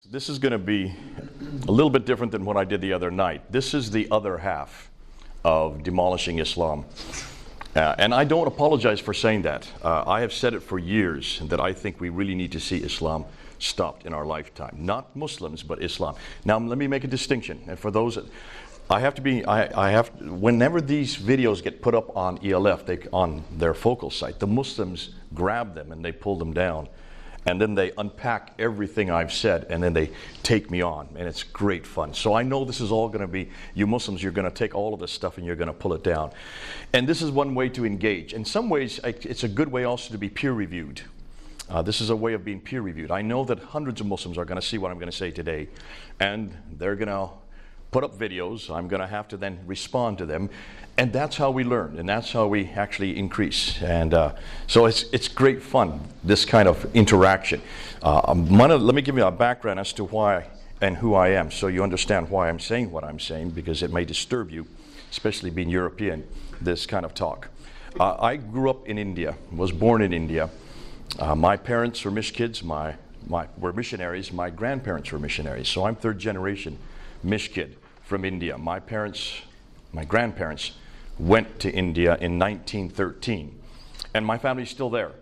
This is going to be a little bit different than what I did the other night. This is the other half of demolishing Islam. And I don't apologize for saying that. I have said it for years that I think we really need to see Islam stopped in our lifetime. Not Muslims, but Islam. Now, let me make a distinction. And for those, whenever these videos get put up on ELF, on their focal site, the Muslims grab them and they pull them down. And then they unpack everything I've said, and then they take me on, and it's great fun. So I know this is all going to be, you Muslims, you're going to take all of this stuff and you're going to pull it down. And this is one way to engage. In some ways, it's a good way also to be peer-reviewed. This is a way of being peer-reviewed. I know that hundreds of Muslims are going to see what I'm going to say today, and they're going to put up videos. I'm going to have to then respond to them. And that's how we learn, and that's how we actually increase. And so it's great fun, this kind of interaction. Let me give you a background as to why and who I am, so you understand why I'm saying what I'm saying, because it may disturb you, especially being European, this kind of talk. I grew up in India, was born in India. My parents were Mish kids, were missionaries. My grandparents were missionaries, so I'm third generation Mish kid from India. My grandparents went to India in 1913, and my family's still there.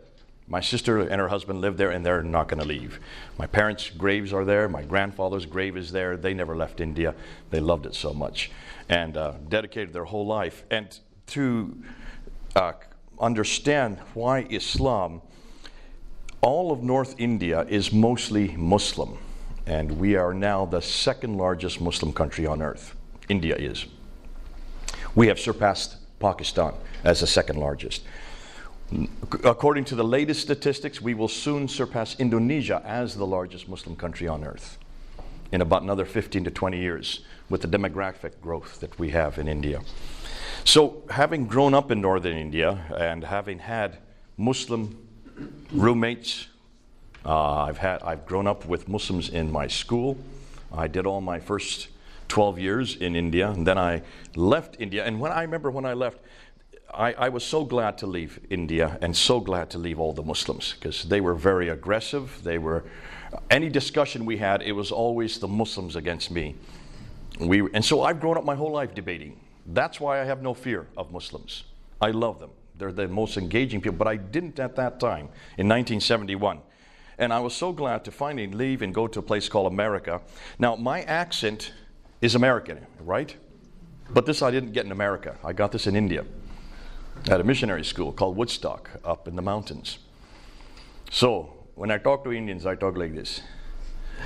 My sister and her husband live there, and they're not going to leave. My parents' graves are there. My grandfather's grave is there. They never left India. They loved it so much, and dedicated their whole life. And to understand why Islam, all of North India is mostly Muslim, and we are now the second largest Muslim country on earth. India is. We have surpassed Pakistan as the second largest. According to the latest statistics, we will soon surpass Indonesia as the largest Muslim country on earth in about another 15 to 20 years with the demographic growth that we have in India. So having grown up in northern India and having had Muslim roommates, I've grown up with Muslims in my school. I did all my first 12 years in India, and then I left India. And I remember when I left, I was so glad to leave India and so glad to leave all the Muslims, because they were very aggressive. Any discussion we had, it was always the Muslims against me. And so I've grown up my whole life debating. That's why I have no fear of Muslims. I love them. They're the most engaging people, but I didn't at that time in 1971. And I was so glad to finally leave and go to a place called America. Now, my accent is American, right? But this I didn't get in America. I got this in India at a missionary school called Woodstock up in the mountains. So when I talk to Indians, I talk like this.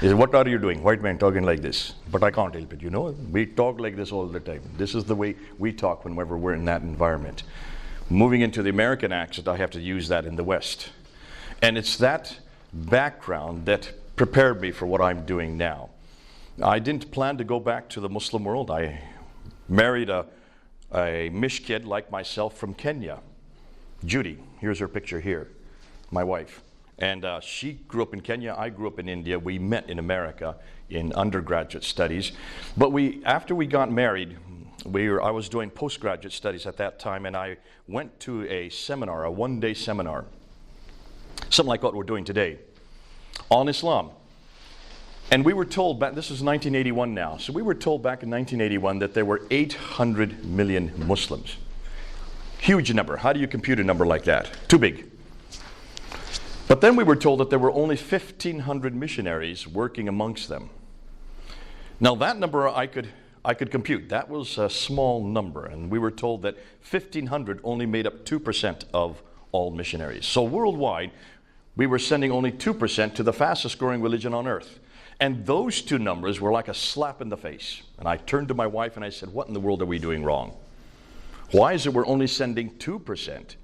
They say, "What are you doing? White man talking like this." But I can't help it, you know. We talk like this all the time. This is the way we talk whenever we're in that environment. Moving into the American accent, I have to use that in the West. And it's that background that prepared me for what I'm doing now. I didn't plan to go back to the Muslim world. I married a Mish kid like myself from Kenya. Judy, here's her picture here, my wife. And she grew up in Kenya, I grew up in India. We met in America in undergraduate studies. But after we got married, I was doing postgraduate studies at that time, and I went to a seminar, a one-day seminar, something like what we're doing today, on Islam. And we were told back, this is 1981 now, so we were told back in 1981 that there were 800 million Muslims. Huge number. How do you compute a number like that? Too big. But then we were told that there were only 1,500 missionaries working amongst them. Now that number I could compute. That was a small number, and we were told that 1,500 only made up 2% of all missionaries. So worldwide, we were sending only 2% to the fastest growing religion on earth. And those two numbers were like a slap in the face. And I turned to my wife and I said, "What in the world are we doing wrong? Why is it we're only sending 2%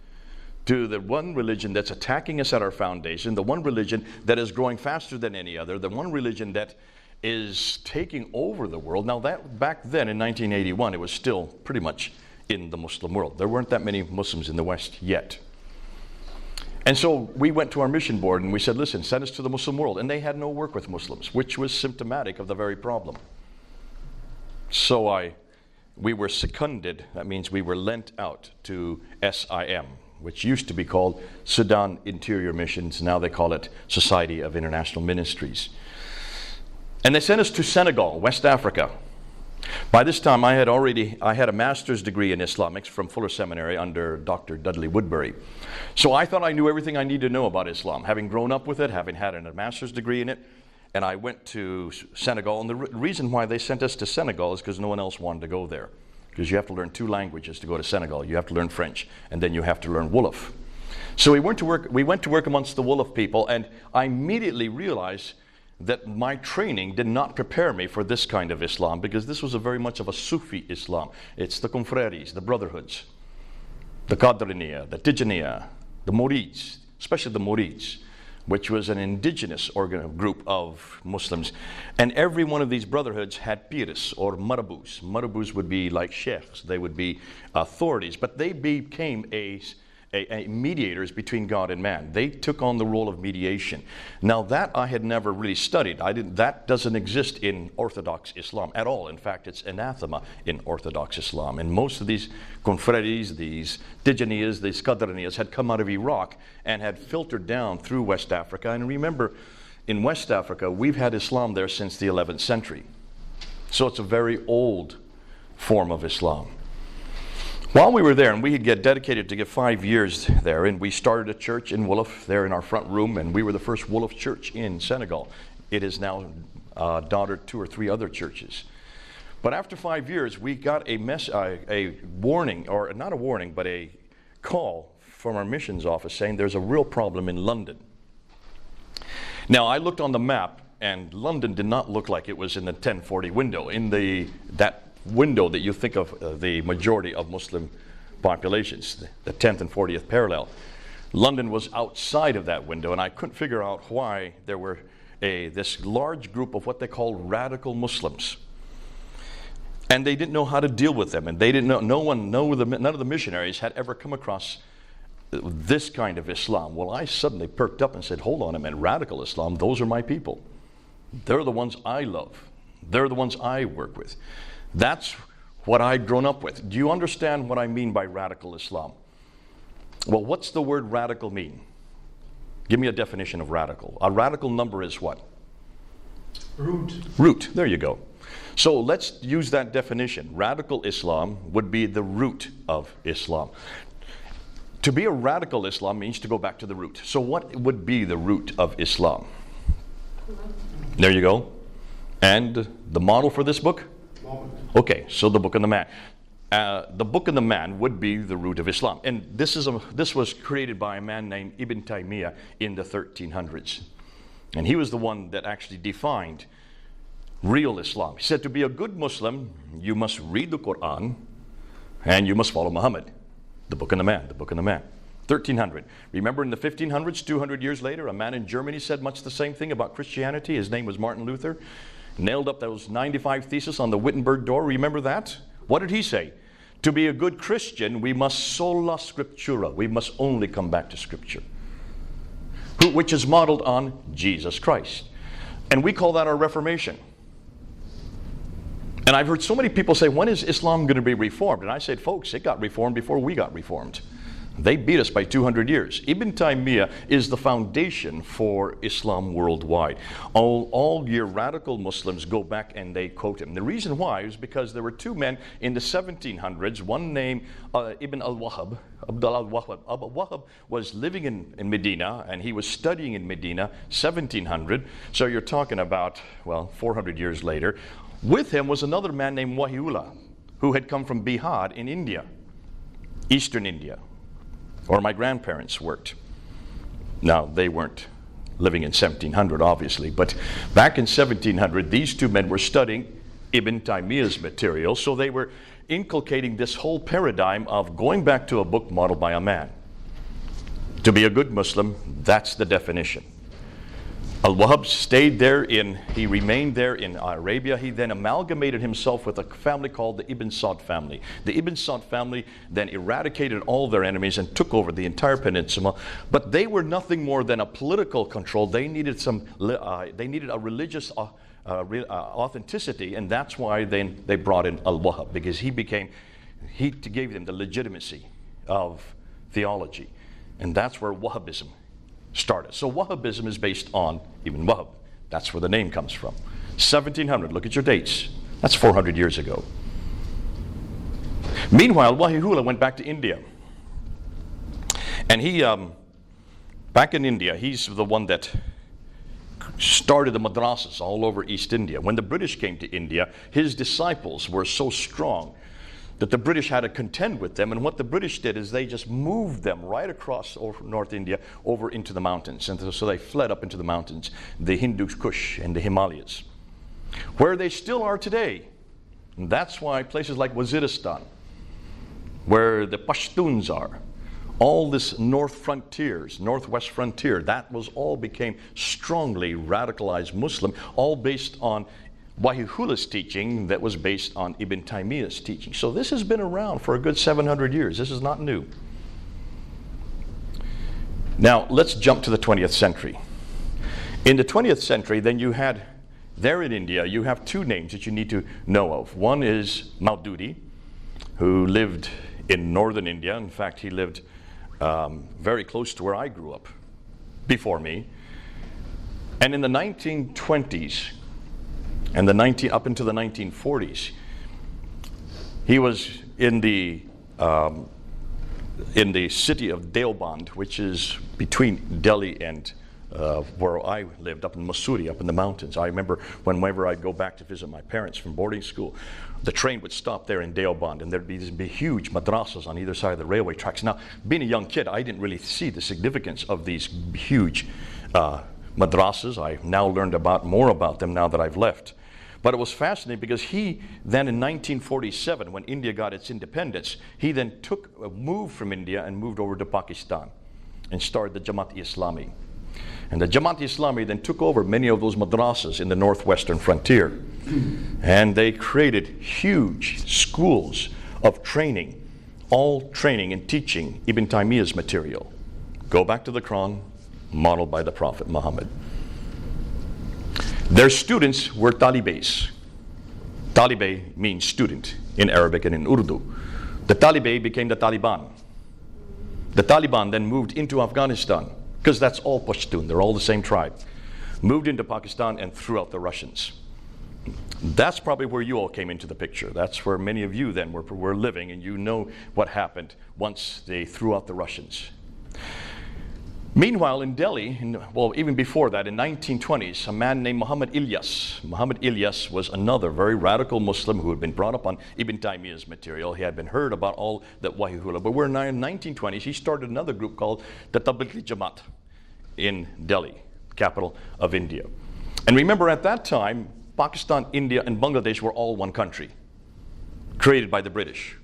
to the one religion that's attacking us at our foundation, the one religion that is growing faster than any other, the one religion that is taking over the world?" Now that back then in 1981, it was still pretty much in the Muslim world. There weren't that many Muslims in the West yet. And so we went to our mission board and we said, "Listen, send us to the Muslim world." And they had no work with Muslims, which was symptomatic of the very problem. So we were seconded, that means we were lent out to SIM, which used to be called Sudan Interior Missions. Now they call it Society of International Ministries. And they sent us to Senegal, West Africa. By this time, I had a master's degree in Islamics from Fuller Seminary under Dr. Dudley Woodbury. So I thought I knew everything I needed to know about Islam, having grown up with it, having had a master's degree in it. And I went to Senegal, and the reason why they sent us to Senegal is because no one else wanted to go there. Because you have to learn 2 languages to go to Senegal. You have to learn French, and then you have to learn Wolof. So we went to work amongst the Wolof people, and I immediately realized that my training did not prepare me for this kind of Islam, because this was a very much of a Sufi Islam. It's the confreries, the brotherhoods, the Qadriniya, the Tijaniya, the Murids, especially the Murids, which was an indigenous group of Muslims. And every one of these brotherhoods had pirs or marabouts. Marabouts would be like sheikhs. They would be authorities, but they became mediators between God and man. They took on the role of mediation. Now that I had never really studied. That doesn't exist in Orthodox Islam at all. In fact, it's anathema in Orthodox Islam. And most of these confreries, these Tijaniyas, these Qadraniyas had come out of Iraq and had filtered down through West Africa. And remember, in West Africa, we've had Islam there since the 11th century. So it's a very old form of Islam. While we were there, and we had get dedicated to get 5 years there, and we started a church in Wolof there in our front room, and we were the first Wolof church in Senegal. It is now daughter 2 or 3 other churches. But after 5 years, we got a warning, or not a warning, but a call from our missions office saying there's a real problem in London. Now, I looked on the map, and London did not look like it was in the 1040 window, in that window that you think of the majority of Muslim populations, the 10th and 40th parallel. London was outside of that window, and I couldn't figure out why there were this large group of what they call radical Muslims. And they didn't know how to deal with them, and they didn't know, none of the missionaries had ever come across this kind of Islam. Well, I suddenly perked up and said, hold on a minute, radical Islam, those are my people. They're the ones I love. They're the ones I work with. That's what I'd grown up with. Do you understand what I mean by radical Islam? Well, what's the word radical mean? Give me a definition of radical. A radical number is what? Root. Root, there you go. So let's use that definition. Radical Islam would be the root of Islam. To be a radical Islam means to go back to the root. So what would be the root of Islam? There you go. And the model for this book? Okay, so the Book of the Man. The Book of the Man would be the root of Islam. And this was created by a man named Ibn Taymiyyah in the 1300s. And he was the one that actually defined real Islam. He said, to be a good Muslim, you must read the Quran and you must follow Muhammad. The Book of the Man, the Book of the Man. 1300. Remember in the 1500s, 200 years later, a man in Germany said much the same thing about Christianity. His name was Martin Luther. Nailed up those 95 theses on the Wittenberg door. Remember that? What did he say? To be a good Christian, we must sola scriptura. We must only come back to Scripture, which is modeled on Jesus Christ. And we call that our Reformation. And I've heard so many people say, when is Islam going to be reformed? And I said, folks, it got reformed before we got reformed. They beat us by 200 years. Ibn Taymiyyah is the foundation for Islam worldwide. All your radical Muslims go back and they quote him. The reason why is because there were 2 men in the 1700s, one named Ibn al-Wahhab. Abdullah al-Wahhab. Al-Wahhab was living in Medina, and he was studying in Medina, 1700. So you're talking about, 400 years later. With him was another man named Wahiullah, who had come from Bihar in India, Eastern India, or my grandparents worked. Now, they weren't living in 1700, obviously, but back in 1700, these 2 men were studying Ibn Taymiyyah's material, so they were inculcating this whole paradigm of going back to a book modeled by a man. To be a good Muslim, that's the definition. Al-Wahhab he remained there in Arabia. He then amalgamated himself with a family called the Ibn Saud family. The Ibn Saud family then eradicated all their enemies and took over the entire peninsula. But they were nothing more than a political control. They needed a religious authenticity, and that's why they brought in Al-Wahhab, because he gave them the legitimacy of theology. And that's where Wahhabism started. So Wahhabism is based on Ibn Wahhab. That's where the name comes from. 1700, look at your dates. That's 400 years ago. Meanwhile, Wahihula went back to India. And he, back in India, he's the one that started the madrasas all over East India. When the British came to India, his disciples were so strong that the British had to contend with them. And what the British did is they just moved them right across North India over into the mountains. And so they fled up into the mountains, the Hindu Kush and the Himalayas, where they still are today. And that's why places like Waziristan, where the Pashtuns are, all this northwest frontier, that was all became strongly radicalized Muslim, all based on Wahihula's teaching that was based on Ibn Taymiyyah's teaching. So this has been around for a good 700 years. This is not new. Now, let's jump to the 20th century. In the 20th century, then you had, there in India, you have two names that you need to know of. One is Maududi, who lived in northern India. In fact, he lived very close to where I grew up before me. And in the 1920s, and up into the 1940s, he was in the city of Deoband, which is between Delhi and where I lived, up in Mussoorie, up in the mountains. I remember whenever I'd go back to visit my parents from boarding school, the train would stop there in Deoband, and there'd be these huge madrasas on either side of the railway tracks. Now, being a young kid, I didn't really see the significance of these huge madrasas. I've now learned more about them now that I've left. But it was fascinating because he then in 1947, when India got its independence, he then moved from India and moved over to Pakistan and started the Jamaat-e-Islami. And the Jamaat-e-Islami then took over many of those madrasas in the northwestern frontier. And they created huge schools of training, all training and teaching Ibn Taymiyyah's material. Go back to the Quran, modeled by the Prophet Muhammad. Their students were talibés. Talibé means student in Arabic and in Urdu. The talibé became the Taliban. The Taliban then moved into Afghanistan, because that's all Pashtun, they're all the same tribe. Moved into Pakistan and threw out the Russians. That's probably where you all came into the picture. That's where many of you then were living, and you know what happened once they threw out the Russians. Meanwhile, in Delhi, even before that, in 1920s, a man named Muhammad Ilyas. Muhammad Ilyas was another very radical Muslim who had been brought up on Ibn Taymiyyah's material. He had been heard about all that Wahihula. But we're now in the 1920s, he started another group called the Tablighi Jamaat in Delhi, capital of India. And remember, at that time, Pakistan, India, and Bangladesh were all one country, created by the British.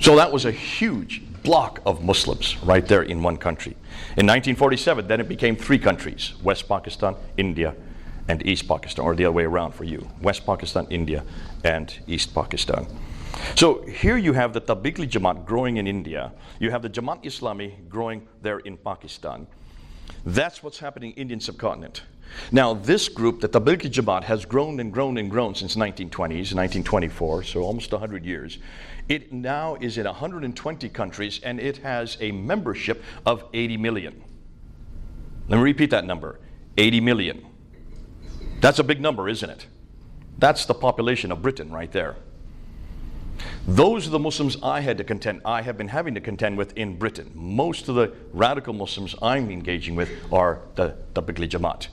So that was a huge block of Muslims right there in one country. In 1947, then it became three countries: West Pakistan, India, and East Pakistan, or the other way around for you: West Pakistan, India, and East Pakistan. So here you have the Tablighi Jamaat growing in India. You have the Jamaat-Islami growing there in Pakistan. That's what's happening in the Indian subcontinent. Now, this group, the Tablighi Jamaat, has grown and grown and grown since 1920s, 1924, so almost 100 years. It now is in 120 countries, and it has a membership of 80 million. Let me repeat that number, 80 million. That's a big number, isn't it? That's the population of Britain right there. Those are the Muslims I have been having to contend with in Britain. Most of the radical Muslims I'm engaging with are the Tablighi Jamaat.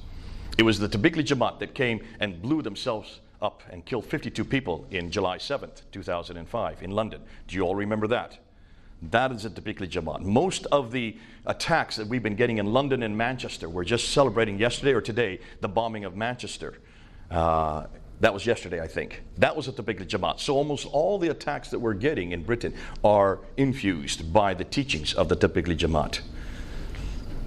It was the Tablighi Jamaat that came and blew themselves up and killed 52 people in July 7th, 2005 in London. Do you all remember that? That is the Tablighi Jamaat. Most of the attacks that we've been getting in London and Manchester, we're just celebrating yesterday or today the bombing of Manchester. That was yesterday, I think. That was at the Tablighi Jamaat. So almost all the attacks that we're getting in Britain are infused by the teachings of the Tablighi Jamaat.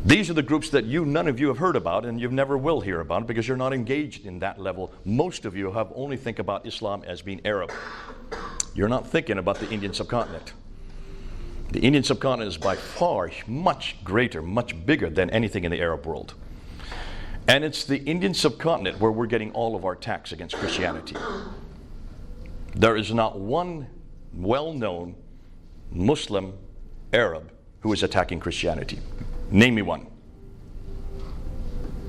These are the groups that none of you have heard about, and you never will hear about because you're not engaged in that level. Most of you have only think about Islam as being Arab. You're not thinking about the Indian subcontinent. The Indian subcontinent is by far much greater, much bigger than anything in the Arab world. And it's the Indian subcontinent where we're getting all of our attacks against Christianity. There is not one well-known Muslim Arab who is attacking Christianity. Name me one.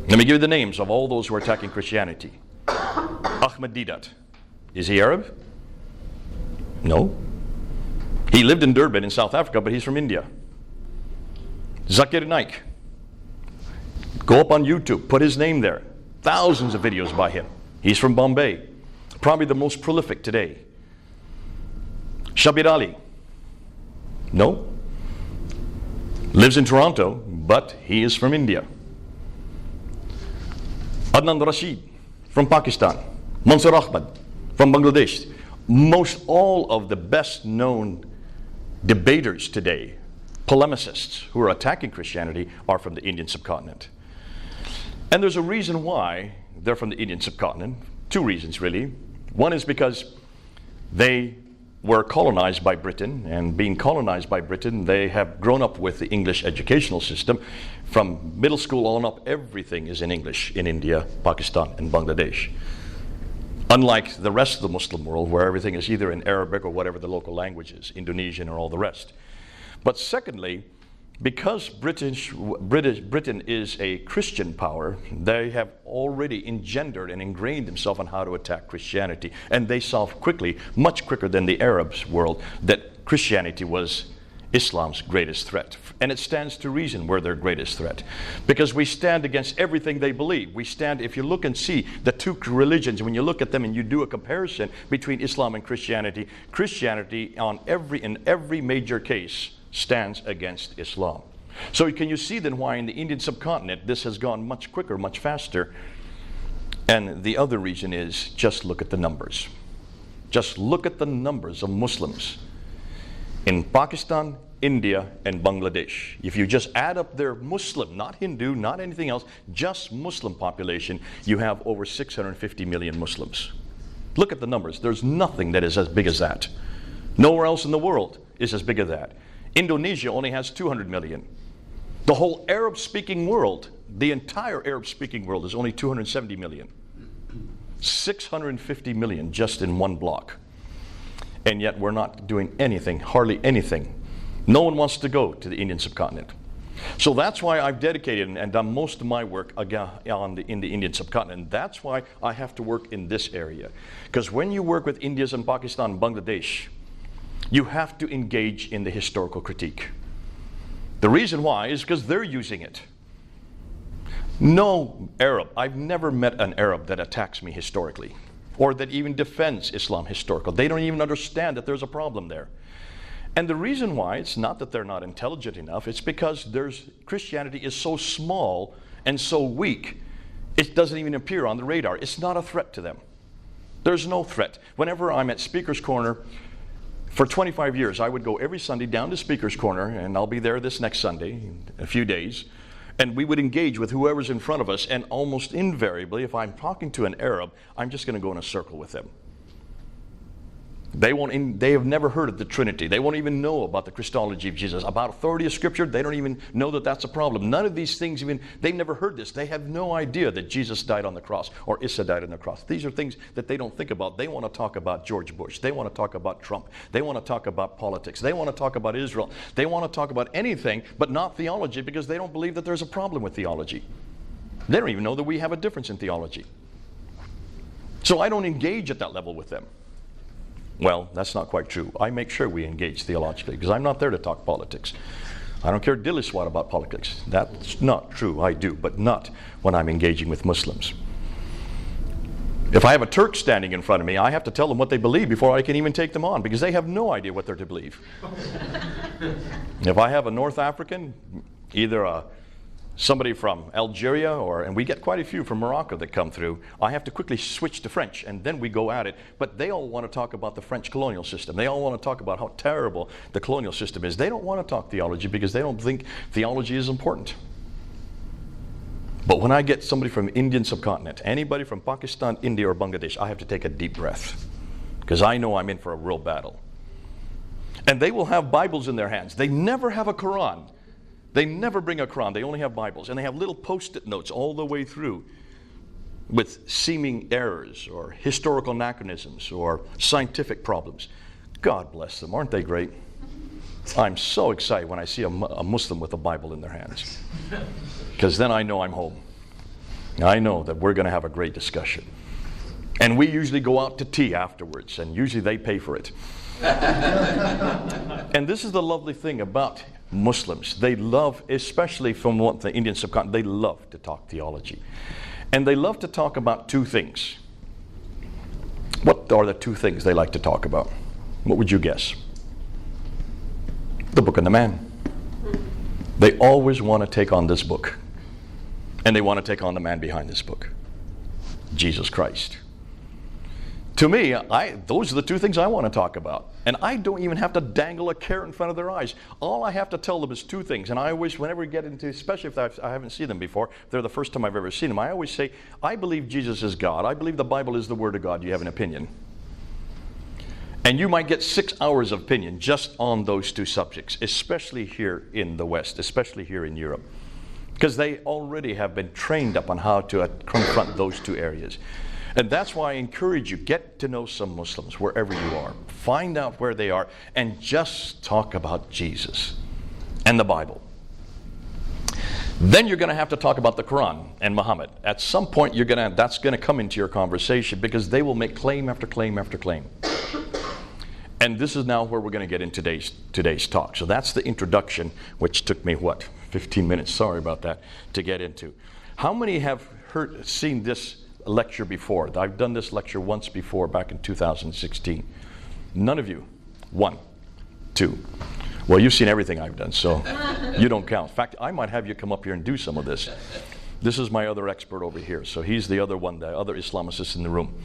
Let me give you the names of all those who are attacking Christianity. Ahmed Deedat. Is he Arab? No. He lived in Durban in South Africa, but he's from India. Zakir Naik. Go up on YouTube, put his name there. Thousands of videos by him. He's from Bombay. Probably the most prolific today. Shabir Ali. No. Lives in Toronto, but he is from India. Adnan Rashid from Pakistan. Mansur Ahmad from Bangladesh. Most all of the best known debaters today, polemicists who are attacking Christianity, are from the Indian subcontinent. And there's a reason why they're from the Indian subcontinent. Two reasons really. One is because they were colonized by Britain, and being colonized by Britain, they have grown up with the English educational system. From middle school on up, everything is in English in India, Pakistan, and Bangladesh. Unlike the rest of the Muslim world, where everything is either in Arabic or whatever the local language is, Indonesian or all the rest. But secondly, because Britain is a Christian power, they have already engendered and ingrained themselves on how to attack Christianity. And they saw quickly, much quicker than the Arab world, that Christianity was Islam's greatest threat. And it stands to reason we're their greatest threat. Because we stand against everything they believe. We stand, if you look and see the two religions, when you look at them and you do a comparison between Islam and Christianity, Christianity in every major case stands against Islam. So can you see then why in the Indian subcontinent this has gone much quicker, much faster? And the other reason is, just look at the numbers. Just look at the numbers of Muslims in Pakistan, India, and Bangladesh. If you just add up their Muslim, not Hindu, not anything else, just Muslim population, you have over 650 million Muslims. Look at the numbers. There's nothing that is as big as that. Nowhere else in the world is as big as that. Indonesia only has 200 million. The whole Arab-speaking world, the entire Arab-speaking world, is only 270 million. 650 million just in one block. And yet we're not doing anything, hardly anything. No one wants to go to the Indian subcontinent. So that's why I've dedicated and done most of my work in the Indian subcontinent. That's why I have to work in this area. Because when you work with Indians and Pakistan and Bangladesh, you have to engage in the historical critique. The reason why is because they're using it. No Arab, I've never met an Arab that attacks me historically or that even defends Islam historical. They don't even understand that there's a problem there. And the reason why, it's not that they're not intelligent enough, it's because Christianity is so small and so weak, it doesn't even appear on the radar. It's not a threat to them. There's no threat. Whenever I'm at Speaker's Corner, for 25 years, I would go every Sunday down to Speaker's Corner, and I'll be there this next Sunday, in a few days, and we would engage with whoever's in front of us, and almost invariably, if I'm talking to an Arab, I'm just going to go in a circle with them. They have never heard of the Trinity. They won't even know about the Christology of Jesus. About authority of Scripture, they don't even know that that's a problem. None of these things they've never heard this. They have no idea that Jesus died on the cross or Isa died on the cross. These are things that they don't think about. They want to talk about George Bush. They want to talk about Trump. They want to talk about politics. They want to talk about Israel. They want to talk about anything but not theology, because they don't believe that there's a problem with theology. They don't even know that we have a difference in theology. So I don't engage at that level with them. Well, that's not quite true. I make sure we engage theologically, because I'm not there to talk politics. I don't care dilly swat about politics. That's not true. I do, but not when I'm engaging with Muslims. If I have a Turk standing in front of me, I have to tell them what they believe before I can even take them on, because they have no idea what they're to believe. If I have a North African, either somebody from Algeria, and we get quite a few from Morocco that come through, I have to quickly switch to French, and then we go at it. But they all want to talk about the French colonial system. They all want to talk about how terrible the colonial system is. They don't want to talk theology because they don't think theology is important. But when I get somebody from Indian subcontinent, anybody from Pakistan, India, or Bangladesh, I have to take a deep breath, because I know I'm in for a real battle. And they will have Bibles in their hands. They never have a Quran. They never bring a Quran. They only have Bibles. And they have little post-it notes all the way through with seeming errors or historical anachronisms or scientific problems. God bless them. Aren't they great? I'm so excited when I see a Muslim with a Bible in their hands, because then I know I'm home. I know that we're going to have a great discussion. And we usually go out to tea afterwards, and usually they pay for it. And this is the lovely thing about Muslims. They love, especially from the Indian subcontinent, they love to talk theology. And they love to talk about two things. What are the two things they like to talk about? What would you guess? The book and the man. They always want to take on this book. And they want to take on the man behind this book, Jesus Christ. To me, those are the two things I want to talk about. And I don't even have to dangle a carrot in front of their eyes. All I have to tell them is two things. And I always, whenever we get into, especially if I haven't seen them before, they're the first time I've ever seen them, I always say, I believe Jesus is God. I believe the Bible is the Word of God. Do you have an opinion? And you might get 6 hours of opinion just on those two subjects, especially here in the West, especially here in Europe. Because they already have been trained up on how to confront those two areas. And that's why I encourage you, get to know some Muslims wherever you are. Find out where they are and just talk about Jesus and the Bible. Then you're going to have to talk about the Quran and Muhammad. At some point, that's going to come into your conversation because they will make claim after claim after claim. And this is now where we're going to get in today's talk. So that's the introduction, which took me, 15 minutes, sorry about that, to get into. How many have seen this lecture before? I've done this lecture once before, back in 2016. None of you? 1, 2. Well, you've seen everything I've done, so you don't count. In fact, I might have you come up here and do some of this. This is my other expert over here, so he's the other one, the other Islamicist in the room.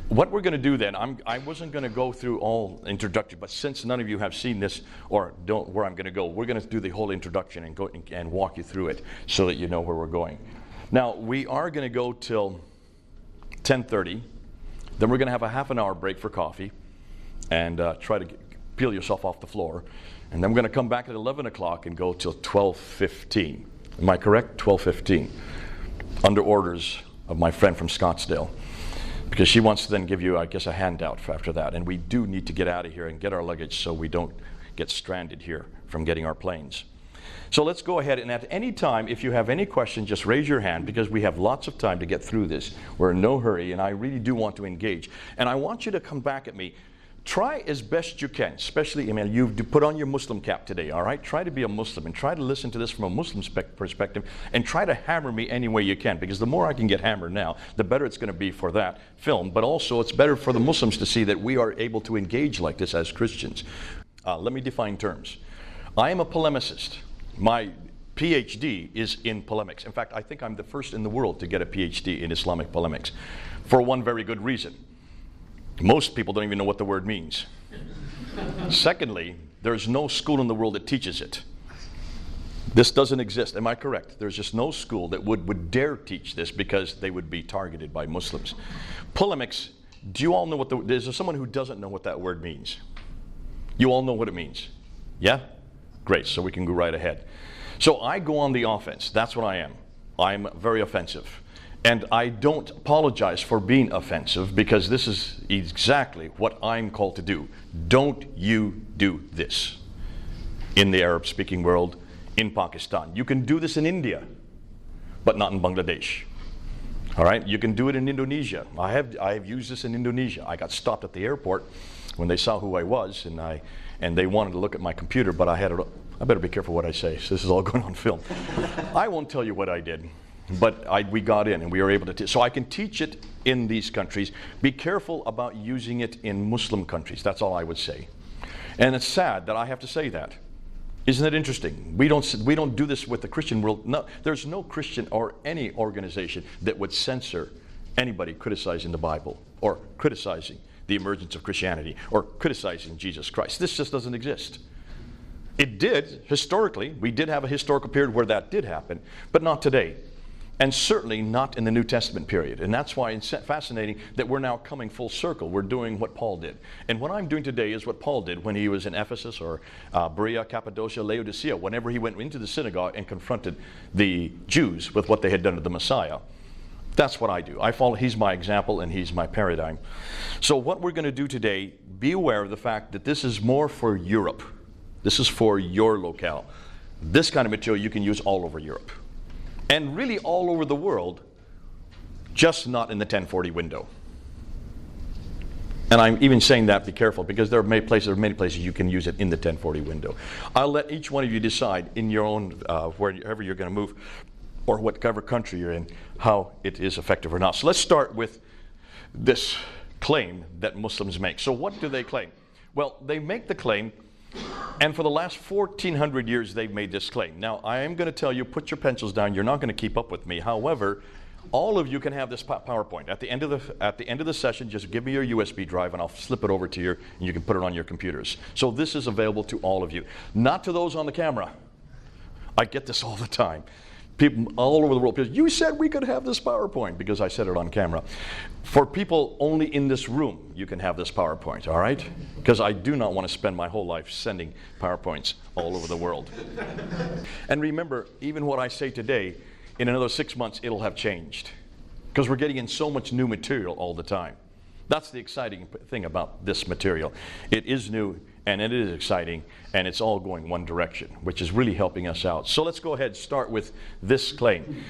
What we're going to do then, I wasn't going to go through all introductory, but since none of you have seen this or don't where I'm going to go, we're going to do the whole introduction and go and walk you through it so that you know where we're going. Now, we are going to go till 10:30. Then we're going to have a half an hour break for coffee and try to peel yourself off the floor. And then we're going to come back at 11 o'clock and go till 12:15. Am I correct? 12:15. Under orders of my friend from Scottsdale. Because she wants to then give you, I guess, a handout after that. And we do need to get out of here and get our luggage so we don't get stranded here from getting our planes. So let's go ahead, and at any time, if you have any questions, just raise your hand because we have lots of time to get through this. We're in no hurry, and I really do want to engage. And I want you to come back at me. Try as best you can, especially, you put on your Muslim cap today, all right? Try to be a Muslim and try to listen to this from a Muslim perspective and try to hammer me any way you can, because the more I can get hammered now, the better it's going to be for that film. But also, it's better for the Muslims to see that we are able to engage like this as Christians. Let me define terms. I am a polemicist. My PhD is in polemics. In fact, I think I'm the first in the world to get a PhD in Islamic polemics for one very good reason. Most people don't even know what the word means. Secondly, there's no school in the world that teaches it. This doesn't exist. Am I correct? There's just no school that would dare teach this because they would be targeted by Muslims. Polemics, do you all know is there someone who doesn't know what that word means? You all know what it means? Yeah? Great, so we can go right ahead. So I go on the offense. That's what I am. I'm very offensive. And I don't apologize for being offensive because this is exactly what I'm called to do. Don't you do this in the Arab-speaking world, in Pakistan. You can do this in India, but not in Bangladesh. All right? You can do it in Indonesia. I have used this in Indonesia. I got stopped at the airport when they saw who I was, and they wanted to look at my computer, but I better be careful what I say. So this is all going on film. I won't tell you what I did. But we got in and we were able to so I can teach it in these countries. Be careful about using it in Muslim countries. That's all I would say. And it's sad that I have to say that. Isn't it interesting? We don't do this with the Christian world. No, there's no Christian or any organization that would censor anybody criticizing the Bible or criticizing the emergence of Christianity or criticizing Jesus Christ. This just doesn't exist. It did historically. We did have a historical period where that did happen, but not today. And certainly not in the New Testament period. And that's why it's fascinating that we're now coming full circle. We're doing what Paul did. And what I'm doing today is what Paul did when he was in Ephesus or Berea, Cappadocia, Laodicea, whenever he went into the synagogue and confronted the Jews with what they had done to the Messiah. That's what I do. I follow. He's my example and he's my paradigm. So what we're going to do today, be aware of the fact that this is more for Europe. This is for your locale. This kind of material you can use all over Europe. And really all over the world just not in the 1040 window. And I'm even saying that, be careful, because there are many places you can use it in the 1040 window. I'll let each one of you decide in your own, wherever you're going to move, or whatever country you're in, how it is effective or not. So let's start with this claim that Muslims make. So what do they claim? Well, they make the claim, and for the last 1,400 years they've made this claim. Now, I am going to tell you, put your pencils down. You're not going to keep up with me. However, all of you can have this PowerPoint. At the end of the session, just give me your USB drive and I'll slip it over to you and you can put it on your computers. So this is available to all of you, not to those on the camera. I get this all the time. People all over the world, because you said we could have this PowerPoint, because I said it on camera. For people only in this room, you can have this PowerPoint, all right? Because I do not want to spend my whole life sending PowerPoints all over the world. And remember, even what I say today, in another 6 months, it'll have changed. Because we're getting in so much new material all the time. That's the exciting thing about this material. It is new, and it is exciting, and it's all going one direction, which is really helping us out. So let's go ahead and start with this claim.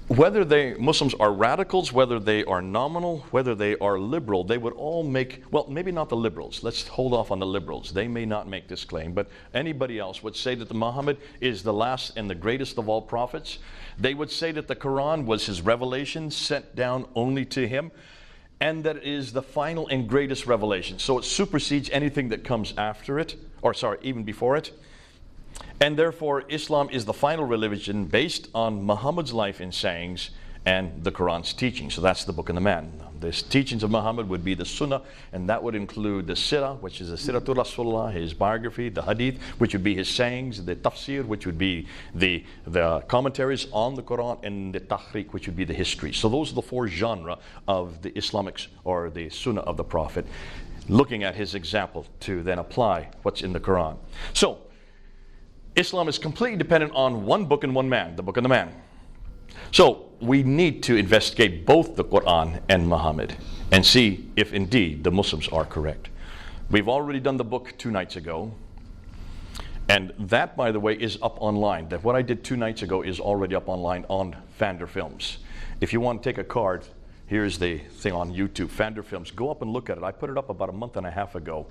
Whether Muslims are radicals, whether they are nominal, whether they are liberal, they would all make, well, maybe not the liberals. Let's hold off on the liberals. They may not make this claim, but anybody else would say that Muhammad is the last and the greatest of all prophets. They would say that the Quran was his revelation sent down only to him, and that it is the final and greatest revelation. So it supersedes anything that comes after it, or sorry, even before it. And therefore, Islam is the final religion based on Muhammad's life and sayings and the Quran's teaching. So that's the book and the man. The teachings of Muhammad would be the Sunnah, and that would include the Sirah, which is the Siratul Rasulullah, his biography, the Hadith, which would be his sayings, the Tafsir, which would be the commentaries on the Quran, and the Tahriq, which would be the history. So those are the four genres of the Islamics, or the Sunnah of the Prophet, looking at his example to then apply what's in the Quran. So, Islam is completely dependent on one book and one man, the book and the man. So we need to investigate both the Quran and Muhammad and see if indeed the Muslims are correct. We've already done the book 2 nights ago, and that, by the way, is up online. That what I did 2 nights ago is already up online on Fander Films. If you want to take a card, here's the thing on YouTube, Fander Films. Go up and look at it. I put it up about a month and a half ago.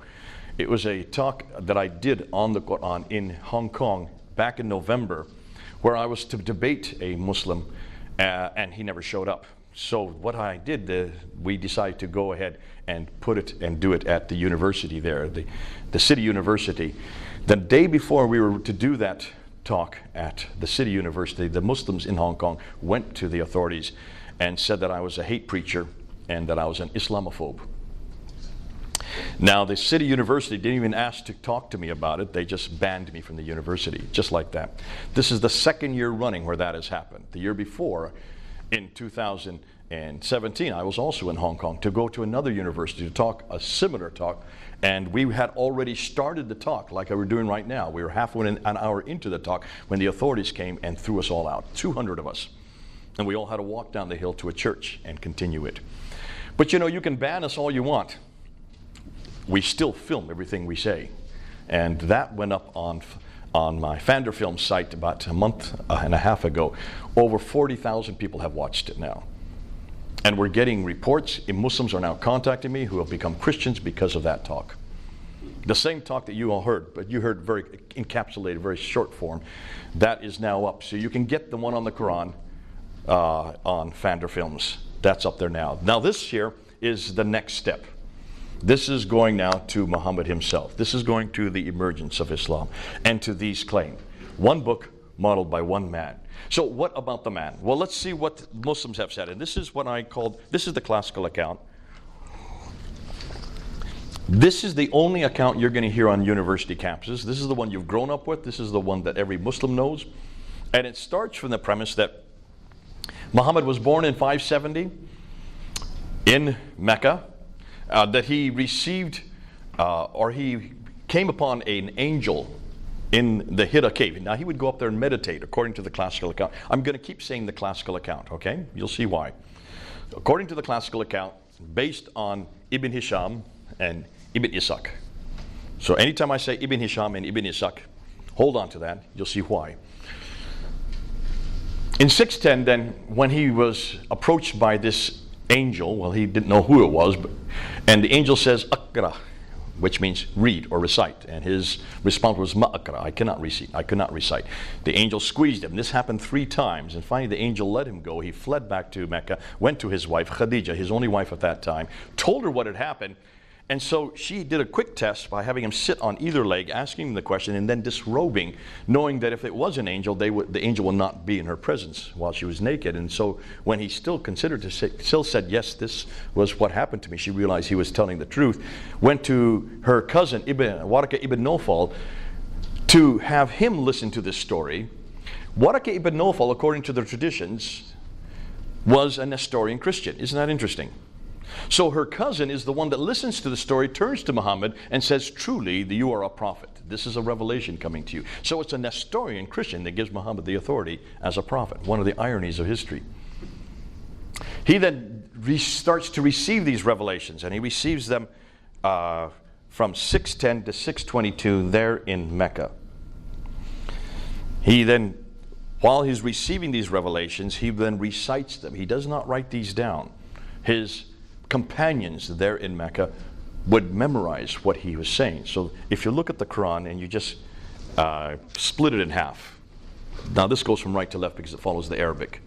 It was a talk that I did on the Quran in Hong Kong back in November, where I was to debate a Muslim, and he never showed up. So what I did, we decided to go ahead and put it and do it at the university there, the City University. The day before we were to do that talk at the City University, the Muslims in Hong Kong went to the authorities and said that I was a hate preacher and that I was an Islamophobe. Now, the City University didn't even ask to talk to me about it. They just banned me from the university, just like that. This is the second year running where that has happened. The year before, in 2017, I was also in Hong Kong to go to another university to talk a similar talk, and we had already started the talk like we're doing right now. We were halfway an hour into the talk when the authorities came and threw us all out, 200 of us. And we all had to walk down the hill to a church and continue it. But you know, you can ban us all you want. We still film everything we say. And that went up on my Fander Film site about a month and a half ago. Over 40,000 people have watched it now. And we're getting reports, and Muslims are now contacting me who have become Christians because of that talk. The same talk that you all heard, but you heard very encapsulated, very short form, that is now up. So you can get the one on the Quran on Fander Films. That's up there now. Now this here is the next step. This is going now to Muhammad himself. This is going to the emergence of Islam and to these claims. One book modeled by one man. So what about the man? Well, let's see what Muslims have said. And this is what I called, this is the classical account. This is the only account you're going to hear on university campuses. This is the one you've grown up with. This is the one that every Muslim knows. And it starts from the premise that Muhammad was born in 570 in Mecca. That he received, or he came upon an angel in the Hira cave. Now he would go up there and meditate according to the classical account. I'm going to keep saying the classical account, okay? You'll see why. According to the classical account, based on Ibn Hisham and Ibn Ishaq. So anytime I say Ibn Hisham and Ibn Ishaq, hold on to that, you'll see why. In 610 then, when he was approached by this angel, well, he didn't know who it was, and the angel says, Akra, which means read or recite. And his response was, Ma'akra, I cannot recite. The angel squeezed him. This happened 3 times, and finally the angel let him go. He fled back to Mecca, went to his wife, Khadija, his only wife at that time, told her what had happened. And so she did a quick test by having him sit on either leg, asking him the question, and then disrobing, knowing that if it was an angel, the angel would not be in her presence while she was naked. And so when he still said, yes, this was what happened to me, she realized he was telling the truth, went to her cousin, Waraka ibn Nawfal, to have him listen to this story. Waraka ibn Nawfal, according to the traditions, was a Nestorian Christian. Isn't that interesting? So her cousin is the one that listens to the story, turns to Muhammad and says, truly, you are a prophet. This is a revelation coming to you. So it's a Nestorian Christian that gives Muhammad the authority as a prophet, one of the ironies of history. He then starts to receive these revelations, and he receives them from 610 to 622 there in Mecca. He then, while he's receiving these revelations, he then recites them. He does not write these down. His companions there in Mecca would memorize what he was saying. So if you look at the Quran and you just split it in half, now this goes from right to left because it follows the Arabic.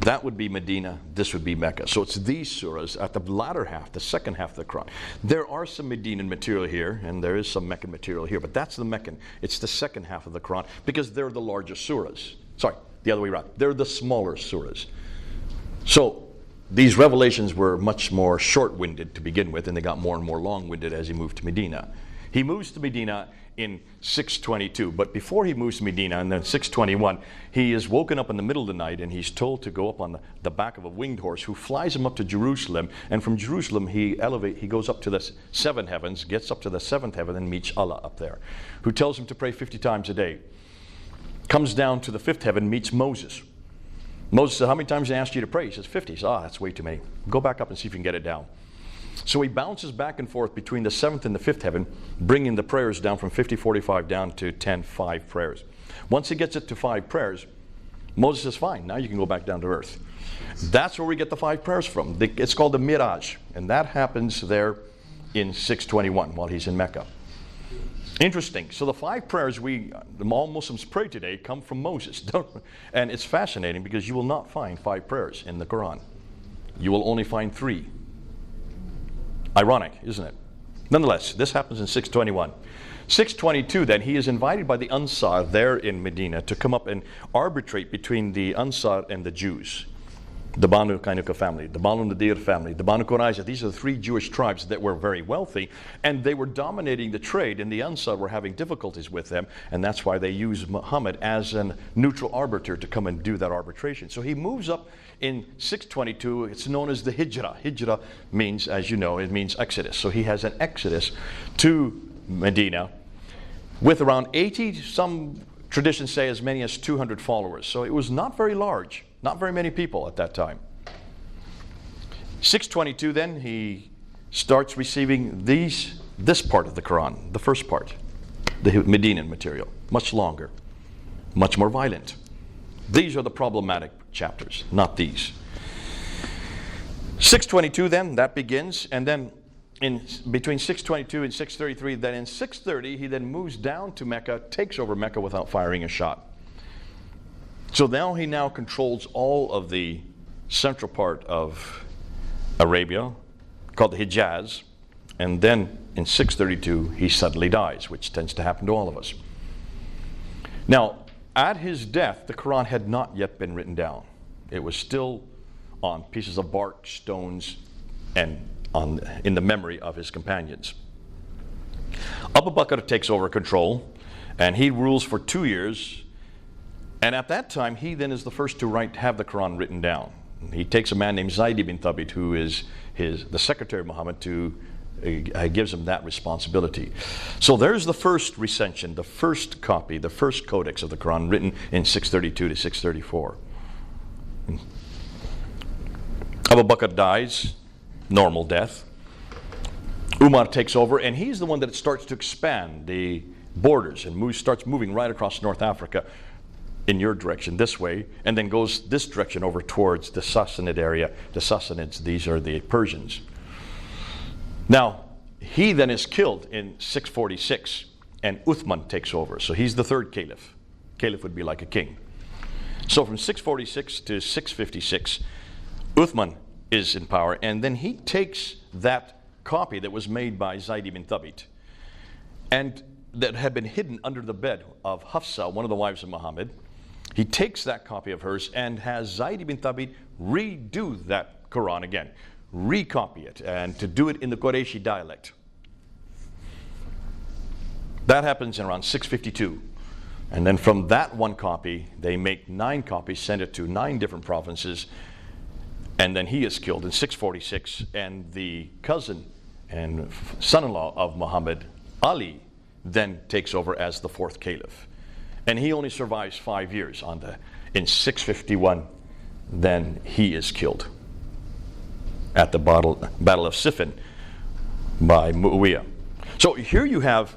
That would be Medina, this would be Mecca. So it's these surahs at the latter half, the second half of the Quran. There are some Medinan material here, and there is some Meccan material here, but that's the Meccan. It's the second half of the Quran because they're the larger surahs. Sorry, the other way around. They're the smaller surahs. So these revelations were much more short-winded to begin with, and they got more and more long-winded as he moved to Medina. He moves to Medina in 622, but before he moves to Medina, and then 621, he is woken up in the middle of the night, and he's told to go up on the back of a winged horse, who flies him up to Jerusalem, and from Jerusalem he goes up to the 7 heavens, gets up to the 7th heaven, and meets Allah up there, who tells him to pray 50 times a day. Comes down to the 5th heaven, meets Moses. Moses said, how many times did I ask you to pray? He says, 50. He says, that's way too many. Go back up and see if you can get it down. So he bounces back and forth between the 7th and the 5th heaven, bringing the prayers down from 50, 45 down to 10, 5 prayers. Once he gets it to 5 prayers, Moses says, fine, now you can go back down to earth. That's where we get the 5 prayers from. It's called the Miraj, and that happens there in 621 while he's in Mecca. Interesting. So the 5 prayers all Muslims pray today come from Moses. And it's fascinating because you will not find 5 prayers in the Quran. You will only find 3. Ironic, isn't it? Nonetheless, this happens in 621. 622 then, he is invited by the Ansar there in Medina to come up and arbitrate between the Ansar and the Jews. The Banu Kainuka family, the Banu Nadir family, the Banu Qurayza. These are the 3 Jewish tribes that were very wealthy, and they were dominating the trade, and the Ansar were having difficulties with them, and that's why they used Muhammad as a neutral arbiter to come and do that arbitration. So he moves up in 622. It's known as the Hijrah. Hijrah means, as you know, it means exodus. So he has an exodus to Medina with around 80, some traditions say as many as 200 followers. So it was not very large. Not very many people at that time. 622 then, he starts receiving this part of the Quran, the first part, the Medinan material, much longer, much more violent. These are the problematic chapters, not these. 622 then, that begins, and then between 622 and 633, then in 630, he then moves down to Mecca, takes over Mecca without firing a shot. So now he controls all of the central part of Arabia, called the Hijaz, and then in 632 he suddenly dies, which tends to happen to all of us. Now, at his death, the Quran had not yet been written down. It was still on pieces of bark, stones, and in the memory of his companions. Abu Bakr takes over control, and he rules for 2 years. And at that time, he then is the first to have the Quran written down. He takes a man named Zayd ibn Thabit, who is the secretary of Muhammad, gives him that responsibility. So there's the first recension, the first copy, the first codex of the Quran written in 632 to 634. Abu Bakr dies, normal death. Umar takes over, and he's the one that starts to expand the borders and starts moving right across North Africa in your direction this way, and then goes this direction over towards the Sassanid area. The Sassanids, these are the Persians. Now, he then is killed in 646, and Uthman takes over. So he's the third caliph. Caliph would be like a king. So from 646 to 656, Uthman is in power, and then he takes that copy that was made by Zayd ibn Thabit, and that had been hidden under the bed of Hafsa, one of the wives of Muhammad. He takes that copy of hers and has Zayd ibn Thabit redo that Quran again, recopy it, and to do it in the Qurayshi dialect. That happens in around 652. And then from that one copy, they make 9 copies, send it to 9 different provinces, and then he is killed in 646, and the cousin and son-in-law of Muhammad, Ali, then takes over as the 4th caliph. And he only survives 5 years in 651, then he is killed at the Battle of Siffin by Muawiyah. So here you have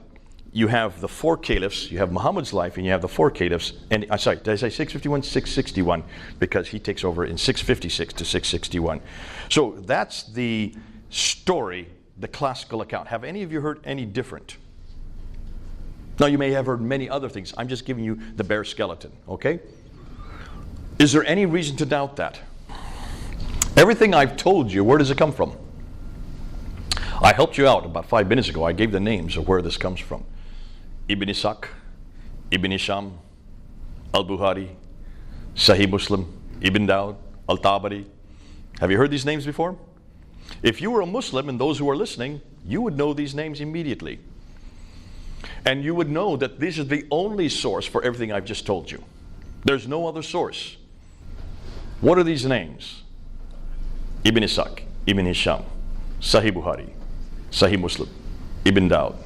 the 4 caliphs, you have Muhammad's life, and you have the 4 caliphs. And I'm sorry, did I say 651? 661, because he takes over in 656 to 661. So that's the story, the classical account. Have any of you heard any different? Now, you may have heard many other things. I'm just giving you the bare skeleton, okay? Is there any reason to doubt that? Everything I've told you, where does it come from? I helped you out about 5 minutes ago. I gave the names of where this comes from. Ibn Ishaq, Ibn Hisham, Al-Bukhari, Sahih Muslim, Ibn Dawud, Al-Tabari. Have you heard these names before? If you were a Muslim, and those who are listening, you would know these names immediately. And you would know that this is the only source for everything I've just told you. There's no other source. What are these names? Ibn Ishaq, Ibn Hisham, Sahih Bukhari, Sahih Muslim, Ibn Dawud,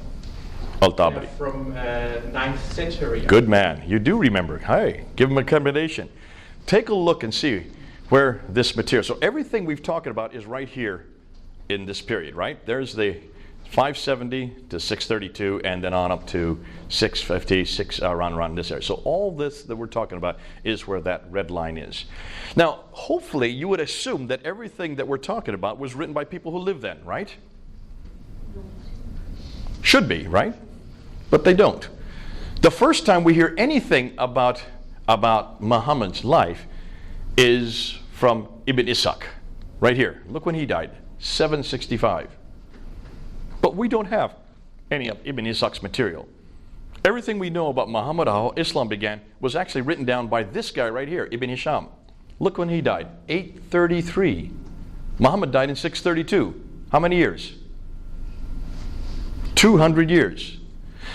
Al-Tabari. From 9th century. Good man. You do remember. Hey, give him a commendation. Take a look and see where this material. So everything we've talked about is right here in this period, right? There's the 570 to 632, and then on up to 650, around this area. So all this that we're talking about is where that red line is. Now, hopefully you would assume that everything that we're talking about was written by people who lived then, right? Should be, right? But they don't. The first time we hear anything about Muhammad's life is from Ibn Ishaq, right here. Look when he died, 765. But we don't have any of Ibn Ishaq's material. Everything we know about Muhammad, how Islam began, was actually written down by this guy right here, Ibn Hisham. Look when he died, 833. Muhammad died in 632. How many years? 200 years.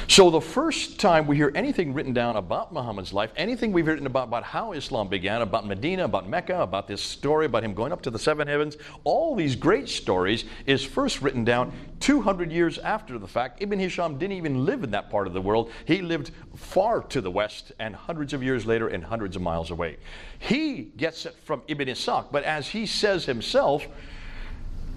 So the first time we hear anything written down about Muhammad's life, anything we've written about how Islam began, about Medina, about Mecca, about this story about him going up to the 7 heavens, all these great stories is first written down 200 years after the fact. Ibn Hisham didn't even live in that part of the world. He lived far to the west and hundreds of years later and hundreds of miles away. He gets it from Ibn Ishaq, but as he says himself,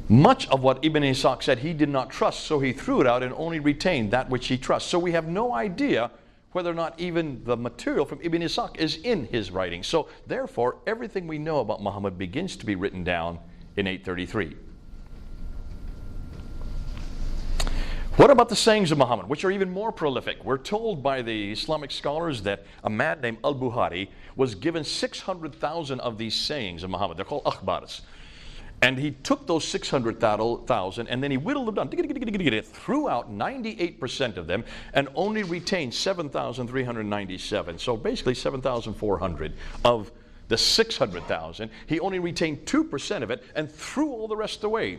much of what Ibn Ishaq said he did not trust, so he threw it out and only retained that which he trusts. So we have no idea whether or not even the material from Ibn Ishaq is in his writing. So therefore, everything we know about Muhammad begins to be written down in 833. What about the sayings of Muhammad, which are even more prolific? We're told by the Islamic scholars that a man named Al-Bukhari was given 600,000 of these sayings of Muhammad. They're called akhbars. And he took those 600,000 and then he whittled them down, threw out 98% of them, and only retained 7,397. So basically 7,400 of the 600,000. He only retained 2% of it and threw all the rest away.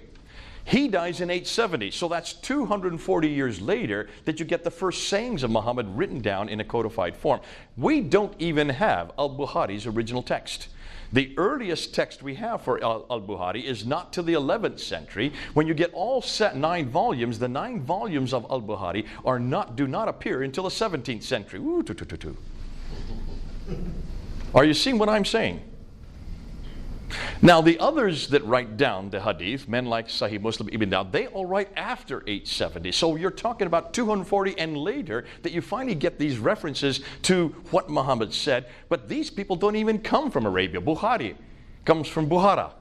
He dies in 870, so that's 240 years later that you get the first sayings of Muhammad written down in a codified form. We don't even have Al-Bukhari's original text. The earliest text we have for Al-Bukhari is not till the 11th century. When you get all 9 volumes, the 9 volumes of Al-Bukhari do not appear until the 17th century. Ooh, Are you seeing what I'm saying? Now, the others that write down the hadith, men like Sahih Muslim, Ibn Dawud, they all write after 870. So you're talking about 240 and later that you finally get these references to what Muhammad said. But these people don't even come from Arabia. Bukhari comes from Buhara,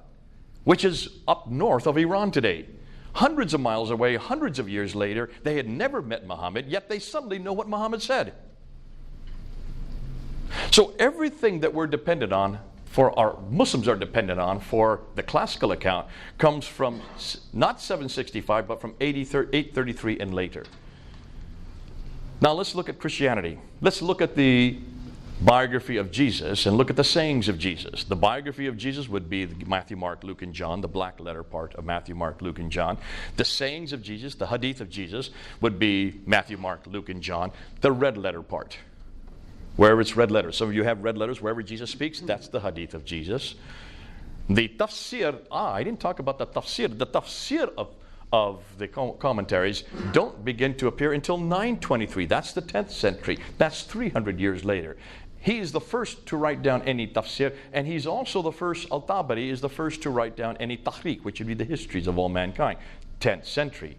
which is up north of Iran today. Hundreds of miles away, hundreds of years later, they had never met Muhammad, yet they suddenly know what Muhammad said. So everything that we're dependent on, for our Muslims are dependent on for the classical account, comes from not 765, but from 833 and later. Now let's look at Christianity. Let's look at the biography of Jesus and look at the sayings of Jesus. The biography of Jesus would be Matthew, Mark, Luke, and John, the black letter part of Matthew, Mark, Luke, and John. The sayings of Jesus, the hadith of Jesus, would be Matthew, Mark, Luke, and John, the red letter part. Wherever it's red letters. Some of you have red letters wherever Jesus speaks. That's the hadith of Jesus. The tafsir, I didn't talk about the tafsir. The tafsir of the commentaries don't begin to appear until 923. That's the 10th century. That's 300 years later. He's the first to write down any tafsir, and he's also the first, Al-Tabari is the first to write down any tahriq, which would be the histories of all mankind, 10th century.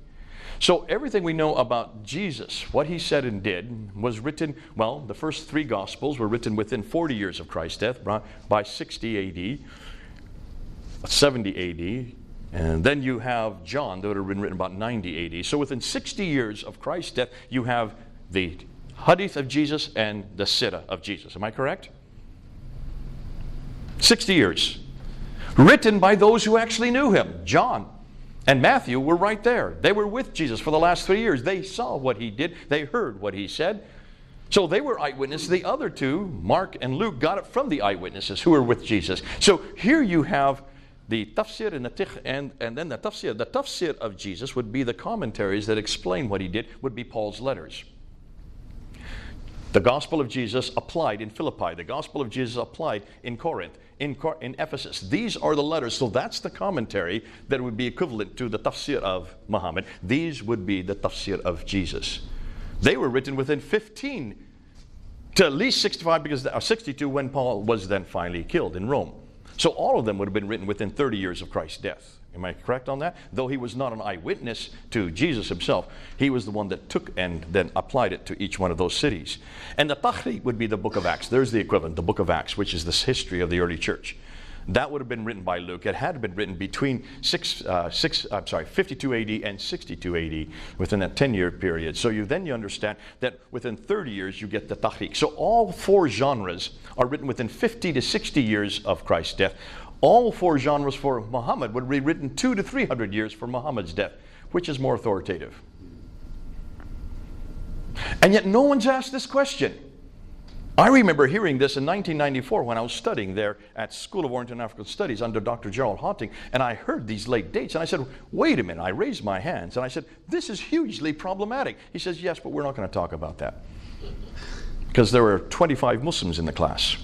So everything we know about Jesus, what he said and did, was written, well, the first three Gospels were written within 40 years of Christ's death, by 60 AD, 70 AD, and then you have John that would have been written about 90 AD. So within 60 years of Christ's death, you have the hadith of Jesus and the sirah of Jesus. Am I correct? 60 years. Written by those who actually knew him. John and Matthew were right there. They were with Jesus for the last 3 years. They saw what he did. They heard what he said. So they were eyewitnesses. The other two, Mark and Luke, got it from the eyewitnesses who were with Jesus. So here you have the tafsir and the tikh, and then the tafsir. The tafsir of Jesus would be the commentaries that explain what he did, would be Paul's letters. The gospel of Jesus applied in Philippi. The gospel of Jesus applied in Corinth, in Ephesus. These are the letters. So that's the commentary that would be equivalent to the tafsir of Muhammad. These would be the tafsir of Jesus. They were written within 15 to at least 65, because 62 when Paul was then finally killed in Rome. So all of them would have been written within 30 years of Christ's death. Am I correct on that? Though he was not an eyewitness to Jesus himself, he was the one that took and then applied it to each one of those cities. And the Tahriq would be the book of Acts. There's the equivalent, the book of Acts, which is this history of the early church. That would have been written by Luke. It had been written between 52 AD and 62 AD, within that 10-year period. So you understand that within 30 years you get the Tahriq. So all four genres are written within 50 to 60 years of Christ's death. All four genres for Muhammad would be written 200 to 300 years for Muhammad's death. Which is more authoritative? And yet no one's asked this question. I remember hearing this in 1994 when I was studying there at School of Oriental and African Studies under Dr. Gerald Hotting, and I heard these late dates, and I said, wait a minute. I raised my hands, and I said, this is hugely problematic. He says, yes, but we're not going to talk about that. Because there were 25 Muslims in the class.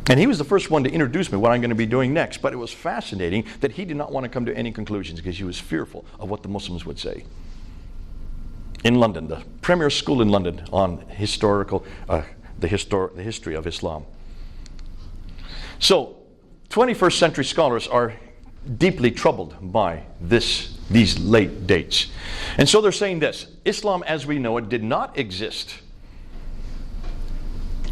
And he was the first one to introduce me what I'm going to be doing next. But it was fascinating that he did not want to come to any conclusions because he was fearful of what the Muslims would say. In London, the premier school in London on the history of Islam. So, 21st century scholars are deeply troubled by these late dates. And so they're saying this: Islam as we know it did not exist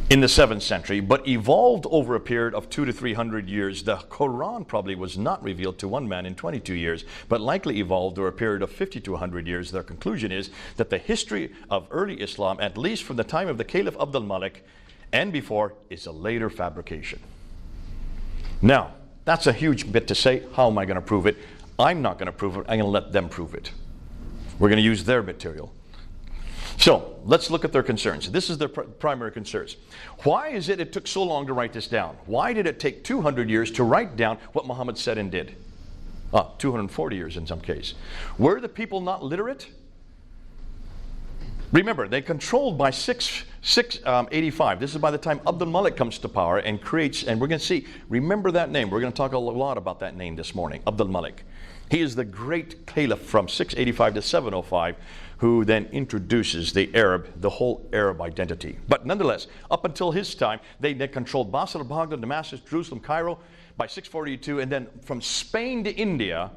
in the 7th century, but evolved over a period of 200 to 300 years. The Quran probably was not revealed to one man in 22 years, but likely evolved over a period of 50 to 100 years. Their conclusion is that the history of early Islam, at least from the time of the Caliph Abdul Malik and before, is a later fabrication. Now, that's a huge bit to say. How am I going to prove it? I'm not going to prove it. I'm going to let them prove it. We're going to use their material. So, let's look at their concerns. This is their primary concerns. Why is it took so long to write this down? Why did it take 200 years to write down what Muhammad said and did? 240 years in some case. Were the people not literate? Remember, they controlled by 685. This is by the time Abdul Malik comes to power and creates, and we're going to see, remember that name. We're going to talk a lot about that name this morning, Abdul Malik. He is the great caliph from 685 to 705, who then introduces the whole Arab identity. But nonetheless, up until his time, they controlled Basra, Baghdad, Damascus, Jerusalem, Cairo. by 642, and then from Spain to India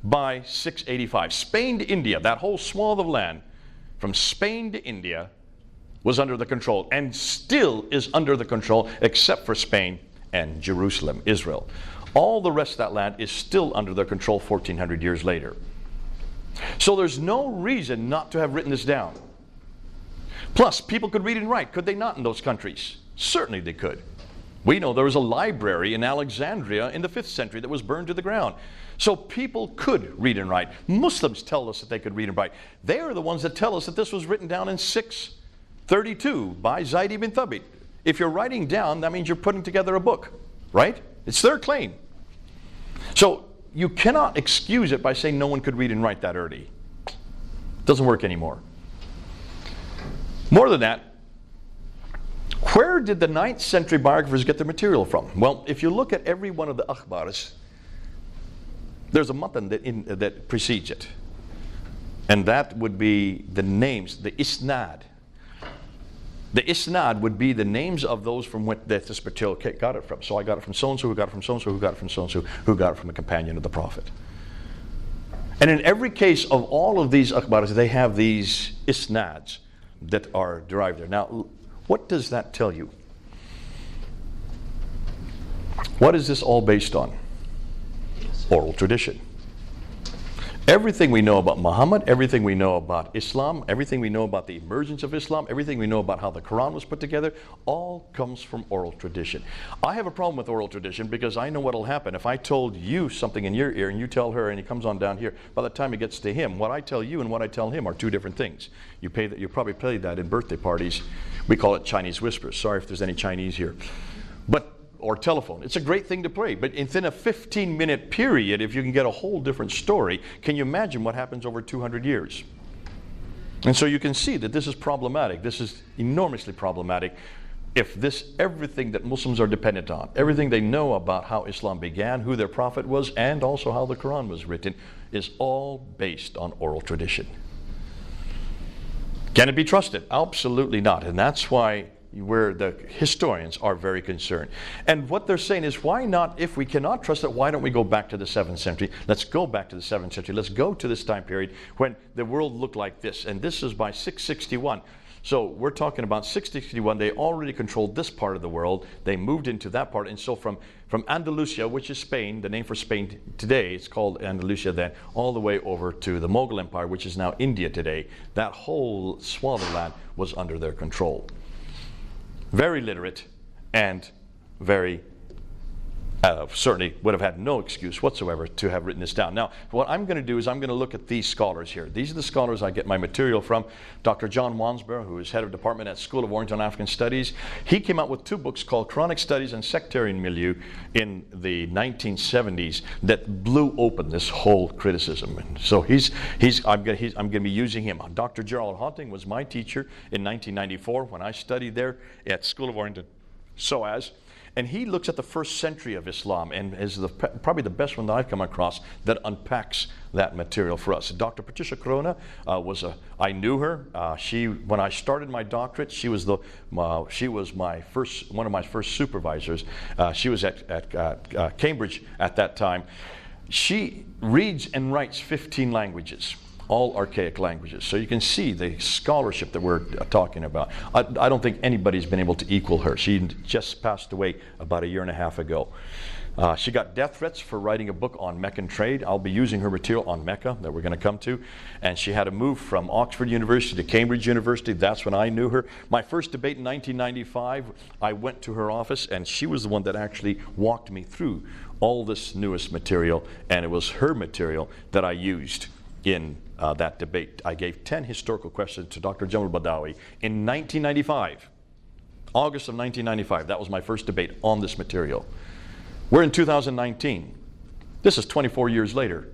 by 685. Spain to India, that whole swath of land, from Spain to India, was under the control, and still is under the control, except for Spain and Jerusalem, Israel. All the rest of that land is still under their control 1,400 years later. So there's no reason not to have written this down. Plus, people could read and write, could they not, in those countries? Certainly they could. We know there was a library in Alexandria in the 5th century that was burned to the ground. So people could read and write. Muslims tell us that they could read and write. They are the ones that tell us that this was written down in 632 by Zayd ibn Thabit. If you're writing down, that means you're putting together a book, right? It's their claim. So you cannot excuse it by saying no one could read and write that early. It doesn't work anymore. More than that, where did the 9th century biographers get their material from? Well, if you look at every one of the akhbars, there's a matan that precedes it. And that would be the names, the isnad. The isnad would be the names of those from what this material got it from. So I got it from so-and-so, who got it from so-and-so, who got it from so-and-so, who got it from a companion of the Prophet. And in every case of all of these akhbars, they have these isnads that are derived there. Now, what does that tell you? What is this all based on? Oral tradition. Everything we know about Muhammad, everything we know about Islam, everything we know about the emergence of Islam, everything we know about how the Quran was put together, all comes from oral tradition. I have a problem with oral tradition because I know what will happen. If I told you something in your ear and you tell her and it comes on down here, by the time it gets to him, what I tell you and what I tell him are two different things. You probably play that in birthday parties. We call it Chinese whispers. Sorry if there's any Chinese here. Or telephone. It's a great thing to play, but within a 15-minute period, if you can get a whole different story, can you imagine what happens over 200 years? And so you can see that this is problematic. This is enormously problematic if everything that Muslims are dependent on, everything they know about how Islam began, who their prophet was, and also how the Quran was written, is all based on oral tradition. Can it be trusted? Absolutely not. And that's why where the historians are very concerned. And what they're saying is, why not, if we cannot trust it, why don't we go back to the 7th century? Let's go back to the 7th century. Let's go to this time period when the world looked like this. And this is by 661. So we're talking about 661. They already controlled this part of the world. They moved into that part. And so from Andalusia, which is Spain, the name for Spain today, it's called Andalusia then, all the way over to the Mughal Empire, which is now India today, that whole swath of land was under their control. Very literate and very certainly would have had no excuse whatsoever to have written this down. Now, what I'm going to do is I'm going to look at these scholars here. These are the scholars I get my material from. Dr. John Wansborough, who is head of department at School of Oriental and African Studies, he came out with 2 books called Quranic Studies and Sectarian Milieu in the 1970s that blew open this whole criticism. And so I'm going to be using him. Dr. Gerald Hotting was my teacher in 1994 when I studied there at School of Oriental SOAS. And he looks at the 1st century of Islam and is probably the best one that I've come across that unpacks that material for us. Dr. Patricia Corona I knew her. When I started my doctorate, she was one of my first supervisors. She was at Cambridge at that time. She reads and writes 15 languages. All archaic languages. So you can see the scholarship that we're talking about. I don't think anybody's been able to equal her. She just passed away about 1.5 years ago. She got death threats for writing a book on Meccan trade. I'll be using her material on Mecca that we're going to come to. And she had to move from Oxford University to Cambridge University. That's when I knew her. My first debate in 1995, I went to her office and she was the one that actually walked me through all this newest material. And it was her material that I used in that debate. I gave 10 historical questions to Dr. Jamal Badawi in 1995, August of 1995. That was my first debate on this material. We're in 2019. This is 24 years later.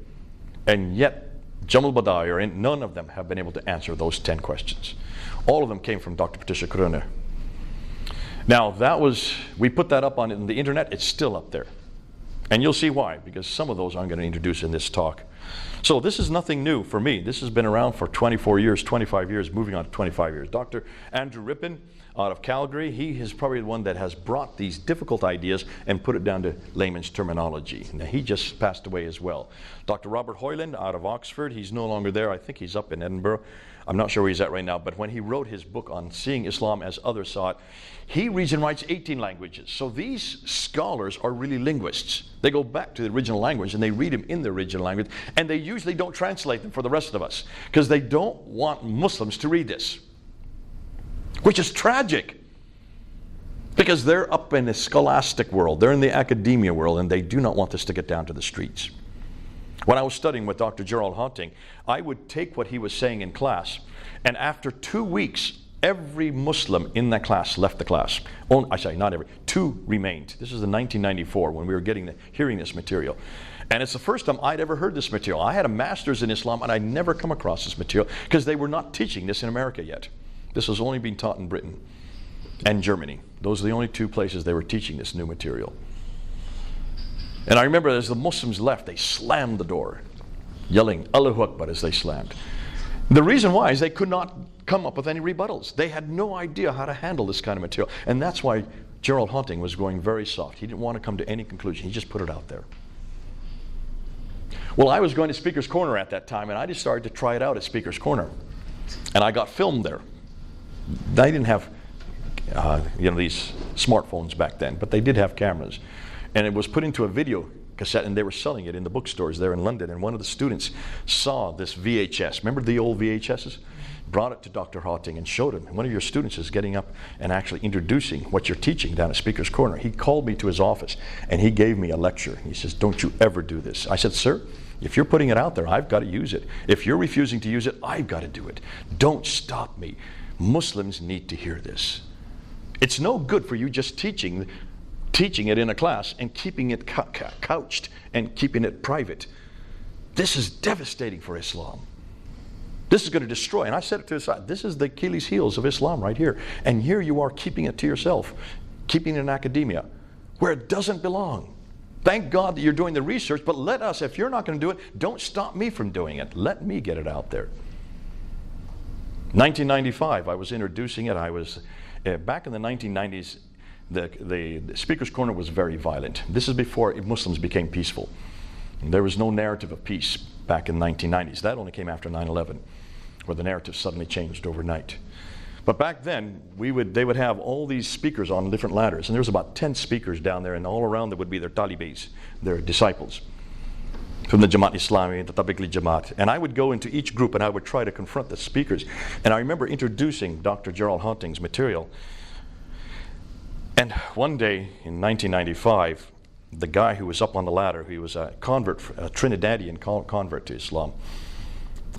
And yet, Jamal Badawi, none of them have been able to answer those 10 questions. All of them came from Dr. Patricia Corona. Now, we put that up on the internet. It's still up there. And you'll see why, because some of those I'm going to introduce in this talk So this is nothing new for me. This has been around for 24 years, 25 years, moving on to 25 years. Dr. Andrew Rippin out of Calgary, he is probably the one that has brought these difficult ideas and put it down to layman's terminology. Now, he just passed away as well. Dr. Robert Hoyland out of Oxford, he's no longer there. I think he's up in Edinburgh. I'm not sure where he's at right now, but when he wrote his book on Seeing Islam as Others Saw It, he reads and writes 18 languages. So these scholars are really linguists. They go back to the original language and they read them in the original language, and they usually don't translate them for the rest of us because they don't want Muslims to read this, which is tragic because they're up in the scholastic world, they're in the academia world, and they do not want this to get down to the streets. When I was studying with Dr. Gerald Haunting, I would take what he was saying in class, and after 2 weeks, every Muslim in that class left the class. Not every, 2 remained. This is in 1994 when we were hearing this material. And it's the first time I'd ever heard this material. I had a master's in Islam, and I'd never come across this material because they were not teaching this in America yet. This was only being taught in Britain and Germany. Those are the only 2 places they were teaching this new material. And I remember as the Muslims left, they slammed the door, yelling Allahu Akbar as they slammed. The reason why is they could not come up with any rebuttals. They had no idea how to handle this kind of material. And that's why Gerald Haunting was going very soft. He didn't want to come to any conclusion. He just put it out there. Well, I was going to Speaker's Corner at that time, and I just started to try it out at Speaker's Corner. And I got filmed there. They didn't have these smartphones back then, but they did have cameras. And it was put into a video cassette, and they were selling it in the bookstores there in London. And one of the students saw this VHS. Remember the old VHSs? Brought it to Dr. Haunting and showed him. And one of your students is getting up and actually introducing what you're teaching down at Speaker's Corner. He called me to his office, and he gave me a lecture. He says, "Don't you ever do this." I said, "Sir, if you're putting it out there, I've got to use it. If you're refusing to use it, I've got to do it. Don't stop me. Muslims need to hear this. It's no good for you just teaching it in a class and keeping it couched and keeping it private. This is devastating for Islam. This is going to destroy." And I said it to his side, this is the Achilles heels of Islam right here. And here you are keeping it to yourself, keeping it in academia, where it doesn't belong. Thank God that you're doing the research, but let us, if you're not going to do it, don't stop me from doing it. Let me get it out there. 1995, I was introducing it. I was, back in the 1990s, the Speaker's Corner was very violent. This is before Muslims became peaceful. There was no narrative of peace back in the 1990s. That only came after 9/11, where the narrative suddenly changed overnight. But back then, they would have all these speakers on different ladders, and there was about 10 speakers down there, and all around there would be their talibis, their disciples, from the Jamaat Islami, the Tablighi Jamaat. And I would go into each group, and I would try to confront the speakers. And I remember introducing Dr. Gerald Haunting's material. And one day in 1995, the guy who was up on the ladder, he was a convert, a Trinidadian convert to Islam.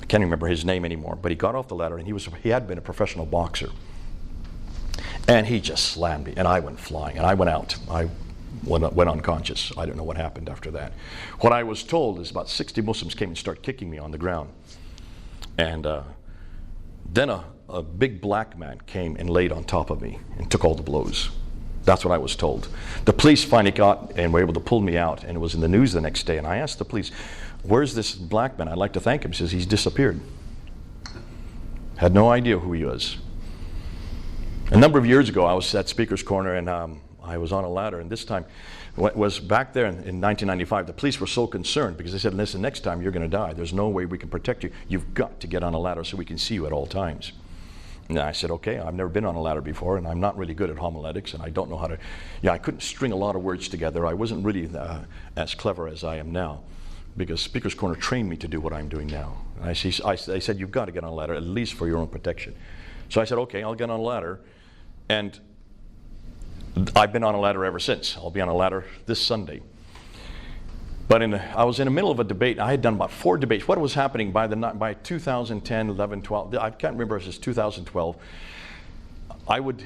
I can't remember his name anymore, but he got off the ladder, and he had been a professional boxer. And he just slammed me, and I went flying, and I went out. I went unconscious. I don't know what happened after that. What I was told is about 60 Muslims came and started kicking me on the ground. And then a big black man came and laid on top of me and took all the blows. That's what I was told. The police finally got and were able to pull me out, and it was in the news the next day. And I asked the police, "Where's this black man? I'd like to thank him." He says, "He's disappeared." Had no idea who he was. A number of years ago, I was at Speaker's Corner, and I was on a ladder. And this time, what was back there in 1995, the police were so concerned because they said, "Listen, next time you're going to die. There's no way we can protect you. You've got to get on a ladder so we can see you at all times." And I said, "Okay, I've never been on a ladder before, and I'm not really good at homiletics, and I don't know how to," I couldn't string a lot of words together. I wasn't really as clever as I am now, because Speaker's Corner trained me to do what I'm doing now. And they said, "You've got to get on a ladder, at least for your own protection." So I said, "Okay, I'll get on a ladder." And I've been on a ladder ever since. I'll be on a ladder this Sunday. But I was in the middle of a debate. I had done about 4 debates. What was happening by 2010, 11, 12, I can't remember if it was 2012, I would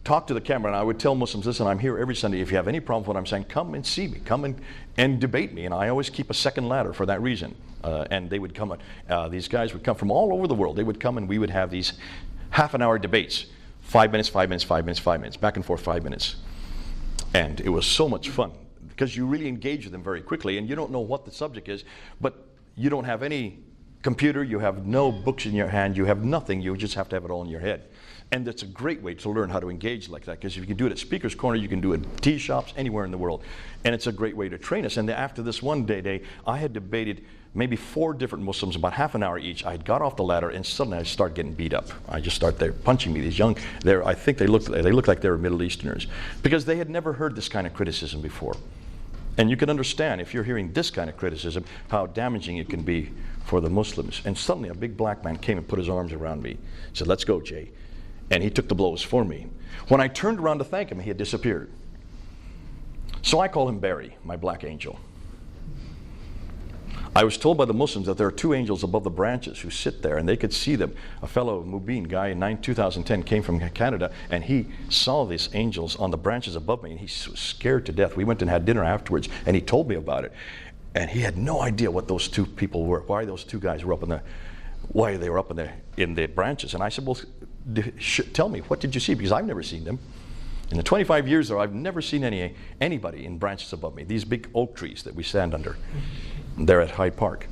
talk to the camera and I would tell Muslims, "Listen, I'm here every Sunday. If you have any problem with what I'm saying, come and see me. Come and debate me." And I always keep a second ladder for that reason. And they would come, these guys would come from all over the world. They would come and we would have these half-an-hour debates. 5 minutes, 5 minutes, 5 minutes, 5 minutes, back and forth 5 minutes. And it was so much fun because you really engage with them very quickly, and you don't know what the subject is, but You don't have any computer, you have no books in your hand, you have nothing, you just have to have it all in your head. And that's a great way to learn how to engage like that, because if you can do it at Speaker's Corner, you can do it at tea shops, anywhere in the world. And it's a great way to train us. And after this one day, I had debated maybe 4 different Muslims, about half an hour each. I got off the ladder and suddenly I started getting beat up. I just started, they're punching me, these young, I think they looked like they were Middle Easterners, because they had never heard this kind of criticism before. And you can understand, if you're hearing this kind of criticism, how damaging it can be for the Muslims. And suddenly a big black man came and put his arms around me, said, "Let's go, Jay." And he took the blows for me. When I turned around to thank him, he had disappeared. So I call him Barry, my black angel. I was told by the Muslims that there are 2 angels above the branches who sit there, and they could see them. A fellow Mubin guy in 2010 came from Canada, and he saw these angels on the branches above me, and he was scared to death. We went and had dinner afterwards, and he told me about it. And he had no idea what those 2 people were, why those 2 guys were why they were up in the branches. And I said, "Well, tell me, what did you see? Because I've never seen them. In the 25 years there, I've never seen anybody in branches above me, these big oak trees that we stand under there at Hyde Park."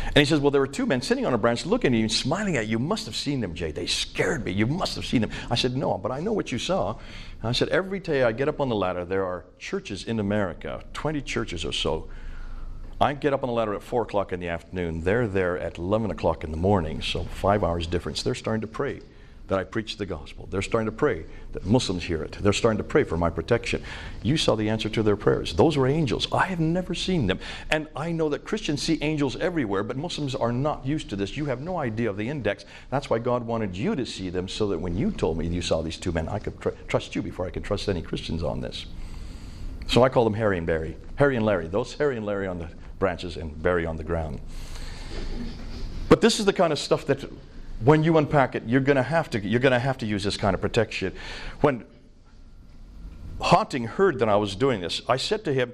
And he says, "Well, there were 2 men sitting on a branch looking at you and smiling at you. You must have seen them, Jay. They scared me. You must have seen them." I said, "No, but I know what you saw." I said, "Every day I get up on the ladder, there are churches in America, 20 churches or so. I get up on the ladder at 4 o'clock in the afternoon. They're there at 11 o'clock in the morning, so 5 hours difference. They're starting to pray that I preach the gospel. They're starting to pray that Muslims hear it. They're starting to pray for my protection." You saw the answer to their prayers. Those were angels. I have never seen them. And I know that Christians see angels everywhere, but Muslims are not used to this. You have no idea of the index. That's why God wanted you to see them, so that when you told me you saw these 2 men, I could trust you before I could trust any Christians on this. So I call them Harry and Barry. Harry and Larry. Those Harry and Larry on the branches and Barry on the ground. But this is the kind of stuff that when you unpack it, you're going to have to use this kind of protection. When Haunting heard that I was doing this, I said to him,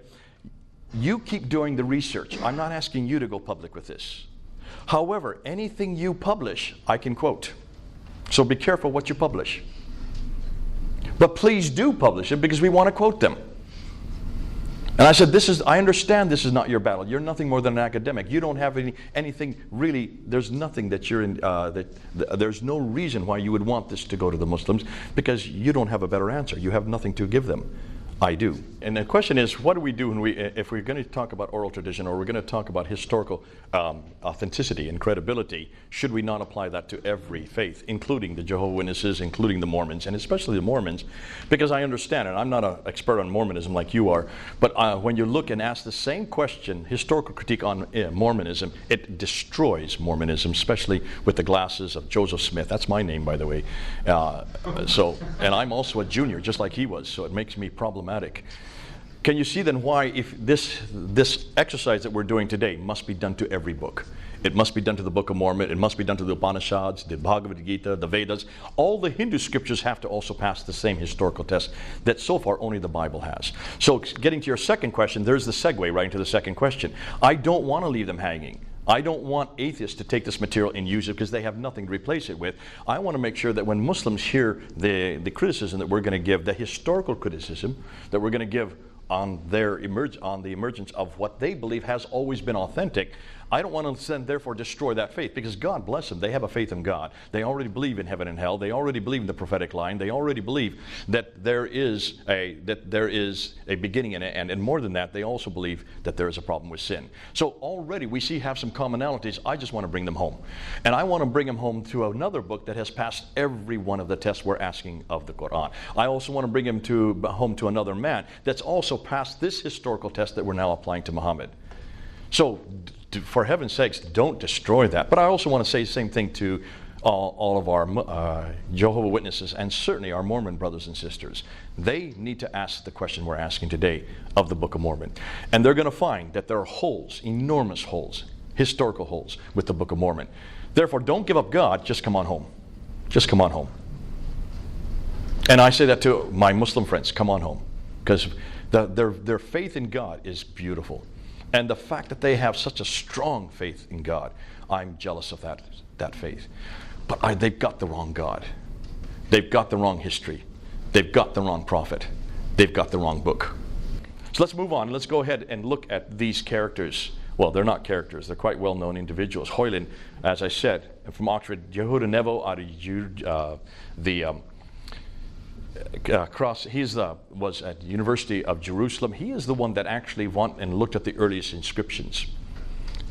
"You keep doing the research. I'm not asking you to go public with this. However, anything you publish, I can quote. So be careful what you publish. But please do publish it, because we want to quote them." And I said, I understand this is not your battle. You're nothing more than an academic. You don't have anything really, there's nothing that you're in, there's no reason why you would want this to go to the Muslims, because you don't have a better answer. You have nothing to give them. I do. And the question is, what do we do if we're going to talk about oral tradition, or we're going to talk about historical authenticity and credibility? Should we not apply that to every faith, including the Jehovah's Witnesses, including the Mormons, and especially the Mormons? Because I understand, and I'm not an expert on Mormonism like you are, but when you look and ask the same question, historical critique on Mormonism, it destroys Mormonism, especially with the glasses of Joseph Smith. That's my name, by the way. And I'm also a junior, just like he was, so it makes me problematic. Can you see then why, if this exercise that we're doing today must be done to every book? It must be done to the Book of Mormon. It must be done to the Upanishads, the Bhagavad Gita, the Vedas. All the Hindu scriptures have to also pass the same historical test that so far only the Bible has. So getting to your second question, there's the segue right into the second question. I don't want to leave them hanging. I don't want atheists to take this material and use it because they have nothing to replace it with. I want to make sure that when Muslims hear the criticism that we're going to give, the historical criticism that we're going to give on the emergence of what they believe has always been authentic, I don't want to then therefore destroy that faith, because God bless them, they have a faith in God. They already believe in heaven and hell. They already believe in the prophetic line. They already believe that there is a beginning and an end, and more than that, they also believe that there is a problem with sin. So already we have some commonalities. I just want to bring them home, and I want to bring them home to another book that has passed every one of the tests we're asking of the Quran. I also want to bring him home to another man that's also passed this historical test that we're now applying to Muhammad. So for heaven's sakes, don't destroy that. But I also want to say the same thing to all of our Jehovah's Witnesses, and certainly our Mormon brothers and sisters. They need to ask the question we're asking today of the Book of Mormon. And they're going to find that there are holes, enormous holes, historical holes with the Book of Mormon. Therefore, don't give up God, just come on home. Just come on home. And I say that to my Muslim friends, come on home. Because their faith in God is beautiful. And the fact that they have such a strong faith in God, I'm jealous of that faith. But they've got the wrong God. They've got the wrong history. They've got the wrong prophet. They've got the wrong book. So let's move on. Let's go ahead and look at these characters Well, they're not characters. They're quite well-known individuals. Hoyland, as I said, from Oxford, Yehuda Nevo out of was at the University of Jerusalem. He is the one that actually went and looked at the earliest inscriptions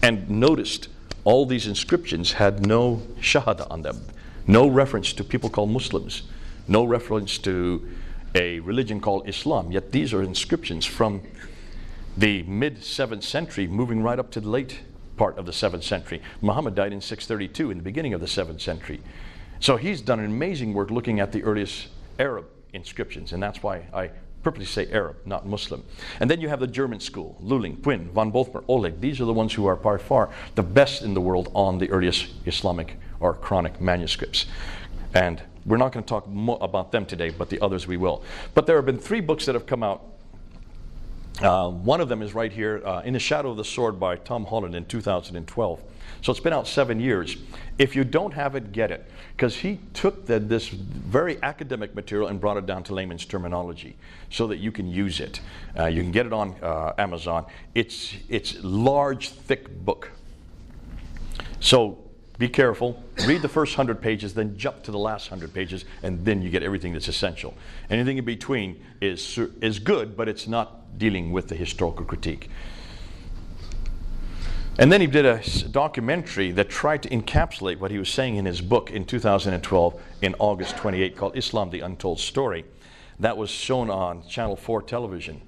and noticed all these inscriptions had no shahada on them, no reference to people called Muslims, no reference to a religion called Islam. Yet these are inscriptions from the mid-7th century, moving right up to the late part of the 7th century. Muhammad died in 632, in the beginning of the 7th century. So he's done an amazing work looking at the earliest Arab inscriptions, and that's why I purposely say Arab, not Muslim. And then you have the German school, Luling, Quinn, von Bothmer, Oleg. These are the ones who are by far the best in the world on the earliest Islamic or Quranic manuscripts. And we're not going to talk more about them today, but the others we will. But there have been 3 books that have come out. One of them is right here, In the Shadow of the Sword by Tom Holland in 2012. So it's been out 7 years. If you don't have it, get it. Because he took this very academic material and brought it down to layman's terminology so that you can use it. You can get it on Amazon. It's large, thick book. So be careful. Read the first 100 pages, then jump to the last 100 pages, and then you get everything that's essential. Anything in between is good, but it's not dealing with the historical critique. And then he did a documentary that tried to encapsulate what he was saying in his book in 2012 in August 28 called Islam, the Untold Story. That was shown on Channel 4 television.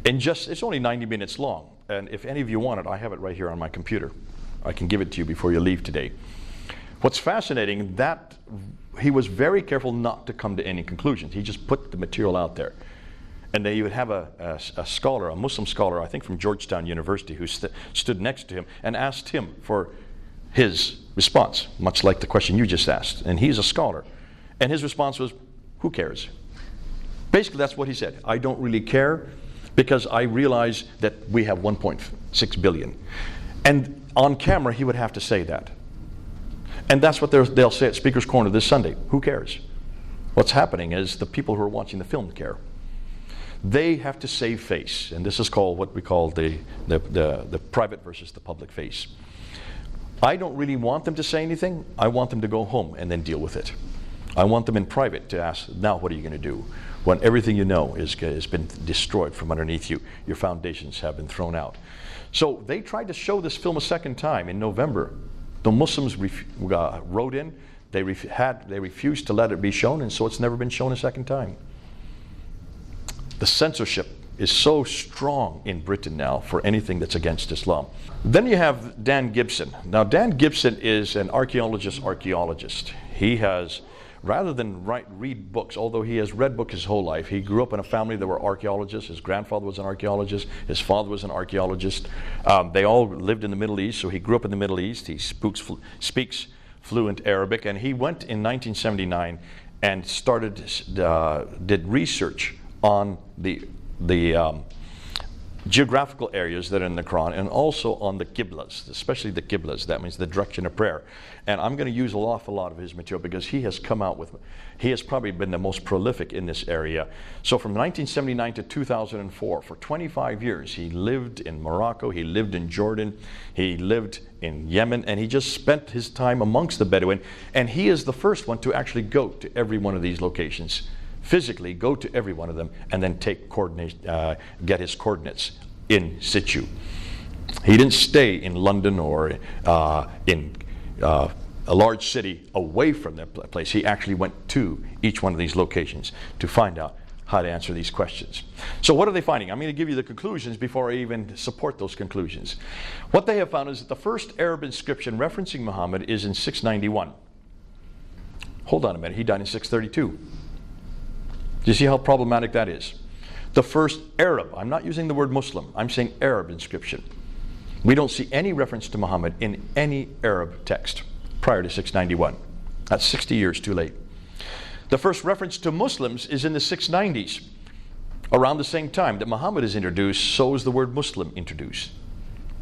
It's only 90 minutes long. And if any of you want it, I have it right here on my computer. I can give it to you before you leave today. What's fascinating, that he was very careful not to come to any conclusions. He just put the material out there. And then you would have a scholar, a Muslim scholar, I think from Georgetown University, who stood next to him and asked him for his response, much like the question you just asked. And he's a scholar. And his response was, who cares? Basically, that's what he said. I don't really care because I realize that we have 1.6 billion. And on camera, he would have to say that. And that's what they'll say at Speaker's Corner this Sunday. Who cares? What's happening is the people who are watching the film care. They have to save face, and this is called what we call the private versus the public face. I don't really want them to say anything. I want them to go home and then deal with it. I want them in private to ask, now what are you going to do? When everything you know has been destroyed from underneath you, your foundations have been thrown out. So they tried to show this film a second time in November. The Muslims wrote in, they refused to let it be shown, and so it's never been shown a second time. The censorship is so strong in Britain now for anything that's against Islam. Then you have Dan Gibson. Now Dan Gibson is an archaeologist. He has, rather than read books, although he has read books his whole life, he grew up in a family that were archaeologists. His grandfather was an archaeologist. His father was an archaeologist. They all lived in the Middle East, so he grew up in the Middle East. He speaks fluent Arabic, and he went in 1979 and did research on the geographical areas that are in the Quran, and also on the Qiblas, especially the Qiblas. That means the direction of prayer. And I'm going to use an awful lot of his material because he has probably been the most prolific in this area. So from 1979 to 2004, for 25 years, he lived in Morocco, he lived in Jordan, he lived in Yemen, and he just spent his time amongst the Bedouin. And he is the first one to actually go to every one of these locations. Physically go to every one of them and then get his coordinates in situ. He didn't stay in London or in a large city away from the place. He actually went to each one of these locations to find out how to answer these questions. So what are they finding? I'm going to give you the conclusions before I even support those conclusions. What they have found is that the first Arab inscription referencing Muhammad is in 691. Hold on a minute, he died in 632. Do you see how problematic that is? The first Arab, I'm not using the word Muslim, I'm saying Arab inscription. We don't see any reference to Muhammad in any Arab text prior to 691. That's 60 years too late. The first reference to Muslims is in the 690s. Around the same time that Muhammad is introduced, so is the word Muslim introduced.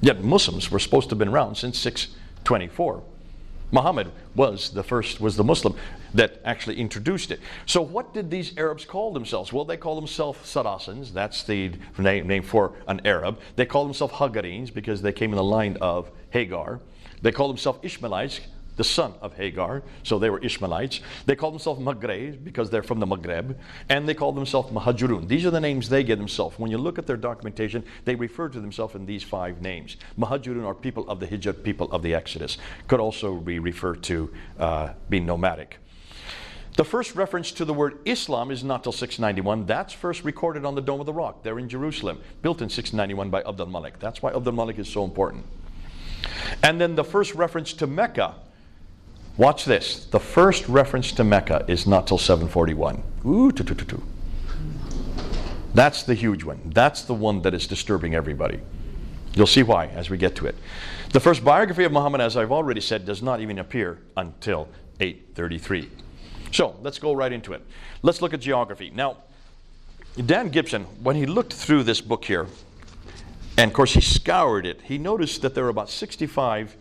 Yet Muslims were supposed to have been around since 624. Muhammad was the Muslim that actually introduced it. So what did these Arabs call themselves? Well, they call themselves Saracens. That's the name for an Arab. They call themselves Hagarenes because they came in the line of Hagar. They call themselves Ishmaelites, the son of Hagar, so they were Ishmaelites. They call themselves Maghreb because they're from the Maghreb, and they call themselves Muhajirun. These are the names they give themselves. When you look at their documentation, they refer to themselves in these 5 names. Muhajirun are people of the Hijrah, people of the Exodus. Could also be referred to being nomadic. The first reference to the word Islam is not till 691. That's first recorded on the Dome of the Rock there in Jerusalem, built in 691 by Abd al-Malik. That's why Abd al-Malik is so important. And then the first reference to Mecca, watch this. The first reference to Mecca is not till 741. That's the huge one. That's the one that is disturbing everybody. You'll see why as we get to it. The first biography of Muhammad, as I've already said, does not even appear until 833. So let's go right into it. Let's look at geography. Now, Dan Gibson, when he looked through this book here, and of course he scoured it, he noticed that there are about 65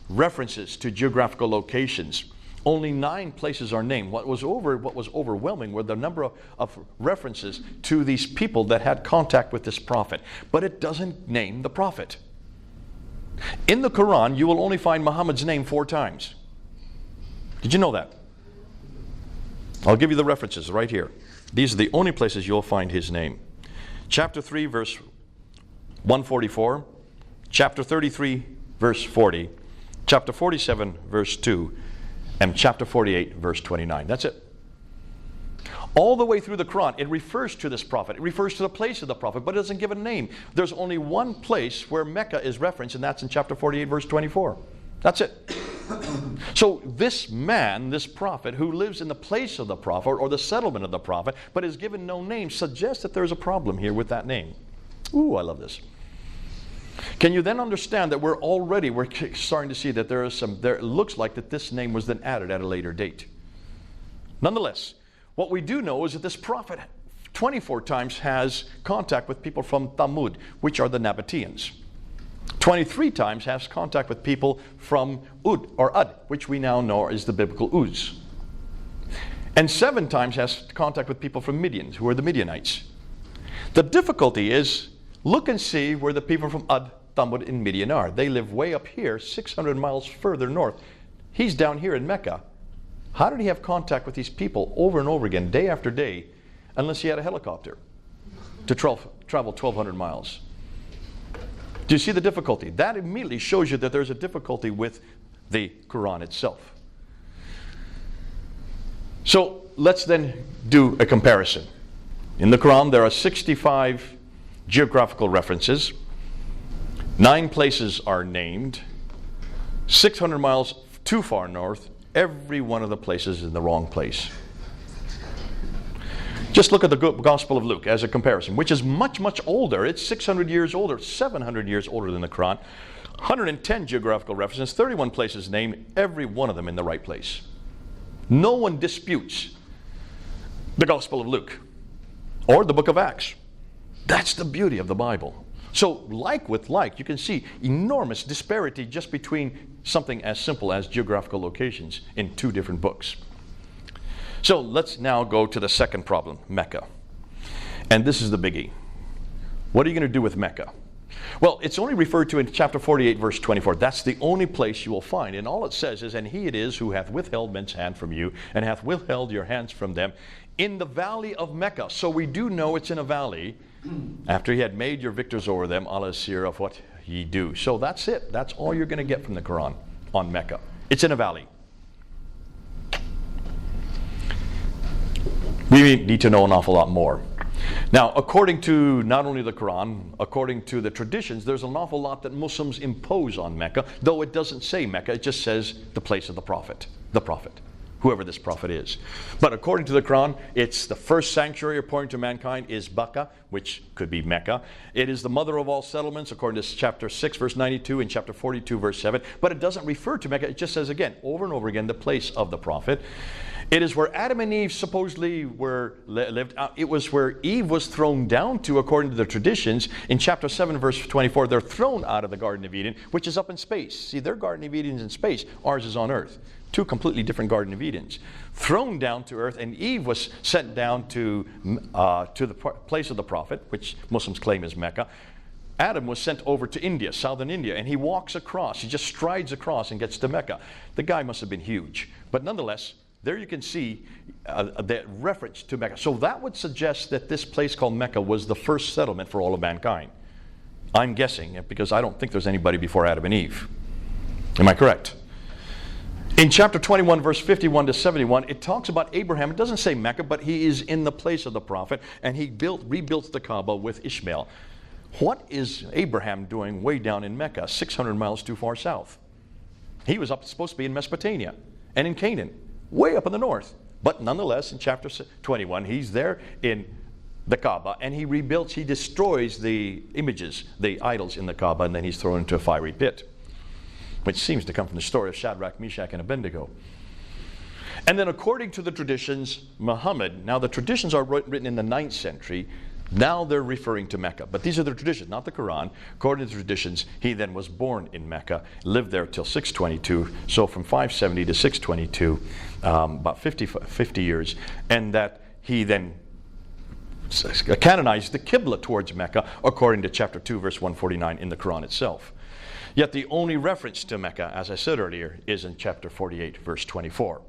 references to geographical locations. Only 9 places are named. What was overwhelming were the number of references to these people that had contact with this prophet. But it doesn't name the prophet. In the Quran, you will only find Muhammad's name 4 times. Did you know that? I'll give you the references right here. These are the only places you'll find his name. Chapter 3, verse 144. Chapter 33, verse 40. Chapter 47, verse 2, and chapter 48, verse 29. That's it. All the way through the Quran, it refers to this prophet. It refers to the place of the prophet, but it doesn't give a name. There's only one place where Mecca is referenced, and that's in chapter 48, verse 24. That's it. So this man, this prophet, who lives in the place of the prophet, or the settlement of the prophet, but is given no name, suggests that there's a problem here with that name. Ooh, I love this. Can you then understand that we're starting to see that it looks like that this name was then added at a later date. Nonetheless, what we do know is that this prophet 24 times has contact with people from Thamud, which are the Nabateans. 23 times has contact with people from Ud, or Ad, which we now know is the biblical Uz. And 7 times has contact with people from Midian, who are the Midianites. The difficulty is, look and see where the people from Ad, Thamud, and Midian are. They live way up here, 600 miles further north. He's down here in Mecca. How did he have contact with these people over and over again, day after day, unless he had a helicopter to travel 1,200 miles? Do you see the difficulty? That immediately shows you that there's a difficulty with the Quran itself. So let's then do a comparison. In the Quran, there are 65 geographical references. 9 places are named. 600 miles too far north, every one of the places is in the wrong place. Just look at the Gospel of Luke as a comparison, which is much, much older. It's 600 years older, 700 years older than the Quran. 110 geographical references, 31 places named, every one of them in the right place. No one disputes the Gospel of Luke or the book of Acts. That's the beauty of the Bible. So like with like, you can see enormous disparity just between something as simple as geographical locations in 2 different books. So let's now go to the second problem, Mecca. And this is the biggie. What are you going to do with Mecca? Well, it's only referred to in chapter 48, verse 24. That's the only place you will find. And all it says is, and he it is who hath withheld men's hand from you, and hath withheld your hands from them, in the valley of Mecca. So we do know it's in a valley, after he had made your victors over them, Allah seer of what ye do. So that's it. That's all you're going to get from the Quran on Mecca. It's in a valley. We need to know an awful lot more. Now, according to not only the Quran, according to the traditions, there's an awful lot that Muslims impose on Mecca, though it doesn't say Mecca, it just says the place of the prophet. The prophet. whoever this prophet is. But according to the Quran, it's the first sanctuary according to mankind is Bakka, which could be Mecca. It is the mother of all settlements according to chapter 6 verse 92 and chapter 42 verse 7. But it doesn't refer to Mecca. It just says again, over and over again, the place of the prophet. It is where Adam and Eve supposedly lived. It was where Eve was thrown down to, according to the traditions. In chapter 7, verse 24, they're thrown out of the Garden of Eden, which is up in space. See, their Garden of Eden is in space. Ours is on earth. Two completely different Garden of Edens. Thrown down to earth, and Eve was sent down to the place of the prophet, which Muslims claim is Mecca. Adam was sent over to India, southern India, and he walks across. He just strides across and gets to Mecca. The guy must have been huge. But nonetheless, there you can see the reference to Mecca. So that would suggest that this place called Mecca was the first settlement for all of mankind. I'm guessing, because I don't think there's anybody before Adam and Eve. Am I correct? In chapter 21, verse 51 to 71, it talks about Abraham. It doesn't say Mecca, but he is in the place of the prophet, and he rebuilt the Kaaba with Ishmael. What is Abraham doing way down in Mecca, 600 miles too far south? He was supposed to be in Mesopotamia and in Canaan, way up in the north. But nonetheless, in chapter 21, he's there in the Kaaba, and he destroys the images, the idols in the Kaaba, and then he's thrown into a fiery pit, which seems to come from the story of Shadrach, Meshach, and Abednego. And then according to the traditions, Muhammad, now the traditions are written in the 9th century, now they're referring to Mecca. But these are the traditions, not the Quran. According to the traditions, he then was born in Mecca, lived there till 622, so from 570 to 622, about 50 years, and that he then canonized the Qibla towards Mecca, according to chapter 2, verse 149 in the Quran itself. Yet the only reference to Mecca, as I said earlier, is in chapter 48, verse 24.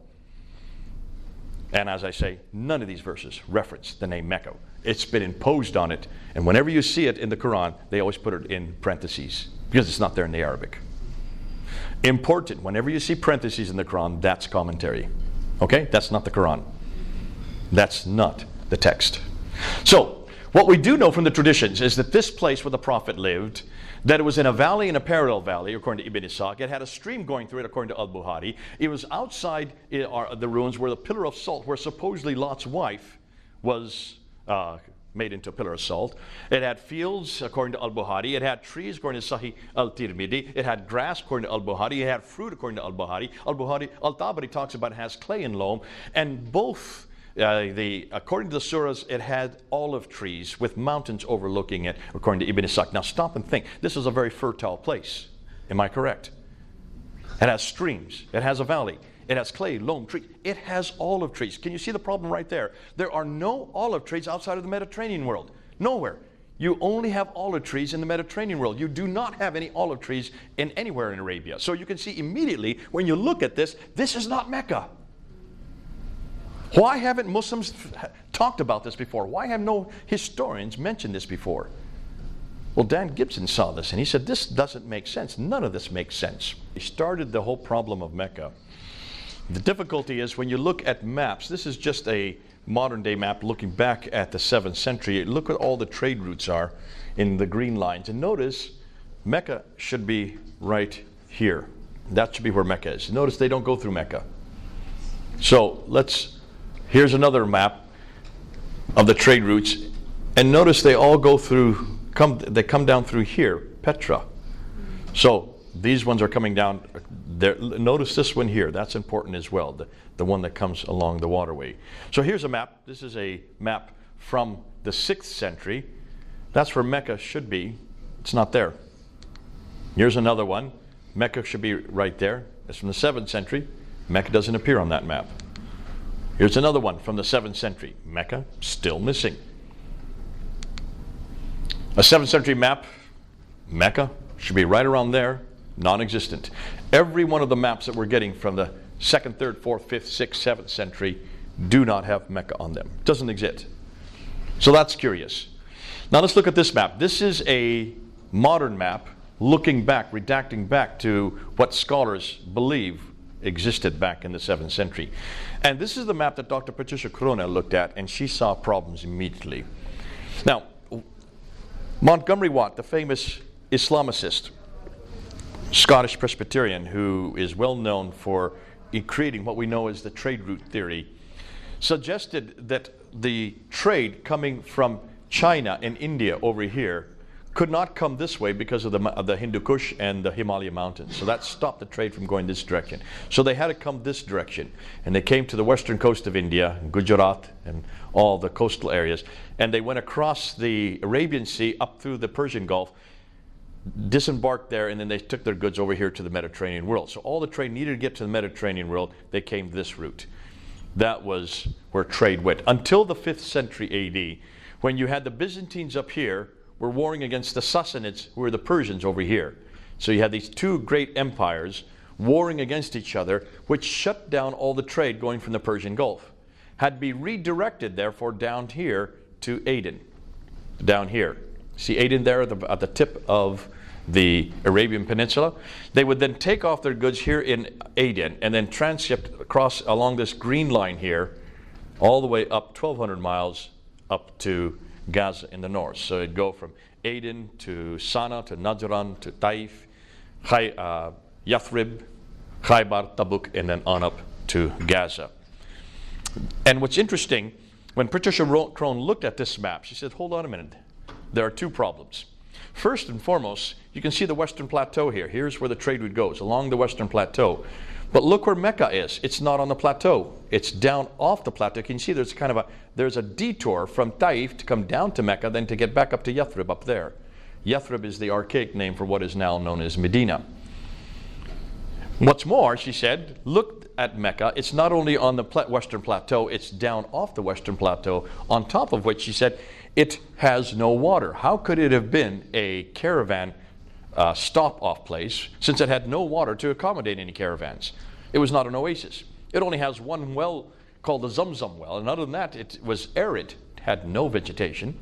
And as I say, none of these verses reference the name Mecca. It's been imposed on it, and whenever you see it in the Quran, they always put it in parentheses, because it's not there in the Arabic. Important, whenever you see parentheses in the Quran, that's commentary. Okay? That's not the Quran. That's not the text. So, what we do know from the traditions is that this place where the prophet lived, that it was in a valley, in a parallel valley, according to Ibn Ishaq. It had a stream going through it, according to Al-Bukhari. It was outside the ruins where the pillar of salt, where supposedly Lot's wife was made into a pillar of salt. It had fields, according to Al-Bukhari. It had trees, according to Sahih al-Tirmidhi. It had grass, according to Al-Bukhari. It had fruit, according to Al-Bukhari. Al-Tabari talks about it has clay and loam. And both, according to the surahs, it had olive trees with mountains overlooking it, according to Ibn Ishaq. Now stop and think. This is a very fertile place. Am I correct? It has streams. It has a valley. It has clay, loam, trees. It has olive trees. Can you see the problem right there? There are no olive trees outside of the Mediterranean world. Nowhere. You only have olive trees in the Mediterranean world. You do not have any olive trees anywhere in Arabia. So you can see immediately when you look at this is not Mecca. Why haven't Muslims talked about this before? Why have no historians mentioned this before? Well, Dan Gibson saw this and he said, this doesn't make sense. None of this makes sense. He started the whole problem of Mecca. The difficulty is when you look at maps, this is just a modern day map looking back at the 7th century. Look what all the trade routes are in the green lines. And notice Mecca should be right here. That should be where Mecca is. Notice they don't go through Mecca. So here's another map of the trade routes. And notice they all go through, they come down through here, Petra. So these ones are coming down there. Notice this one here. That's important as well, the one that comes along the waterway. So here's a map. This is a map from the 6th century. That's where Mecca should be. It's not there. Here's another one. Mecca should be right there. It's from the 7th century. Mecca doesn't appear on that map. Here's another one from the 7th century. Mecca still missing. A 7th century map. Mecca should be right around there. Non-existent. Every one of the maps that we're getting from the 2nd, 3rd, 4th, 5th, 6th, 7th century do not have Mecca on them. It doesn't exist. So that's curious. Now let's look at this map. This is a modern map looking back, redacting back to what scholars believe existed back in the 7th century. And this is the map that Dr. Patricia Corona looked at, and she saw problems immediately. Now, Montgomery Watt, the famous Islamicist, Scottish Presbyterian, who is well known for in creating what we know as the trade route theory, suggested that the trade coming from China and India over here could not come this way because of the Hindu Kush and the Himalaya mountains. So that stopped the trade from going this direction. So they had to come this direction. And they came to the western coast of India, Gujarat, and all the coastal areas. And they went across the Arabian Sea up through the Persian Gulf, disembarked there, and then they took their goods over here to the Mediterranean world. So all the trade needed to get to the Mediterranean world, they came this route. That was where trade went. Until the 5th century AD, when you had the Byzantines up here, were warring against the Sassanids, who were the Persians over here. So you had these two great empires warring against each other, which shut down all the trade going from the Persian Gulf. Had to be redirected, therefore, down here to Aden. Down here. See Aden there at the tip of the Arabian Peninsula? They would then take off their goods here in Aden and then transship across along this green line here, all the way up 1,200 miles up to Gaza in the north. So it'd go from Aden to Sana'a to Najran to Taif, Yathrib, Khaybar, Tabuk, and then on up to Gaza. And what's interesting, when Patricia Crone looked at this map, she said, hold on a minute. There are two problems. First and foremost, you can see the Western Plateau here. Here's where the trade route goes, along the Western Plateau. But look where Mecca is. It's not on the plateau. It's down off the plateau. You can see there's a detour from Taif to come down to Mecca, then to get back up to Yathrib up there. Yathrib is the archaic name for what is now known as Medina. What's more, she said, look at Mecca. It's not only on the Western Plateau, it's down off the Western Plateau, on top of which she said it has no water. How could it have been a caravan stop-off place, since it had no water to accommodate any caravans? It was not an oasis. It only has one well called the Zamzam well, and other than that, it was arid. It had no vegetation.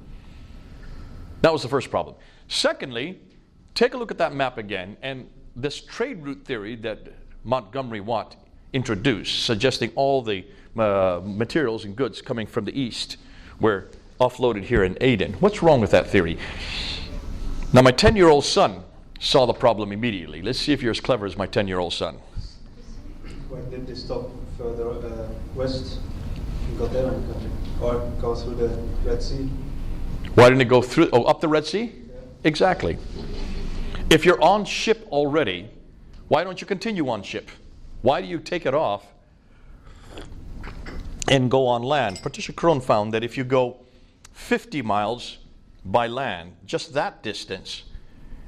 That was the first problem. Secondly, take a look at that map again, and this trade route theory that Montgomery Watt introduced, suggesting all the materials and goods coming from the east were offloaded here in Aden. What's wrong with that theory? Now, my 10-year-old son saw the problem immediately. Let's see if you're as clever as my 10-year-old son. When did they stop further west and got there in the country? Or go through the Red Sea? Why didn't it go through, up the Red Sea? Yeah. Exactly. If you're on ship already, why don't you continue on ship? Why do you take it off and go on land? Patricia Crone found that if you go 50 miles by land, just that distance,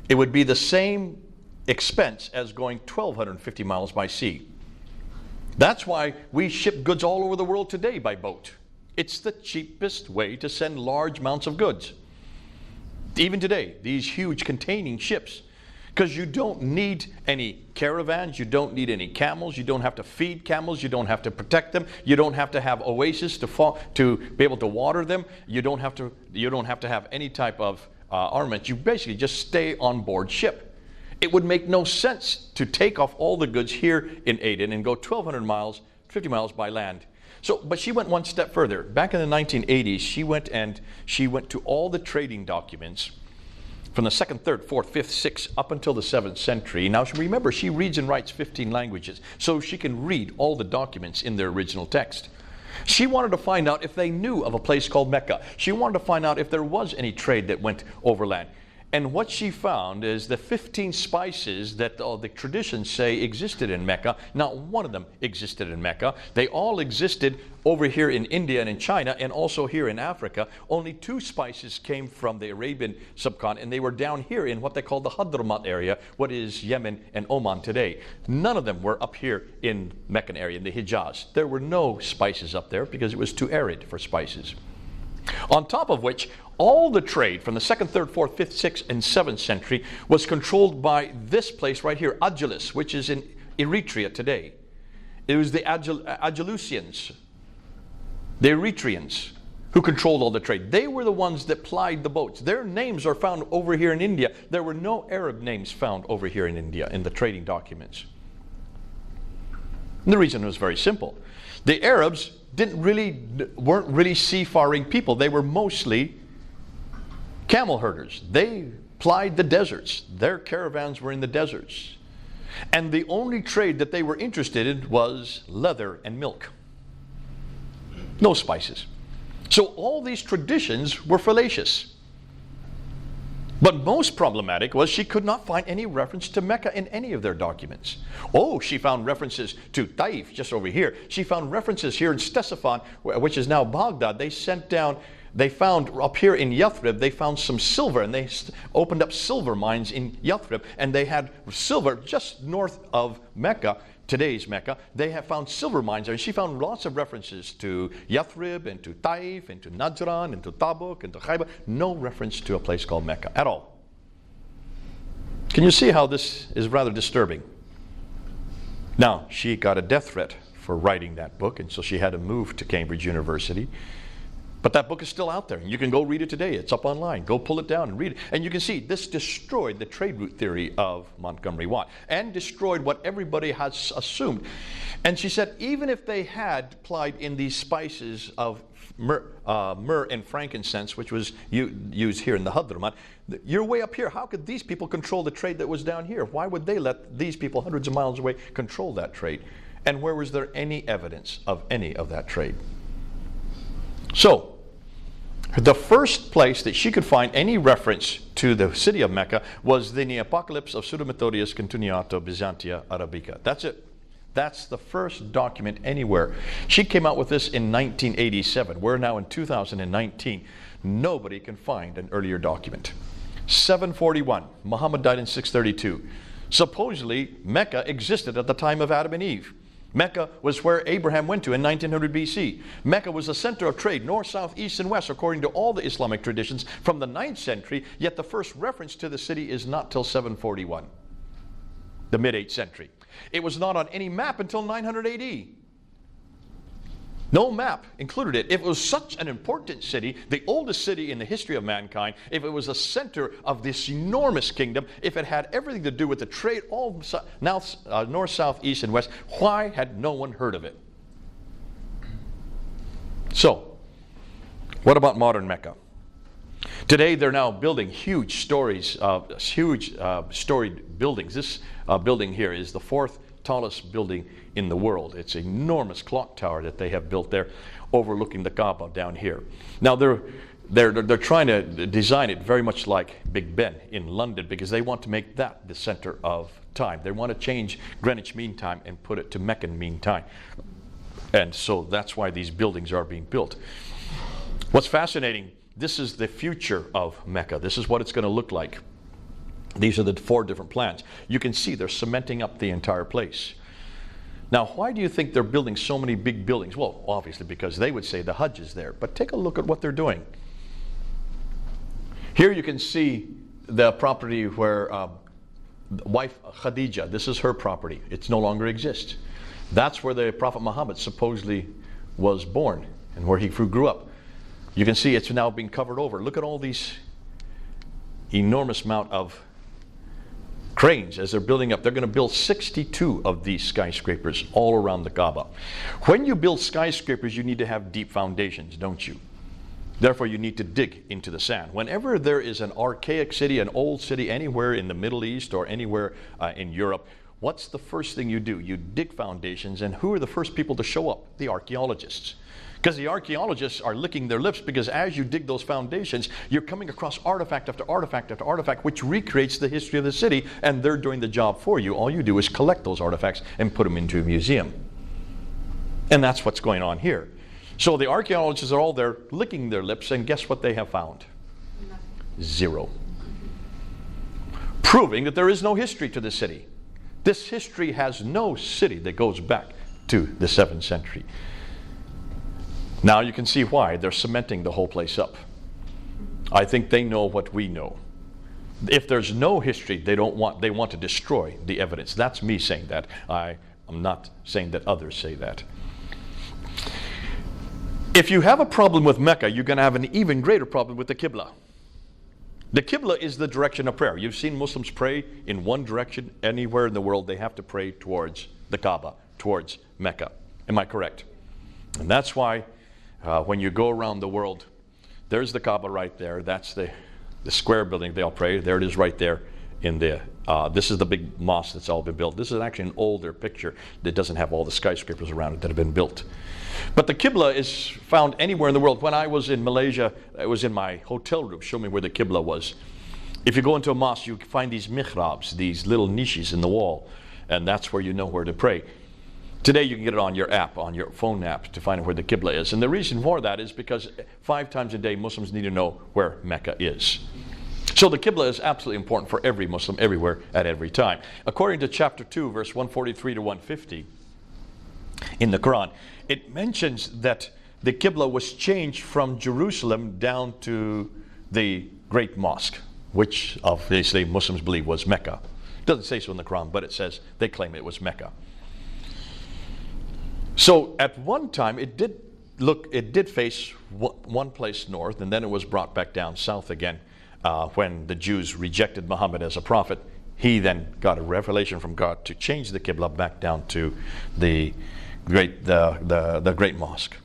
it would be the same expense as going 1,250 miles by sea. That's why we ship goods all over the world today by boat. It's the cheapest way to send large amounts of goods. Even today, these huge containing ships, because you don't need any caravans, you don't need any camels, you don't have to feed camels, you don't have to protect them, you don't have to have oases to be able to water them, you don't have to have any type of armament. You basically just stay on board ship. It would make no sense to take off all the goods here in Aden and go 1,200 miles, 50 miles by land. But she went one step further. Back in the 1980s, she went to all the trading documents from the 2nd, 3rd, 4th, 5th, 6th, up until the 7th century. Now, remember, she reads and writes 15 languages, so she can read all the documents in their original text. She wanted to find out if they knew of a place called Mecca. She wanted to find out if there was any trade that went overland. And what she found is the 15 spices that the traditions say existed in Mecca. Not one of them existed in Mecca. They all existed over here in India and in China, and also here in Africa. Only 2 spices came from the Arabian subcontinent, and they were down here in what they call the Hadramaut area, what is Yemen and Oman today. None of them were up here in Meccan area, in the Hijaz. There were no spices up there because it was too arid for spices. On top of which, all the trade from the 2nd, 3rd, 4th, 5th, 6th, and 7th century was controlled by this place right here, Agilis, which is in Eritrea today. It was the Agilusians, the Eritreans, who controlled all the trade. They were the ones that plied the boats. Their names are found over here in India. There were no Arab names found over here in India in the trading documents. And the reason was very simple. The Arabs weren't really seafaring people. They were mostly camel herders. They plied the deserts. Their caravans were in the deserts. And the only trade that they were interested in was leather and milk. No spices. So all these traditions were fallacious. But most problematic was she could not find any reference to Mecca in any of their documents. Oh, she found references to Taif, just over here. She found references here in Ctesiphon, which is now Baghdad. They found up here in Yathrib, they found some silver, and they opened up silver mines in Yathrib, and they had silver just north of Mecca, today's Mecca. They have found silver mines there, and she found lots of references to Yathrib, and to Taif, and to Najran, and to Tabuk, and to Khaybar. No reference to a place called Mecca at all. Can you see how this is rather disturbing? Now, she got a death threat for writing that book, and so she had to move to Cambridge University. But that book is still out there. You can go read it today. It's up online. Go pull it down and read it. And you can see this destroyed the trade route theory of Montgomery Watt and destroyed what everybody has assumed. And she said even if they had applied in these spices of myrrh and frankincense, which was used here in the Hadramaut, you're way up here. How could these people control the trade that was down here? Why would they let these people hundreds of miles away control that trade? And where was there any evidence of any of that trade? So, the first place that she could find any reference to the city of Mecca was in the Apocalypse of Pseudo-Methodius Continuato Byzantia Arabica. That's it. That's the first document anywhere. She came out with this in 1987. We're now in 2019. Nobody can find an earlier document. 741. Muhammad died in 632. Supposedly, Mecca existed at the time of Adam and Eve. Mecca was where Abraham went to in 1900 BC. Mecca was a center of trade, north, south, east, and west, according to all the Islamic traditions from the 9th century, yet the first reference to the city is not till 741, the mid-8th century. It was not on any map until 900 AD. No map included it. If it was such an important city, the oldest city in the history of mankind, if it was a center of this enormous kingdom, if it had everything to do with the trade, all north, south, east, and west, why had no one heard of it? So, what about modern Mecca? Today they're now building huge storied buildings. This building here is the 4th tallest building in the world. It's an enormous clock tower that they have built there, overlooking the Kaaba down here. Now they're trying to design it very much like Big Ben in London, because they want to make that the center of time. They want to change Greenwich Mean Time and put it to Meccan Mean Time, and so that's why these buildings are being built. What's fascinating, this is the future of Mecca. This is what it's going to look like. These are the 4 different plans. You can see they're cementing up the entire place. Now, why do you think they're building so many big buildings? Well, obviously because they would say the Hajj is there. But take a look at what they're doing. Here you can see the property where wife Khadija, this is her property. It no longer exists. That's where the Prophet Muhammad supposedly was born and where he grew up. You can see it's now being covered over. Look at all these enormous amount of cranes as they're building up. They're going to build 62 of these skyscrapers all around the Kaaba. When you build skyscrapers, you need to have deep foundations, don't you? Therefore, you need to dig into the sand. Whenever there is an archaic city, an old city, anywhere in the Middle East or anywhere in Europe, what's the first thing you do? You dig foundations, and who are the first people to show up? The archaeologists. Because the archaeologists are licking their lips, because as you dig those foundations, you're coming across artifact after artifact after artifact, which recreates the history of the city, and they're doing the job for you. All you do is collect those artifacts and put them into a museum. And that's what's going on here. So the archaeologists are all there licking their lips, and guess what they have found? Zero. Proving that there is no history to the city. This history has no city that goes back to the 7th century. Now you can see why they're cementing the whole place up. I think they know what we know. If there's no history, they want to destroy the evidence. That's me saying that. I'm not saying that others say that. If you have a problem with Mecca, you're going to have an even greater problem with the Qibla. The Qibla is the direction of prayer. You've seen Muslims pray in one direction anywhere in the world. They have to pray towards the Kaaba, towards Mecca. Am I correct? And that's why when you go around the world, there's the Kaaba right there. That's the square building they all pray. There it is right there. in the, this is the big mosque that's all been built. This is actually an older picture that doesn't have all the skyscrapers around it that have been built. But the Qibla is found anywhere in the world. When I was in Malaysia, it was in my hotel room, show me where the Qibla was. If you go into a mosque, you find these mihrabs, these little niches in the wall, and that's where you know where to pray. Today you can get it on your app, on your phone app, to find out where the Qibla is. And the reason for that is because 5 times a day Muslims need to know where Mecca is. So the Qibla is absolutely important for every Muslim, everywhere, at every time. According to chapter 2, verse 143 to 150 in the Quran, it mentions that the Qibla was changed from Jerusalem down to the Great Mosque, which obviously Muslims believe was Mecca. It doesn't say so in the Quran, but it says they claim it was Mecca. So at one time it did face one place north, and then it was brought back down south again when the Jews rejected Muhammad as a prophet. He then got a revelation from God to change the Qibla back down to the Great Mosque.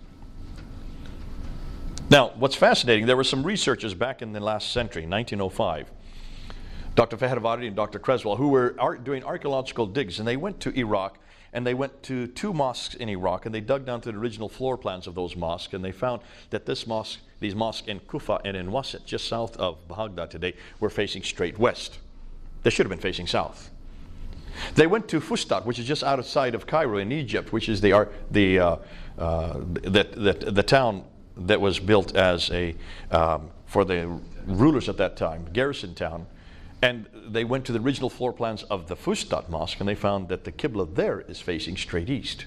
Now, what's fascinating, there were some researchers back in the last century, 1905, Dr. Fahravardi and Dr. Creswell, who were doing archaeological digs, and they went to Iraq, and they went to 2 mosques in Iraq, and they dug down to the original floor plans of those mosques, and they found that these mosques in Kufa and in Wasit, just south of Baghdad today, were facing straight west. They should have been facing south. They went to Fustat, which is just outside of Cairo in Egypt, which is the town that was built as for the rulers at that time, garrison town. And they went to the original floor plans of the Fustat Mosque, and they found that the Qibla there is facing straight east.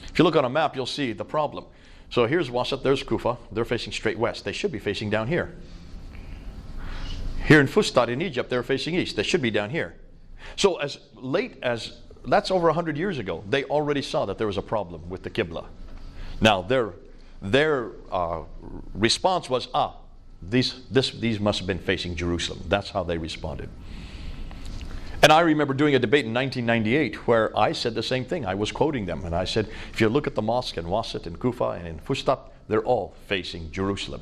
If you look on a map, you'll see the problem. So here's Wasit, there's Kufa. They're facing straight west. They should be facing down here. Here in Fustat in Egypt, they're facing east. They should be down here. So as late as, that's over 100 years ago, they already saw that there was a problem with the Qibla. Now their response was, these must have been facing Jerusalem. That's how they responded. And I remember doing a debate in 1998 where I said the same thing. I was quoting them, and I said, if you look at the mosque in Wasit and Kufa and in Fustat, they're all facing Jerusalem.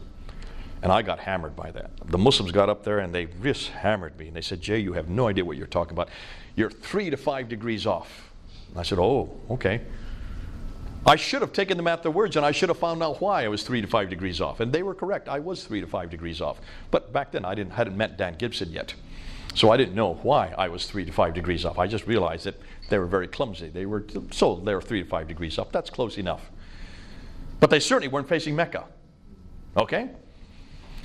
And I got hammered by that. The Muslims got up there and they just hammered me. And they said, Jay, you have no idea what you're talking about. You're 3 to 5 degrees off. And I said, oh, okay. I should have taken them at their words, and I should have found out why I was 3 to 5 degrees off. And they were correct. I was 3 to 5 degrees off. But back then, I hadn't met Dan Gibson yet. So I didn't know why I was 3 to 5 degrees off. I just realized that they were very clumsy. They were 3 to 5 degrees off. That's close enough. But they certainly weren't facing Mecca. Okay?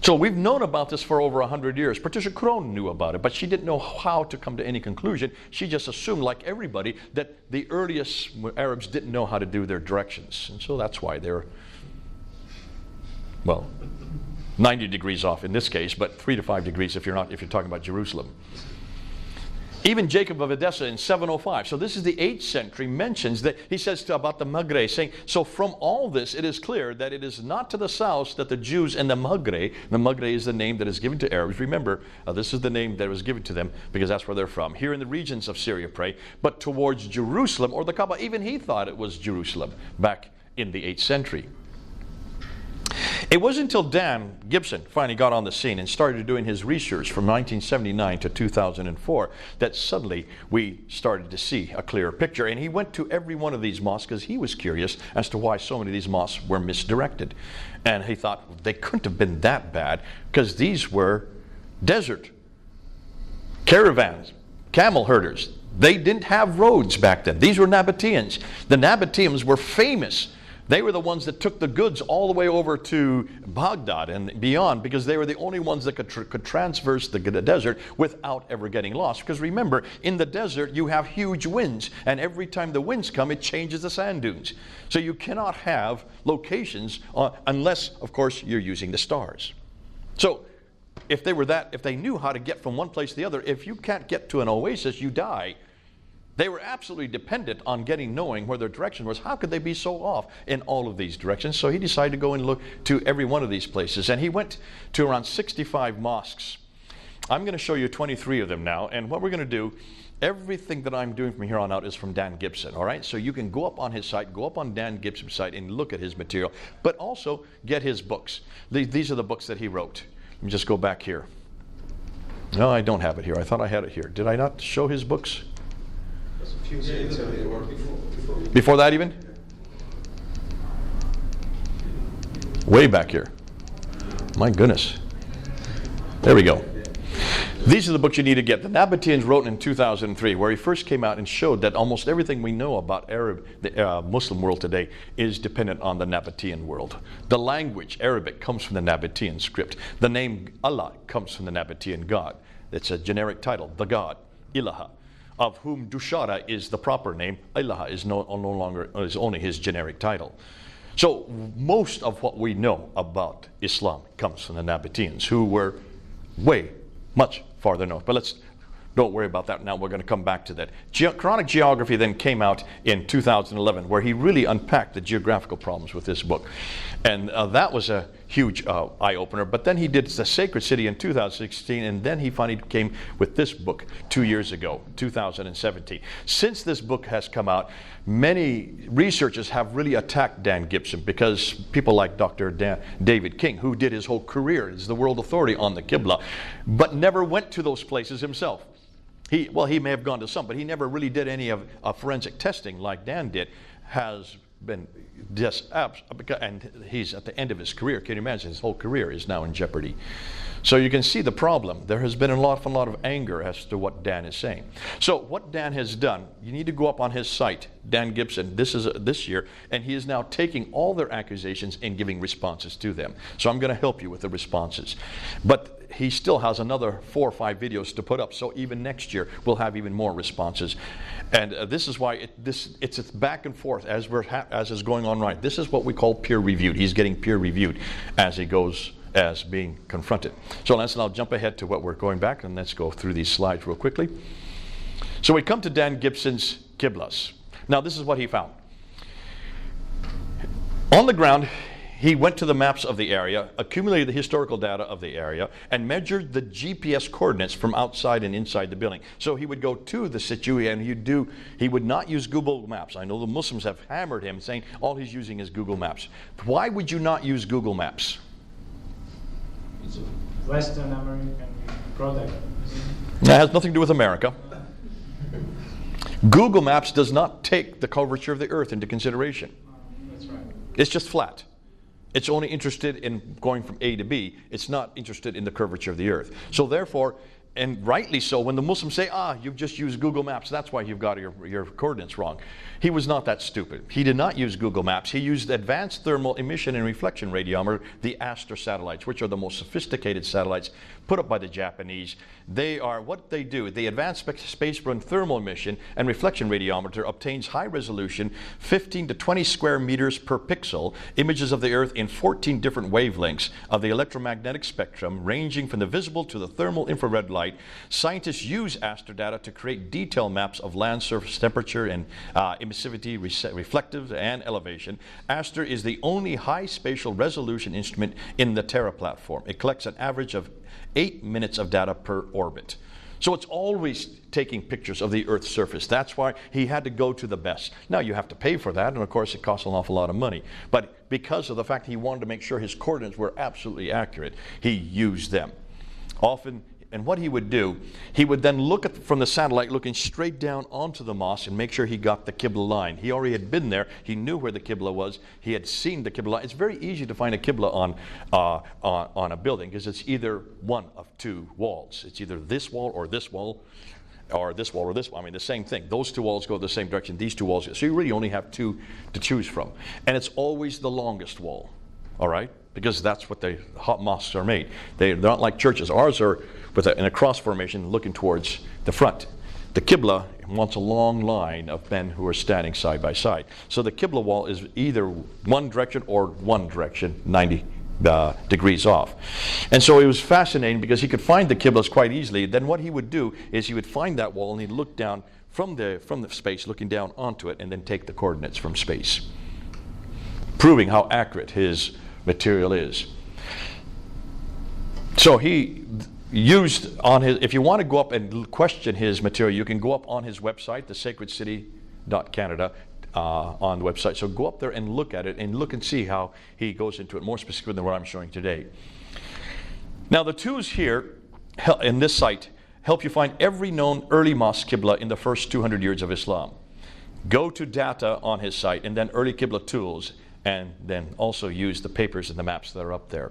So we've known about this for over 100 years. Patricia Crone knew about it, but she didn't know how to come to any conclusion. She just assumed, like everybody, that the earliest Arabs didn't know how to do their directions. And so that's why they're, 90 degrees off in this case, but 3 to 5 degrees if you're talking about Jerusalem. Even Jacob of Edessa in 705, so this is the 8th century, mentions that he says about the Maghreb, saying, so from all this it is clear that it is not to the south that the Jews and the Maghreb is the name that is given to Arabs. Remember, this is the name that was given to them because that's where they're from. Here in the regions of Syria pray, but towards Jerusalem or the Kaaba. Even he thought it was Jerusalem back in the 8th century. It wasn't until Dan Gibson finally got on the scene and started doing his research from 1979 to 2004 that suddenly we started to see a clearer picture. And he went to every one of these mosques because he was curious as to why so many of these mosques were misdirected. And he thought they couldn't have been that bad because these were desert caravans, camel herders. They didn't have roads back then. These were Nabateans. The Nabateans were famous. They were the ones that took the goods all the way over to Baghdad and beyond because they were the only ones that could transverse the desert without ever getting lost. Because remember, in the desert you have huge winds, and every time the winds come it changes the sand dunes. So you cannot have locations unless, of course, you're using the stars. So if they knew how to get from one place to the other, if you can't get to an oasis, you die. They were absolutely dependent on knowing where their direction was. How could they be so off in all of these directions? So he decided to go and look to every one of these places. And he went to around 65 mosques. I'm going to show you 23 of them now. And what we're going to do, everything that I'm doing from here on out is from Dan Gibson. All right? So you can go up on his site, go up on Dan Gibson's site and look at his material. But also get his books. These are the books that he wrote. Let me just go back here. No, I don't have it here. I thought I had it here. Did I not show his books? There's a few series Before that even? Way back here. My goodness. There we go. These are the books you need to get. The Nabateans wrote in 2003, where he first came out and showed that almost everything we know about the Muslim world today is dependent on the Nabatean world. The language, Arabic, comes from the Nabatean script. The name Allah comes from the Nabatean God. It's a generic title, the God, Ilaha, of whom Dushara is the proper name. Ilaha is no longer, is only his generic title. So most of what we know about Islam comes from the Nabateans, who were much farther north. But don't worry about that now. We're going to come back to that. Chronic Geography then came out in 2011, where he really unpacked the geographical problems with this book. And that was a huge eye-opener. But then he did The Sacred City in 2016, and then he finally came with this book 2 years ago, 2017. Since this book has come out, many researchers have really attacked Dan Gibson, because people like Dr. David King, who did his whole career as the world authority on the Qibla, but never went to those places himself. He may have gone to some, but he never really did any of forensic testing like Dan did. Has been and he's at the end of his career. Can you imagine? His whole career is now in jeopardy. So you can see the problem. There has been a lot of anger as to what Dan is saying. So what Dan has done, you need to go up on his site, Dan Gibson, this year, and he is now taking all their accusations and giving responses to them. So I'm going to help you with the responses. But he still has another 4 or 5 videos to put up, so even next year we'll have even more responses. And this is why it's back and forth as is going on right. This is what we call peer reviewed. He's getting peer reviewed as he goes, as being confronted. So let's now jump ahead to what we're going back, and let's go through these slides real quickly. So we come to Dan Gibson's Qiblas. Now this is what he found. On the ground, he went to the maps of the area, accumulated the historical data of the area, and measured the GPS coordinates from outside and inside the building. So he would go to the situ, and he would not use Google Maps. I know the Muslims have hammered him, saying all he's using is Google Maps. Why would you not use Google Maps? It's a Western American product. That has nothing to do with America. Google Maps does not take the curvature of the earth into consideration. That's right. It's just flat. It's only interested in going from A to B. It's not interested in the curvature of the earth. So therefore, and rightly so, when the Muslims say, you've just used Google Maps, that's why you've got your coordinates wrong. He was not that stupid. He did not use Google Maps. He used Advanced Thermal Emission and Reflection Radiometer, the Aster satellites, which are the most sophisticated satellites put up by the Japanese. What they do, the Advanced Space-Run Thermal Emission and Reflection Radiometer obtains high-resolution, 15 to 20 square meters per pixel, images of the Earth in 14 different wavelengths of the electromagnetic spectrum, ranging from the visible to the thermal infrared light. Scientists use Aster data to create detailed maps of land surface temperature and emissivity, reflective, and elevation. Aster is the only high spatial resolution instrument in the Terra platform. It collects an average of 8 minutes of data per orbit. So it's always taking pictures of the Earth's surface. That's why he had to go to the best. Now you have to pay for that, and of course it costs an awful lot of money. But because of the fact he wanted to make sure his coordinates were absolutely accurate, he used them. Often, and what he would do, he would then look from the satellite, looking straight down onto the mosque, and make sure he got the Qibla line. He already had been there. He knew where the Qibla was. He had seen the Qibla line. It's very easy to find a Qibla on a building, because it's either one of 2 walls. It's either this wall or this wall, or this wall or this wall. I mean, the same thing. Those 2 walls go the same direction. These 2 walls go. So you really only have 2 to choose from. And it's always the longest wall, all right? Because that's what the hot mosques are made. They're not like churches. Ours are in a cross formation looking towards the front. The Qibla wants a long line of men who are standing side by side. So the Qibla wall is either one direction or one direction, 90 degrees off. And so it was fascinating because he could find the Qiblas quite easily. Then what he would do is he would find that wall and he'd look down from the space, looking down onto it, and then take the coordinates from space, proving how accurate his material is. So he used on his, if you want to go up and question his material, you can go up on his website, thesacredcity.canada, on the website. So go up there and look at it, and look and see how he goes into it more specifically than what I'm showing today. Now the twos here in this site help you find every known early mosque Qibla in the first 200 years of Islam. Go to data on his site and then early Qibla tools, and then also use the papers and the maps that are up there.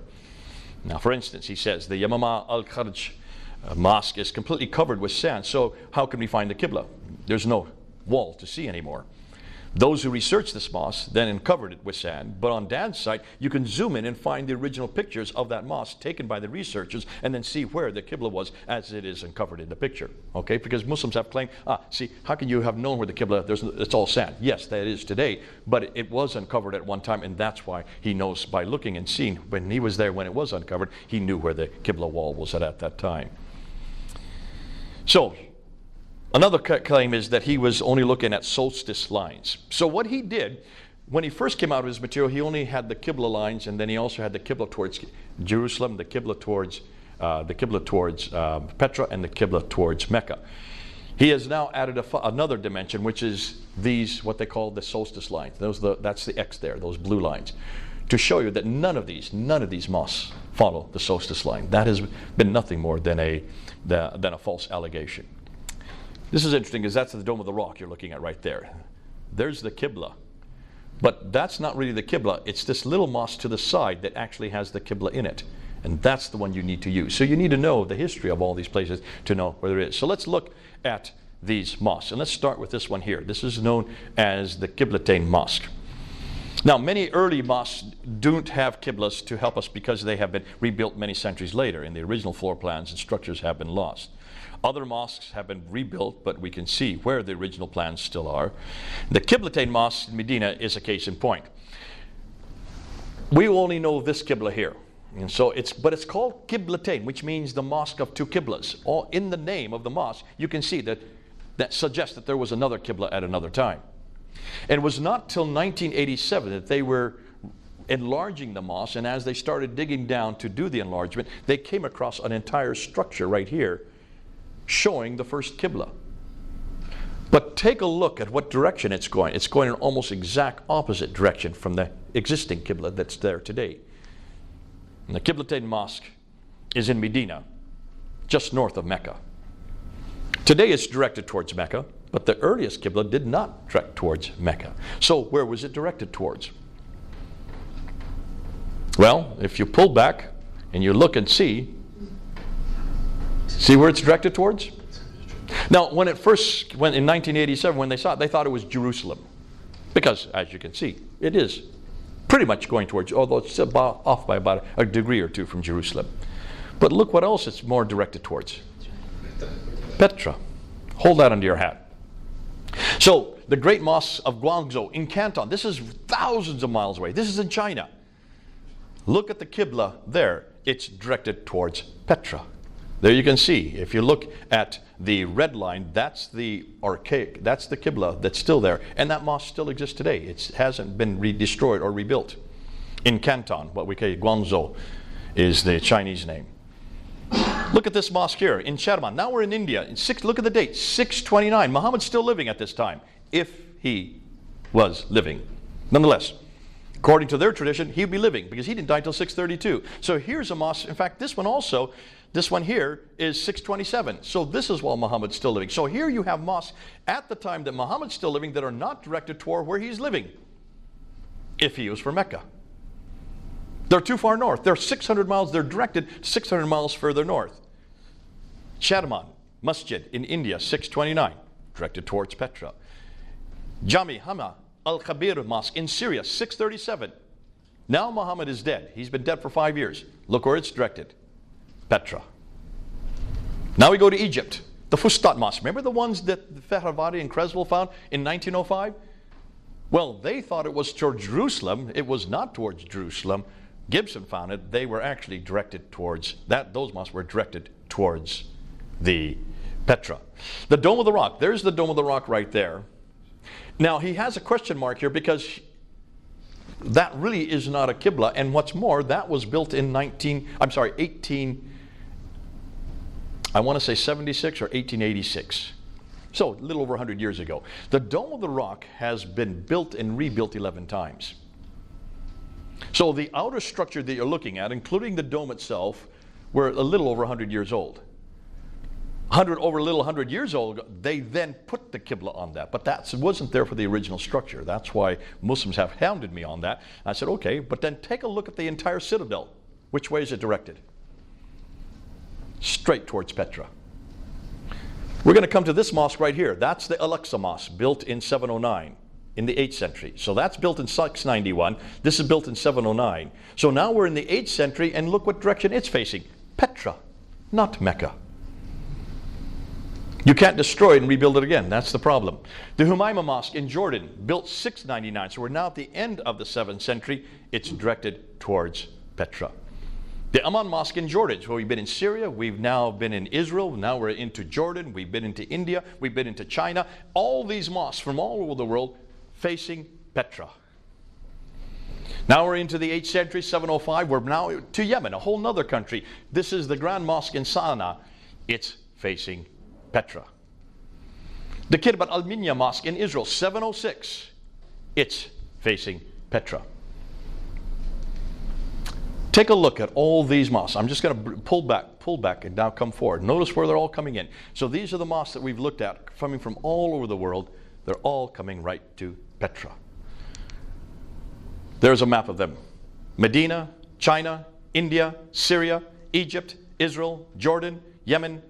Now, for instance, he says the Yamama al-Kharj mosque is completely covered with sand, so how can we find the Qibla? There's no wall to see anymore. Those who researched this mosque then uncovered it with sand, but on Dan's site you can zoom in and find the original pictures of that mosque taken by the researchers and then see where the Qibla was as it is uncovered in the picture. Okay, because Muslims have claimed, see, how can you have known where the Qibla, it's all sand. Yes, that is today, but it was uncovered at one time, and that's why he knows by looking and seeing when he was there when it was uncovered, he knew where the Qibla wall was at that time. So, another claim is that he was only looking at solstice lines. So what he did, when he first came out of his material, he only had the Qibla lines, and then he also had the Qibla towards Jerusalem, the Qibla towards Petra, and the Qibla towards Mecca. He has now added another dimension, which is these, what they call the solstice lines. That's the X there, those blue lines, to show you that none of these mosques follow the solstice line. That has been nothing more than a false allegation. This is interesting because that's the Dome of the Rock you're looking at right there. There's the Qibla. But that's not really the Qibla. It's this little mosque to the side that actually has the Qibla in it. And that's the one you need to use. So you need to know the history of all these places to know where it is. So let's look at these mosques. And let's start with this one here. This is known as the Qiblatain Mosque. Now, many early mosques don't have Qiblas to help us because they have been rebuilt many centuries later, and the original floor plans and structures have been lost. Other mosques have been rebuilt, but we can see where the original plans still are. The Qiblatain Mosque in Medina is a case in point. We only know this Qibla here. And so it's called Qiblatain, which means the mosque of two Qiblas. All in the name of the mosque, you can see that suggests that there was another Qibla at another time. And it was not till 1987 that they were enlarging the mosque, and as they started digging down to do the enlargement, they came across an entire structure right here showing the first Qibla. But take a look at what direction it's going. It's going in almost exact opposite direction from the existing Qibla that's there today. And the Qiblatain Mosque is in Medina, just north of Mecca. Today it's directed towards Mecca, but the earliest Qibla did not direct towards Mecca. So where was it directed towards? Well, if you pull back and you look and see where it's directed towards? Now, when it first went in 1987, when they saw it, they thought it was Jerusalem. Because, as you can see, it is pretty much going towards, although it's off by about a degree or two from Jerusalem. But look what else it's more directed towards. Petra. Hold that under your hat. So, the great mosque of Guangzhou in Canton, this is thousands of miles away. This is in China. Look at the Qibla there. It's directed towards Petra. There you can see, if you look at the red line, that's the Qibla that's still there. And that mosque still exists today. It hasn't been destroyed or rebuilt. In Canton, what we call Guangzhou is the Chinese name. Look at this mosque here in Cherman. Now we're in India. Look at the date, 629. Muhammad's still living at this time, if he was living. Nonetheless, according to their tradition, he'd be living because he didn't die until 632. So here's a mosque. In fact, this one here is 627. So this is while Muhammad's still living. So here you have mosques at the time that Muhammad's still living that are not directed toward where he's living, if he was from Mecca. They're too far north. They're 600 miles. They're directed 600 miles further north. Cherman Masjid in India, 629, directed towards Petra. Jami Hama Al-Khabir Mosque in Syria, 637. Now Muhammad is dead. He's been dead for 5 years. Look where it's directed. Petra. Now we go to Egypt. The Fustat Mosque. Remember the ones that Fehravadi and Creswell found in 1905? Well, they thought it was towards Jerusalem. It was not towards Jerusalem. Gibson found it. They were actually directed towards that. Those mosques were directed towards the Petra. The Dome of the Rock. There's the Dome of the Rock right there. Now he has a question mark here because that really is not a Qibla, and what's more, that was built in 76 or 1886. So a little over 100 years ago. The Dome of the Rock has been built and rebuilt 11 times. So the outer structure that you're looking at, including the dome itself, were a little over 100 years old. over a little 100 years old, they then put the Qibla on that. But that wasn't there for the original structure. That's why Muslims have hounded me on that. I said, okay, but then take a look at the entire citadel. Which way is it directed? Straight towards Petra. We're going to come to this mosque right here. That's the Al-Aqsa Mosque, built in 709 in the 8th century. So that's built in 691. This is built in 709. So now we're in the 8th century, and look what direction it's facing. Petra, not Mecca. You can't destroy it and rebuild it again. That's the problem. The Humayma Mosque in Jordan, built 699. So we're now at the end of the 7th century. It's directed towards Petra. The Amman Mosque in Jordan. So we've been in Syria. We've now been in Israel. Now we're into Jordan. We've been into India. We've been into China. All these mosques from all over the world facing Petra. Now we're into the 8th century, 705. We're now to Yemen, a whole other country. This is the Grand Mosque in Sana'a. It's facing Petra. The Kirbat al-Minya Mosque in Israel, 706. It's facing Petra. Take a look at all these mosques. I'm just going to pull back, and now come forward. Notice where they're all coming in. So these are the mosques that we've looked at, coming from all over the world. They're all coming right to Petra. There's a map of them. Medina, China, India, Syria, Egypt, Israel, Jordan, Yemen.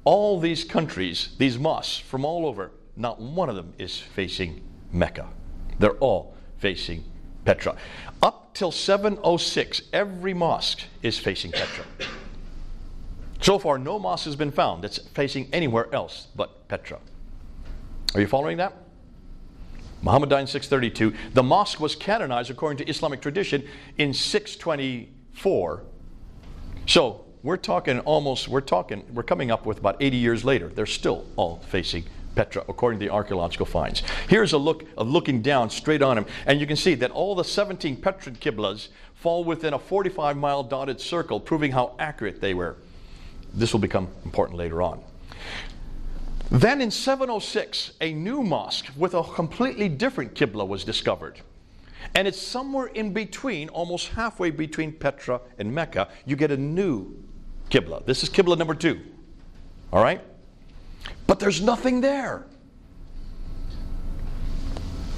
All these countries, these mosques from all over, not one of them is facing Mecca. They're all facing Petra. Up till 706, every mosque is facing Petra. So far, no mosque has been found that's facing anywhere else but Petra. Are you following that? Muhammad died in 632. The mosque was canonized according to Islamic tradition in 624. So we're coming up with about 80 years later. They're still all facing Petra, according to the archaeological finds. Here's a look of looking down straight on them, and you can see that all the 17 Petran Qiblas fall within a 45-mile dotted circle, proving how accurate they were. This will become important later on. Then in 706, a new mosque with a completely different Qibla was discovered. And it's somewhere in between, almost halfway between Petra and Mecca. You get a new Qibla. This is Qibla number 2. All right? But there's nothing there.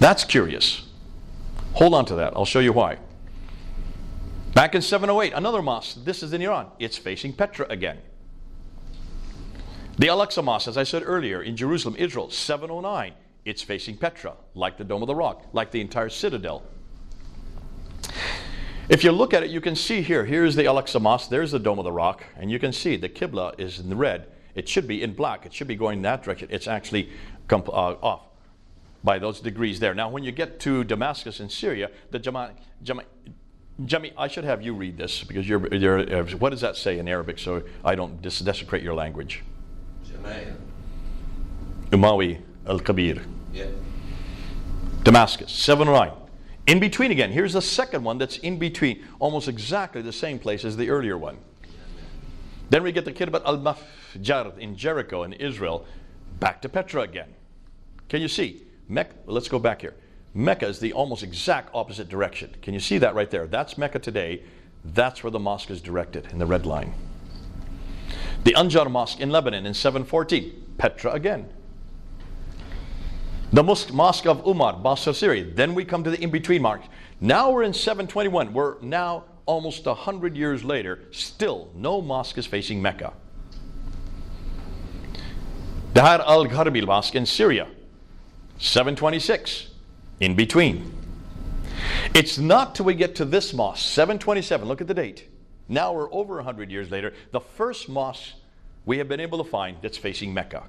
That's curious. Hold on to that. I'll show you why. Back in 708, another mosque. This is in Iran. It's facing Petra again. The Al-Aqsa Mosque, as I said earlier, in Jerusalem, Israel, 709. It's facing Petra, like the Dome of the Rock, like the entire citadel. If you look at it, you can see here. Here's the Al-Aqsa Mosque. There's the Dome of the Rock. And you can see the Qibla is in red. It should be in black. It should be going in that direction. It's actually off by those degrees there. Now, when you get to Damascus in Syria, the Jami, I should have you read this because you're what does that say in Arabic so I don't desecrate your language? Umawi al-Kabir. Yeah. Damascus, 709. In between again, here's the second one that's in between, almost exactly the same place as the earlier one. Then we get the Kirbat al-Mafjar in Jericho in Israel, back to Petra again. Can you see? Mecca, let's go back here. Mecca is the almost exact opposite direction. Can you see that right there? That's Mecca today. That's where the mosque is directed in the red line. The Anjar Mosque in Lebanon in 714, Petra again. The Mosque of Umar, Basra, Syria. Then we come to the in-between mark. Now we're in 721. We're now almost 100 years later. Still, no mosque is facing Mecca. Dahar al-Gharbil Mosque in Syria, 726. In between. It's not till we get to this mosque, 727. Look at the date. Now we're over 100 years later. The first mosque we have been able to find that's facing Mecca.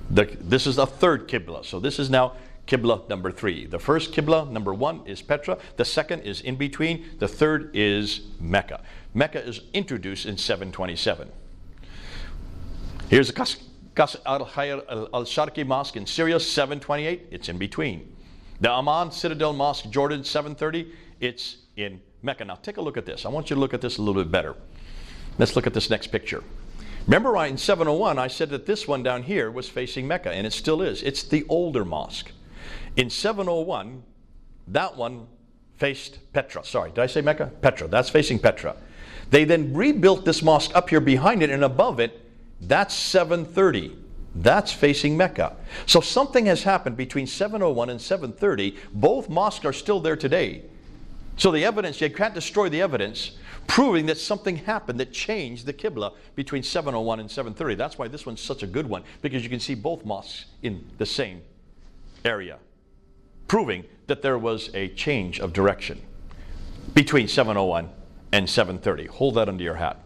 This is the third Qibla. So this is now Qibla number 3. The first Qibla, number 1, is Petra. The second is in between. The third is Mecca. Mecca is introduced in 727. Here's the Qasr al-Khayr al-Sharqi Mosque in Syria, 728. It's in between. The Amman Citadel Mosque, Jordan, 730. It's in Mecca. Now take a look at this. I want you to look at this a little bit better. Let's look at this next picture. Remember in 701 I said that this one down here was facing Mecca, and it still is. It's the older mosque. In 701, that one faced Petra. Sorry, did I say Mecca? Petra. That's facing Petra. They then rebuilt this mosque up here behind it, and above it That's 730. That's facing Mecca. So something has happened between 701 and 730. Both mosques are still there today. So the evidence, you can't destroy the evidence, proving that something happened that changed the Qibla between 701 and 730. That's why this one's such a good one, because you can see both mosques in the same area, proving that there was a change of direction between 701 and 730. Hold that under your hat.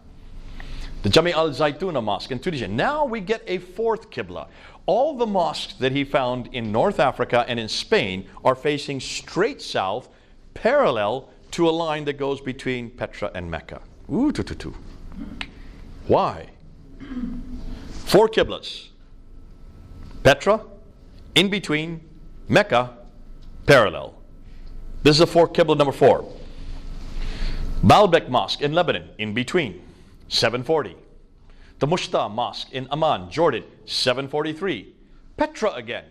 The Jami al-Zaytuna Mosque in Tunisia. Now we get a fourth Qibla. All the mosques that he found in North Africa and in Spain are facing straight south, parallel to a line that goes between Petra and Mecca. Why? 4 Qiblas. Petra, in between, Mecca, parallel. This is a 4 Qibla number 4. Baalbek Mosque in Lebanon, in between, 740. The Mushta Mosque in Amman, Jordan, 743. Petra again.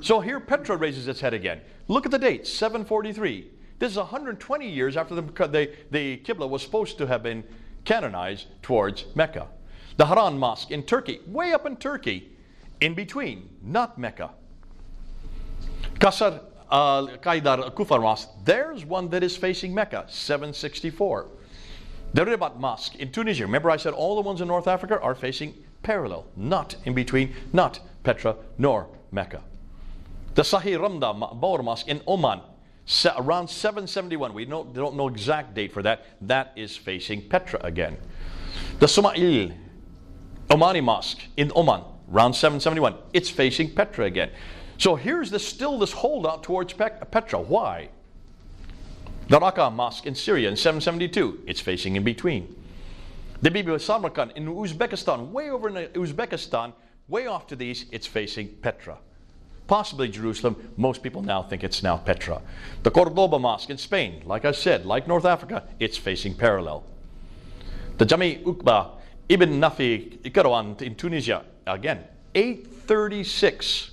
So here Petra raises its head again. Look at the date, 743. This is 120 years after the Qibla was supposed to have been canonized towards Mecca. The Haran Mosque in Turkey, way up in Turkey, in between, not Mecca. Qasr al-Qaidar al-Kufar Mosque, there's one that is facing Mecca, 764. The Ribat Mosque in Tunisia, remember I said all the ones in North Africa are facing parallel, not in between, not Petra nor Mecca. The Sahih Ramda Bawr Mosque in Oman, around 771. We don't know exact date for that. That is facing Petra again. The Sumail Omani Mosque in Oman, around 771. It's facing Petra again. So here's still this holdout towards Petra. Why? The Raqqa Mosque in Syria in 772. It's facing in between. The Bibi Samarkand in Uzbekistan, way over in Uzbekistan, way off to the east, it's facing Petra. Possibly Jerusalem. Most people now think it's now Petra. The Cordoba Mosque in Spain, like I said, like North Africa, it's facing parallel. The Jami Uqba Ibn Nafi Ikarawan in Tunisia, again, 836.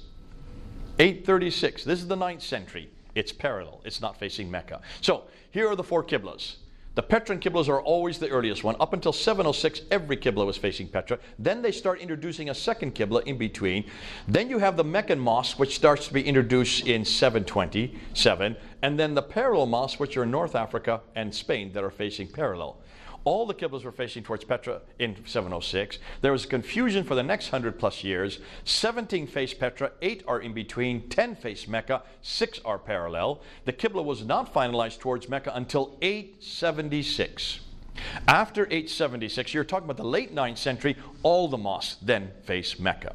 836. This is the 9th century. It's parallel. It's not facing Mecca. So here are the 4 Qiblas. The Petran Qiblas are always the earliest one. Up until 706, every Qibla was facing Petra. Then they start introducing a second Qibla in between. Then you have the Meccan Mosque, which starts to be introduced in 727. And then the parallel mosques, which are in North Africa and Spain, that are facing parallel. All the Qiblas were facing towards Petra in 706. There was confusion for the next 100 plus years. 17 face Petra, 8 are in between, 10 face Mecca, 6 are parallel. The Qibla was not finalized towards Mecca until 876. After 876, you're talking about the late 9th century, all the mosques then face Mecca.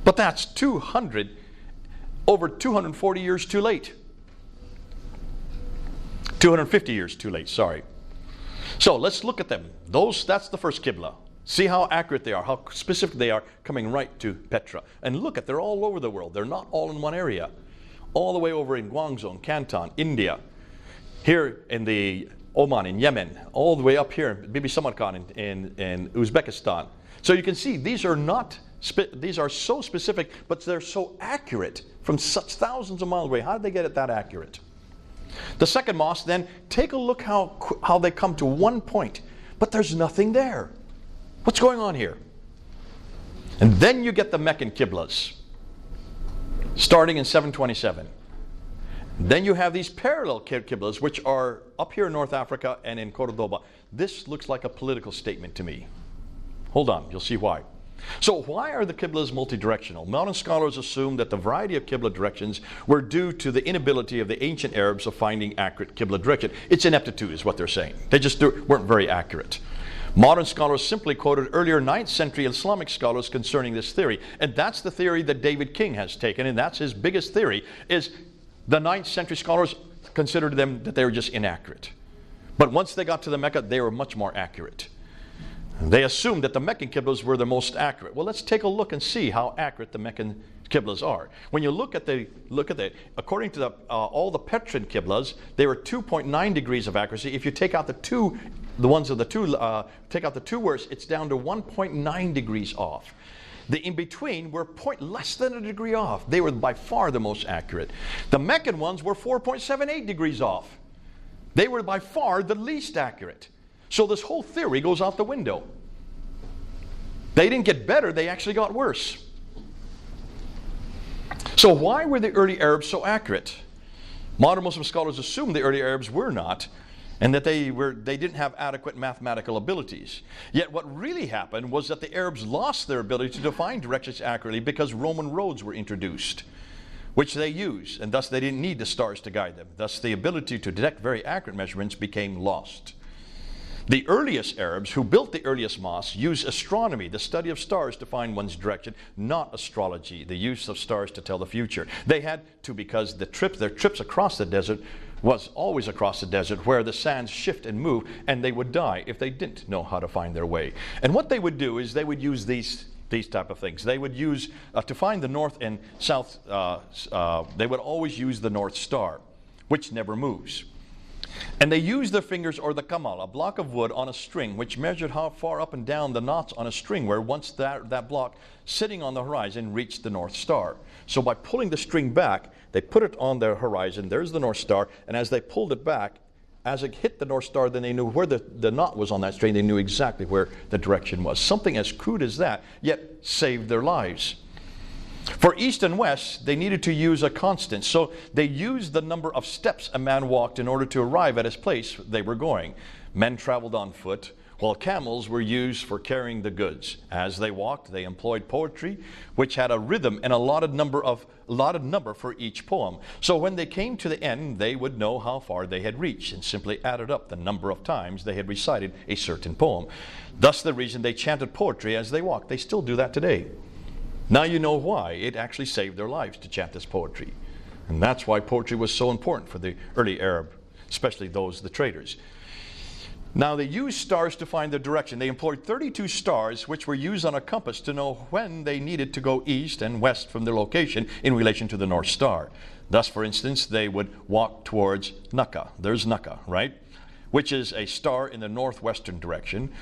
But that's over 240 years too late. 250 years too late, sorry. So let's look at them. That's the first Qibla. See how accurate they are, how specific they are, coming right to Petra. And look at, they're all over the world. They're not all in one area. All the way over in Guangzhou, Canton, India, here in the Oman, in Yemen, all the way up here, Bibi Samarkand in Uzbekistan. So you can see these are so specific, but they're so accurate from such thousands of miles away. How did they get it that accurate? The second mosque, then, take a look how they come to one point, but there's nothing there. What's going on here? And then you get the Meccan Qiblas, starting in 727. Then you have these parallel Qiblas, which are up here in North Africa and in Cordoba. This looks like a political statement to me. Hold on, you'll see why. So why are the Qiblas multidirectional? Modern scholars assume that the variety of Qibla directions were due to the inability of the ancient Arabs of finding accurate Qibla direction. It's ineptitude is what they're saying. They just weren't very accurate. Modern scholars simply quoted earlier 9th century Islamic scholars concerning this theory. And that's the theory that David King has taken, and that's his biggest theory, is the 9th century scholars considered them that they were just inaccurate. But once they got to the Mecca, they were much more accurate. They assumed that the Meccan Qiblas were the most accurate. Well, let's take a look and see how accurate the Meccan Qiblas are. When you look at according to all the Petran Qiblas, they were 2.9 degrees of accuracy. If you take out take out the two worst, it's down to 1.9 degrees off. The in-between were less than a degree off. They were by far the most accurate. The Meccan ones were 4.78 degrees off. They were by far the least accurate. So this whole theory goes out the window. They didn't get better, they actually got worse. So why were the early Arabs so accurate? Modern Muslim scholars assume the early Arabs were not, and that they didn't have adequate mathematical abilities. Yet what really happened was that the Arabs lost their ability to define directions accurately because Roman roads were introduced, which they used, and thus they didn't need the stars to guide them. Thus the ability to detect very accurate measurements became lost. The earliest Arabs who built the earliest mosques used astronomy, the study of stars, to find one's direction, not astrology, the use of stars to tell the future. They had to, because their trips across the desert was always across the desert where the sands shift and move, and they would die if they didn't know how to find their way. And what they would do is they would use these type of things. They would use, to find the north and south, they would always use the North Star, which never moves. And they used their fingers, or the kamal, a block of wood on a string, which measured how far up and down the knots on a string were once that block sitting on the horizon reached the North Star. So by pulling the string back, they put it on their horizon, there's the North Star, and as they pulled it back, as it hit the North Star, then they knew where the knot was on that string. They knew exactly where the direction was. Something as crude as that, yet saved their lives. For east and west, they needed to use a constant, so they used the number of steps a man walked in order to arrive at his place they were going. Men traveled on foot, while camels were used for carrying the goods. As they walked, they employed poetry, which had a rhythm and a allotted number for each poem. So when they came to the end, they would know how far they had reached, and simply added up the number of times they had recited a certain poem. Thus the reason they chanted poetry as they walked. They still do that today. Now you know why. It actually saved their lives to chant this poetry. And that's why poetry was so important for the early Arab, especially the traders. Now they used stars to find their direction. They employed 32 stars, which were used on a compass to know when they needed to go east and west from their location in relation to the North Star. Thus, for instance, they would walk towards Naka. There's Naka, right? Which is a star in the northwestern direction.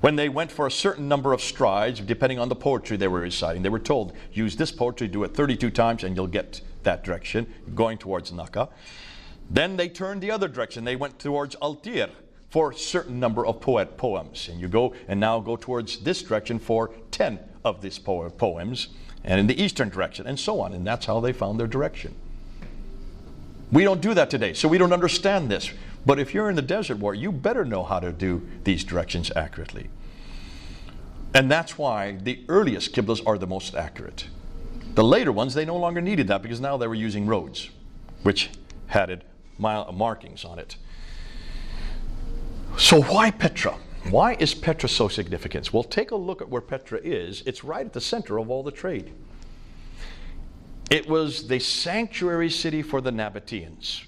When they went for a certain number of strides, depending on the poetry they were reciting, they were told, use this poetry, do it 32 times, and you'll get that direction, going towards Naka. Then they turned the other direction. They went towards Altir for a certain number of poems. And you go towards this direction for 10 of these poems, and in the eastern direction, and so on. And that's how they found their direction. We don't do that today, so we don't understand this. But if you're in the desert war, you better know how to do these directions accurately. And that's why the earliest Qiblas are the most accurate. The later ones, they no longer needed that because now they were using roads, which had markings on it. So why Petra? Why is Petra so significant? Well, take a look at where Petra is. It's right at the center of all the trade. It was the sanctuary city for the Nabateans.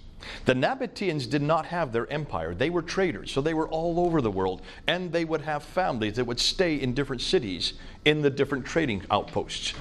The Nabateans did not have their empire. They were traders, so they were all over the world, and they would have families that would stay in different cities in the different trading outposts.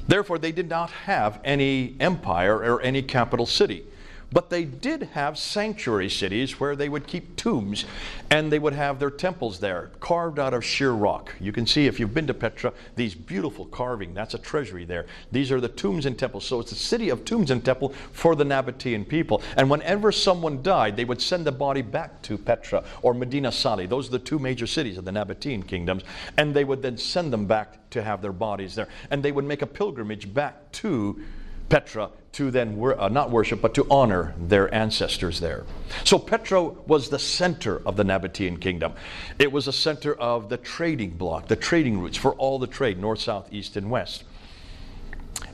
Therefore, they did not have any empire or any capital city. But they did have sanctuary cities where they would keep tombs, and they would have their temples there, carved out of sheer rock. You can see, if you've been to Petra, these beautiful carving. That's a treasury there. These are the tombs and temples. So it's a city of tombs and temple for the Nabatean people. And whenever someone died, they would send the body back to Petra or Medina Sali. Those are the two major cities of the Nabatean kingdoms. And they would then send them back to have their bodies there. And they would make a pilgrimage back to Petra to then not worship, but to honor their ancestors there. So Petra was the center of the Nabatean kingdom. It was a center of the trading block, the trading routes for all the trade, north, south, east, and west.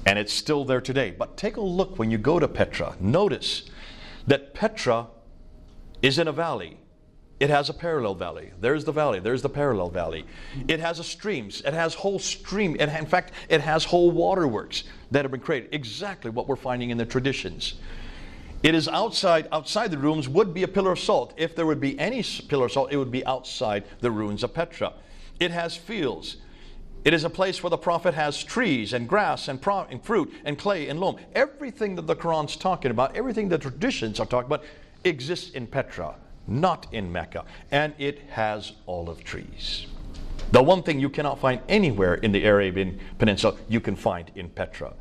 And it's still there today. But take a look when you go to Petra. Notice that Petra is in a valley. It has a parallel valley. There's the valley. There's the parallel valley. It has a streams. It has whole stream. In fact, it has whole waterworks that have been created. Exactly what we're finding in the traditions. It is outside the ruins would be a pillar of salt. If there would be any pillar of salt, it would be outside the ruins of Petra. It has fields. It is a place where the prophet has trees and grass and fruit and clay and loam. Everything that the Quran's talking about, everything the traditions are talking about, exists in Petra, not in Mecca. And it has olive trees. The one thing you cannot find anywhere in the Arabian Peninsula, you can find in Petra.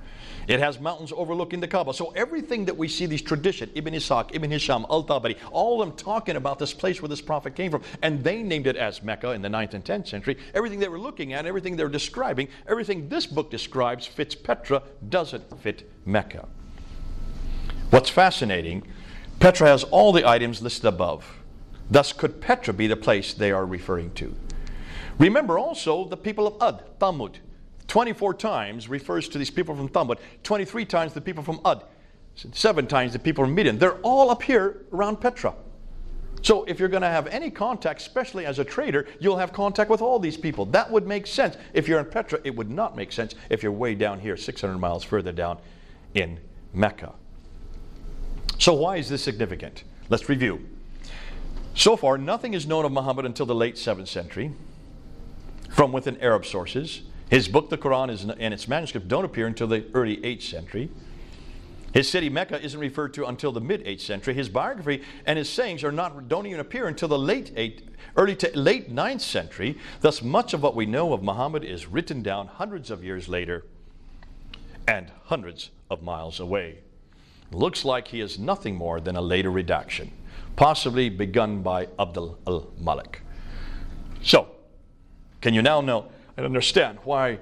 It has mountains overlooking the Kaaba. So everything that we see, these traditions, Ibn Ishaq, Ibn Hisham, Al-Tabari, all of them talking about this place where this prophet came from, and they named it as Mecca in the 9th and 10th century. Everything they were looking at, everything they were describing, everything this book describes fits Petra, doesn't fit Mecca. What's fascinating, Petra has all the items listed above. Thus, could Petra be the place they are referring to? Remember also the people of Ad, Thamud. 24 times refers to these people from Thamud. 23 times the people from Ad. 7 times the people from Midian. They're all up here around Petra. So if you're going to have any contact, especially as a trader, you'll have contact with all these people. That would make sense. If you're in Petra, it would not make sense if you're way down here, 600 miles further down in Mecca. So why is this significant? Let's review. So far, nothing is known of Muhammad until the late 7th century from within Arab sources. His book, the Quran, and its manuscript don't appear until the early 8th century. His city, Mecca, isn't referred to until the mid-8th century. His biography and his sayings don't even appear until the early to late 9th century. Thus, much of what we know of Muhammad is written down hundreds of years later and hundreds of miles away. Looks like he is nothing more than a later redaction, possibly begun by Abd al-Malik. So, can you now know and understand why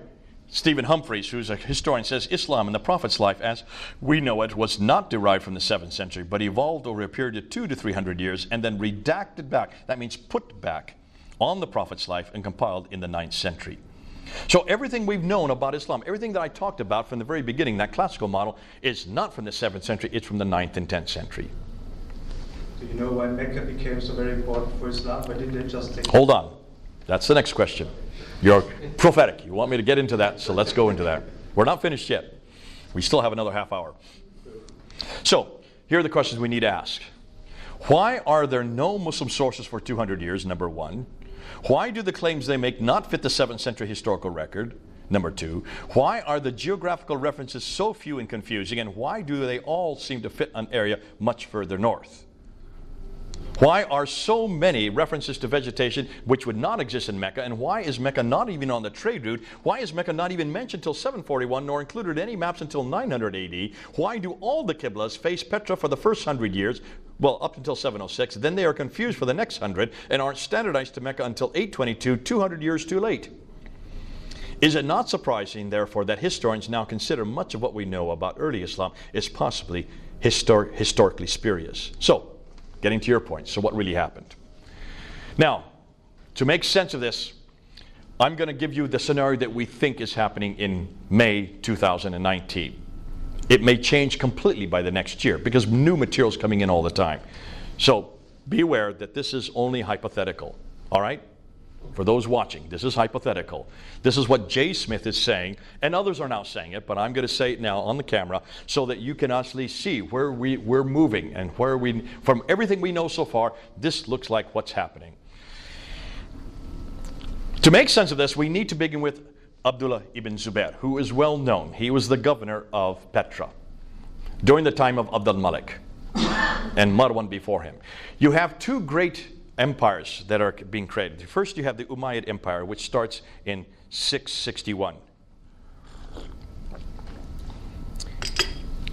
Stephen Humphreys, who's a historian, says Islam in the Prophet's life, as we know it, was not derived from the 7th century, but evolved over a period of 200 to 300 years and then redacted back, that means put back, on the Prophet's life and compiled in the 9th century. So everything we've known about Islam, everything that I talked about from the very beginning, that classical model, is not from the 7th century, it's from the 9th and 10th century. Do you know why Mecca became so very important for Islam? Why did they just take... Hold on. That's the next question. You're prophetic. You want me to get into that, so let's go into that. We're not finished yet. We still have another half hour. So, here are the questions we need to ask. Why are there no Muslim sources for 200 years, number one? Why do the claims they make not fit the 7th century historical record? Number two, why are the geographical references so few and confusing, and why do they all seem to fit an area much further north? Why are so many references to vegetation which would not exist in Mecca, and why is Mecca not even on the trade route? Why is Mecca not even mentioned until 741, nor included in any maps until 900 AD? Why do all the Qiblas face Petra for the first 100 years, well, up until 706, then they are confused for the next 100, and aren't standardized to Mecca until 822, 200 years too late? Is it not surprising, therefore, that historians now consider much of what we know about early Islam is possibly historically spurious? So, getting to your point, so what really happened? Now, to make sense of this, I'm going to give you the scenario that we think is happening in May 2019. It may change completely by the next year because new material is coming in all the time. So be aware that this is only hypothetical, all right? For those watching, this is hypothetical. This is what Jay Smith is saying, and others are now saying it, but I'm going to say it now on the camera so that you can actually see where we're moving and where from everything we know so far, this looks like what's happening. To make sense of this, we need to begin with Abdullah ibn Zubair, who is well known. He was the governor of Petra during the time of Abd al-Malik and Marwan before him. You have two great empires that are being created. First, you have the Umayyad Empire, which starts in 661.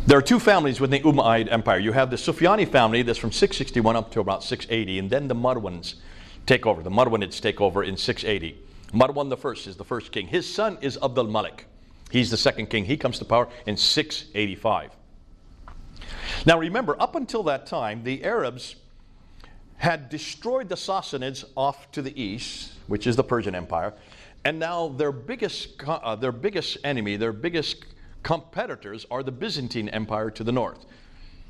There are two families within the Umayyad Empire. You have the Sufyani family that's from 661 up to about 680, and then the Marwans take over. The Marwanids take over in 680. Marwan the first is the first king. His son is Abd al-Malik. He's the second king. He comes to power in 685. Now remember, up until that time, the Arabs had destroyed the Sassanids off to the east, which is the Persian Empire, and now their biggest enemy, their biggest competitors are the Byzantine Empire to the north.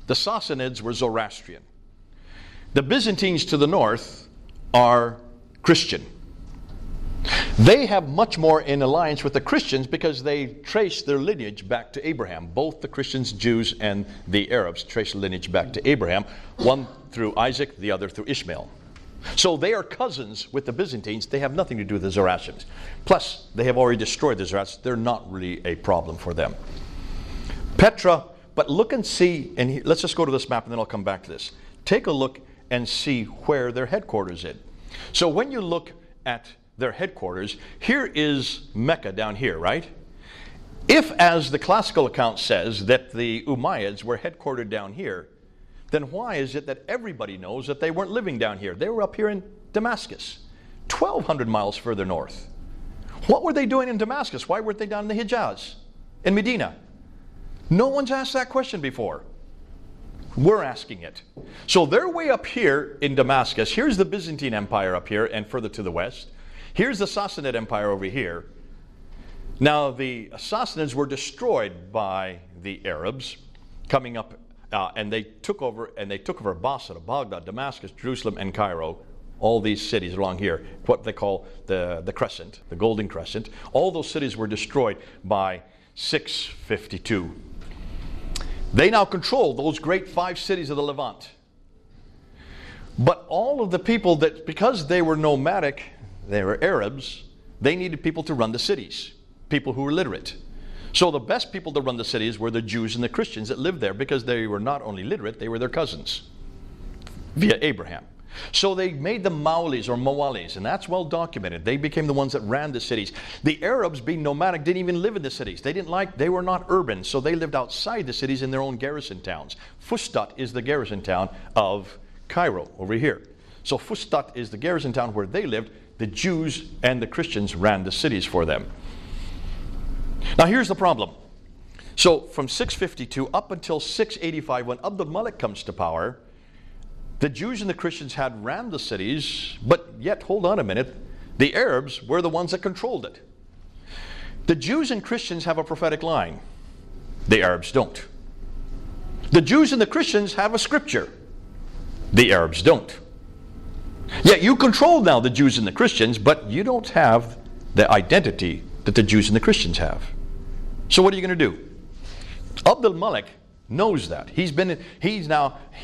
The Sassanids were Zoroastrian. The Byzantines to the north are Christian. They have much more in alliance with the Christians because they trace their lineage back to Abraham. Both the Christians, Jews, and the Arabs trace lineage back to Abraham, one through Isaac, the other through Ishmael. So they are cousins with the Byzantines. They have nothing to do with the Zoroastrians. Plus, they have already destroyed the Zoroastrians. They're not really a problem for them. Petra, but look and see, and let's just go to this map and then I'll come back to this. Take a look and see where their headquarters is. So when you look at their headquarters. Here is Mecca down here, right? If, as the classical account says, that the Umayyads were headquartered down here, then why is it that everybody knows that they weren't living down here? They were up here in Damascus, 1,200 miles further north. What were they doing in Damascus? Why weren't they down in the Hijaz, in Medina? No one's asked that question before. We're asking it. So they're way up here in Damascus. Here's the Byzantine Empire up here and further to the west. Here's the Sassanid Empire over here. Now the Sassanids were destroyed by the Arabs coming up, and they took over Basra, Baghdad, Damascus, Jerusalem, and Cairo. All these cities along here, what they call the Crescent, the Golden Crescent. All those cities were destroyed by 652. They now control those great 5 cities of the Levant. But all of the people that, because they were nomadic, they were Arabs, they needed people to run the cities, people who were literate. So the best people to run the cities were the Jews and the Christians that lived there, because they were not only literate, they were their cousins via Abraham. So they made them Mawlis or Mawalis, and that's well documented. They became the ones that ran the cities. The Arabs, being nomadic, didn't even live in the cities. They were not urban, so they lived outside the cities in their own garrison towns. Fustat is the garrison town of Cairo, over here. So Fustat is the garrison town where they lived. The Jews and the Christians ran the cities for them. Now here's the problem. So from 652 up until 685, when Abdul Malik comes to power, the Jews and the Christians had ran the cities, but yet, hold on a minute, the Arabs were the ones that controlled it. The Jews and Christians have a prophetic line. The Arabs don't. The Jews and the Christians have a scripture. The Arabs don't. Yet you control now the Jews and the Christians, but you don't have the identity that the Jews and the Christians have. So what are you going to do? Abdul Malik knows that. He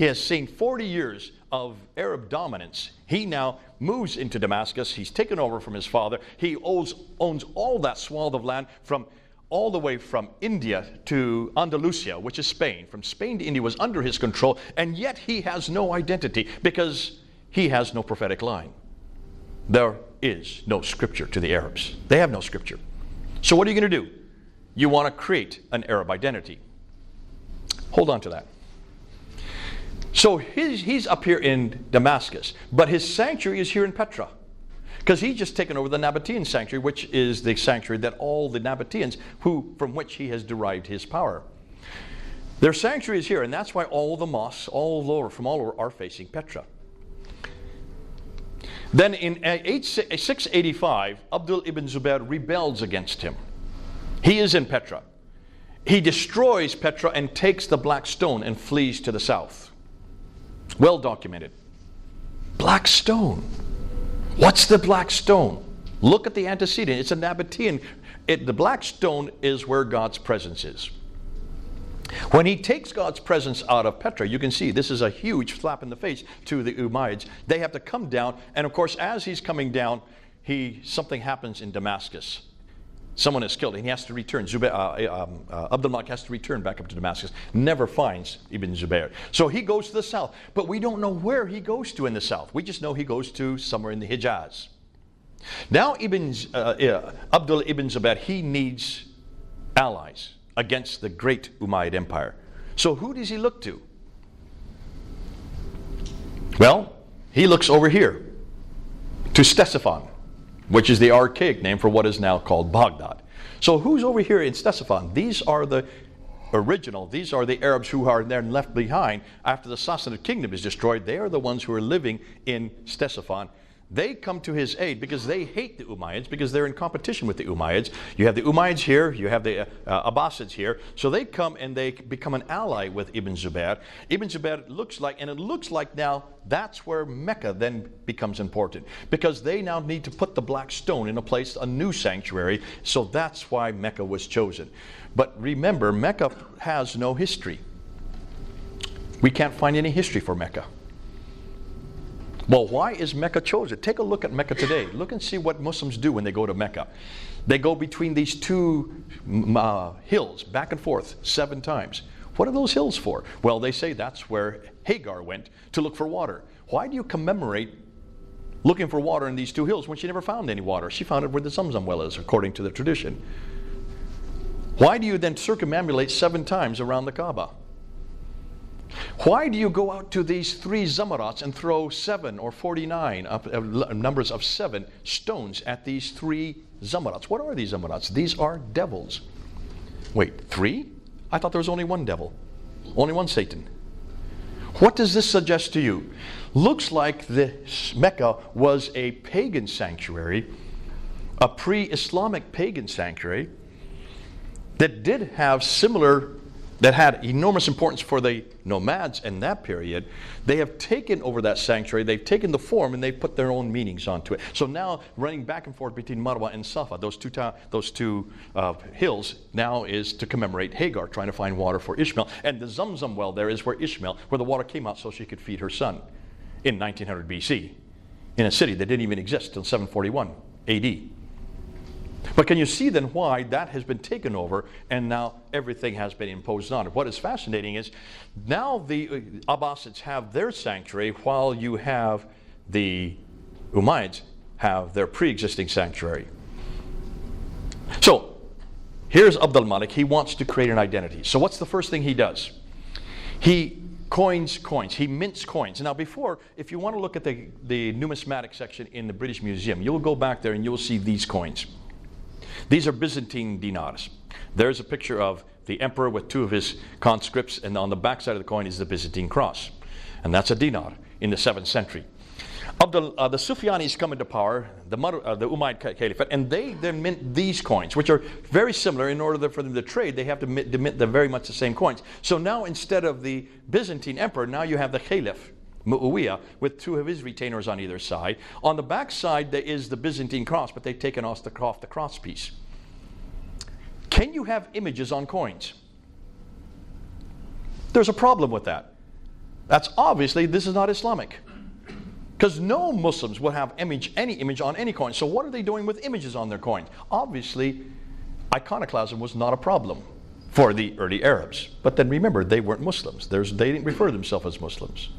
has seen 40 years of Arab dominance. He now moves into Damascus. He's taken over from his father. He owns all that swath of land all the way from India to Andalusia, which is Spain. From Spain to India was under his control, and yet he has no identity because he has no prophetic line. There is no scripture to the Arabs. They have no scripture. So what are you going to do? You want to create an Arab identity. Hold on to that. So he's up here in Damascus, but his sanctuary is here in Petra, because he's just taken over the Nabatean sanctuary, which is the sanctuary that all the Nabateans, from which he has derived his power. Their sanctuary is here, and that's why all the mosques from all over are facing Petra. Then in 685, Abdul ibn Zubayr rebels against him. He is in Petra. He destroys Petra and takes the black stone and flees to the south. Well documented. Black stone. What's the black stone? Look at the antecedent. It's a Nabatean. The black stone is where God's presence is. When he takes God's presence out of Petra, you can see this is a huge slap in the face to the Umayyads. They have to come down, and of course, as he's coming down, something happens in Damascus. Someone is killed, and he has to return. Abdul Malik has to return back up to Damascus. Never finds Ibn Zubayr. So he goes to the south, but we don't know where he goes to in the south. We just know he goes to somewhere in the Hijaz. Now Abdul ibn Zubayr, he needs allies against the great Umayyad Empire. So who does he look to? Well, he looks over here to Ctesiphon, which is the archaic name for what is now called Baghdad. So who's over here in Ctesiphon? These are the Arabs who are then left behind after the Sassanid kingdom is destroyed. They are the ones who are living in Ctesiphon. They come to his aid because they hate the Umayyads, because they're in competition with the Umayyads. You have the Umayyads here, you have the Abbasids here. So they come and they become an ally with Ibn Zubayr. Ibn Zubayr looks like now that's where Mecca then becomes important, because they now need to put the black stone in a place, a new sanctuary. So that's why Mecca was chosen. But remember, Mecca has no history. We can't find any history for Mecca. Well, why is Mecca chosen? Take a look at Mecca today. Look and see what Muslims do when they go to Mecca. They go between these two hills, back and forth, 7 times. What are those hills for? Well, they say that's where Hagar went to look for water. Why do you commemorate looking for water in these two hills when she never found any water. She found it where the Zamzam well is, according to the tradition. Why do you then circumambulate 7 times around the Kaaba? Why do you go out to these 3 zamarats and throw 7 or 49, numbers of 7 stones at these 3 zamarats? What are these zamarats? These are devils. Wait, 3? I thought there was only 1 devil. Only 1 Satan. What does this suggest to you? Looks like this Mecca was a pagan sanctuary, a pre-Islamic pagan sanctuary that did have that had enormous importance for the nomads in that period. They have taken over that sanctuary, they've taken the form, and they've put their own meanings onto it. So now, running back and forth between Marwa and Safa, those two hills, now is to commemorate Hagar trying to find water for Ishmael. And the Zamzam well there is where the water came out so she could feed her son in 1900 BC, in a city that didn't even exist until 741 AD. But can you see then why that has been taken over and now everything has been imposed on it? What is fascinating is now the Abbasids have their sanctuary while you have the Umayyads have their pre-existing sanctuary. So here's Abd al-Malik. He wants to create an identity. So what's the first thing he does? He coins coins. He mints coins. Now before, if you want to look at the numismatic section in the British Museum, you'll go back there and you'll see these coins. These are Byzantine dinars. There's a picture of the emperor with 2 of his conscripts, and on the back side of the coin is the Byzantine cross. And that's a dinar in the 7th century. The Sufyanis come into power, the Umayyad Caliphate, and they then mint these coins, which are very similar. In order for them to trade, they have to mint very much the same coins. So now instead of the Byzantine emperor, now you have the Caliph, Muawiyah, with 2 of his retainers on either side. On the back side there is the Byzantine cross, but they've taken off the cross piece. Can you have images on coins? There's a problem with that. That's obviously, this is not Islamic. Because no Muslims would have any image on any coin. So what are they doing with images on their coins? Obviously, iconoclasm was not a problem for the early Arabs. But then remember, they weren't Muslims. They didn't refer to themselves as Muslims.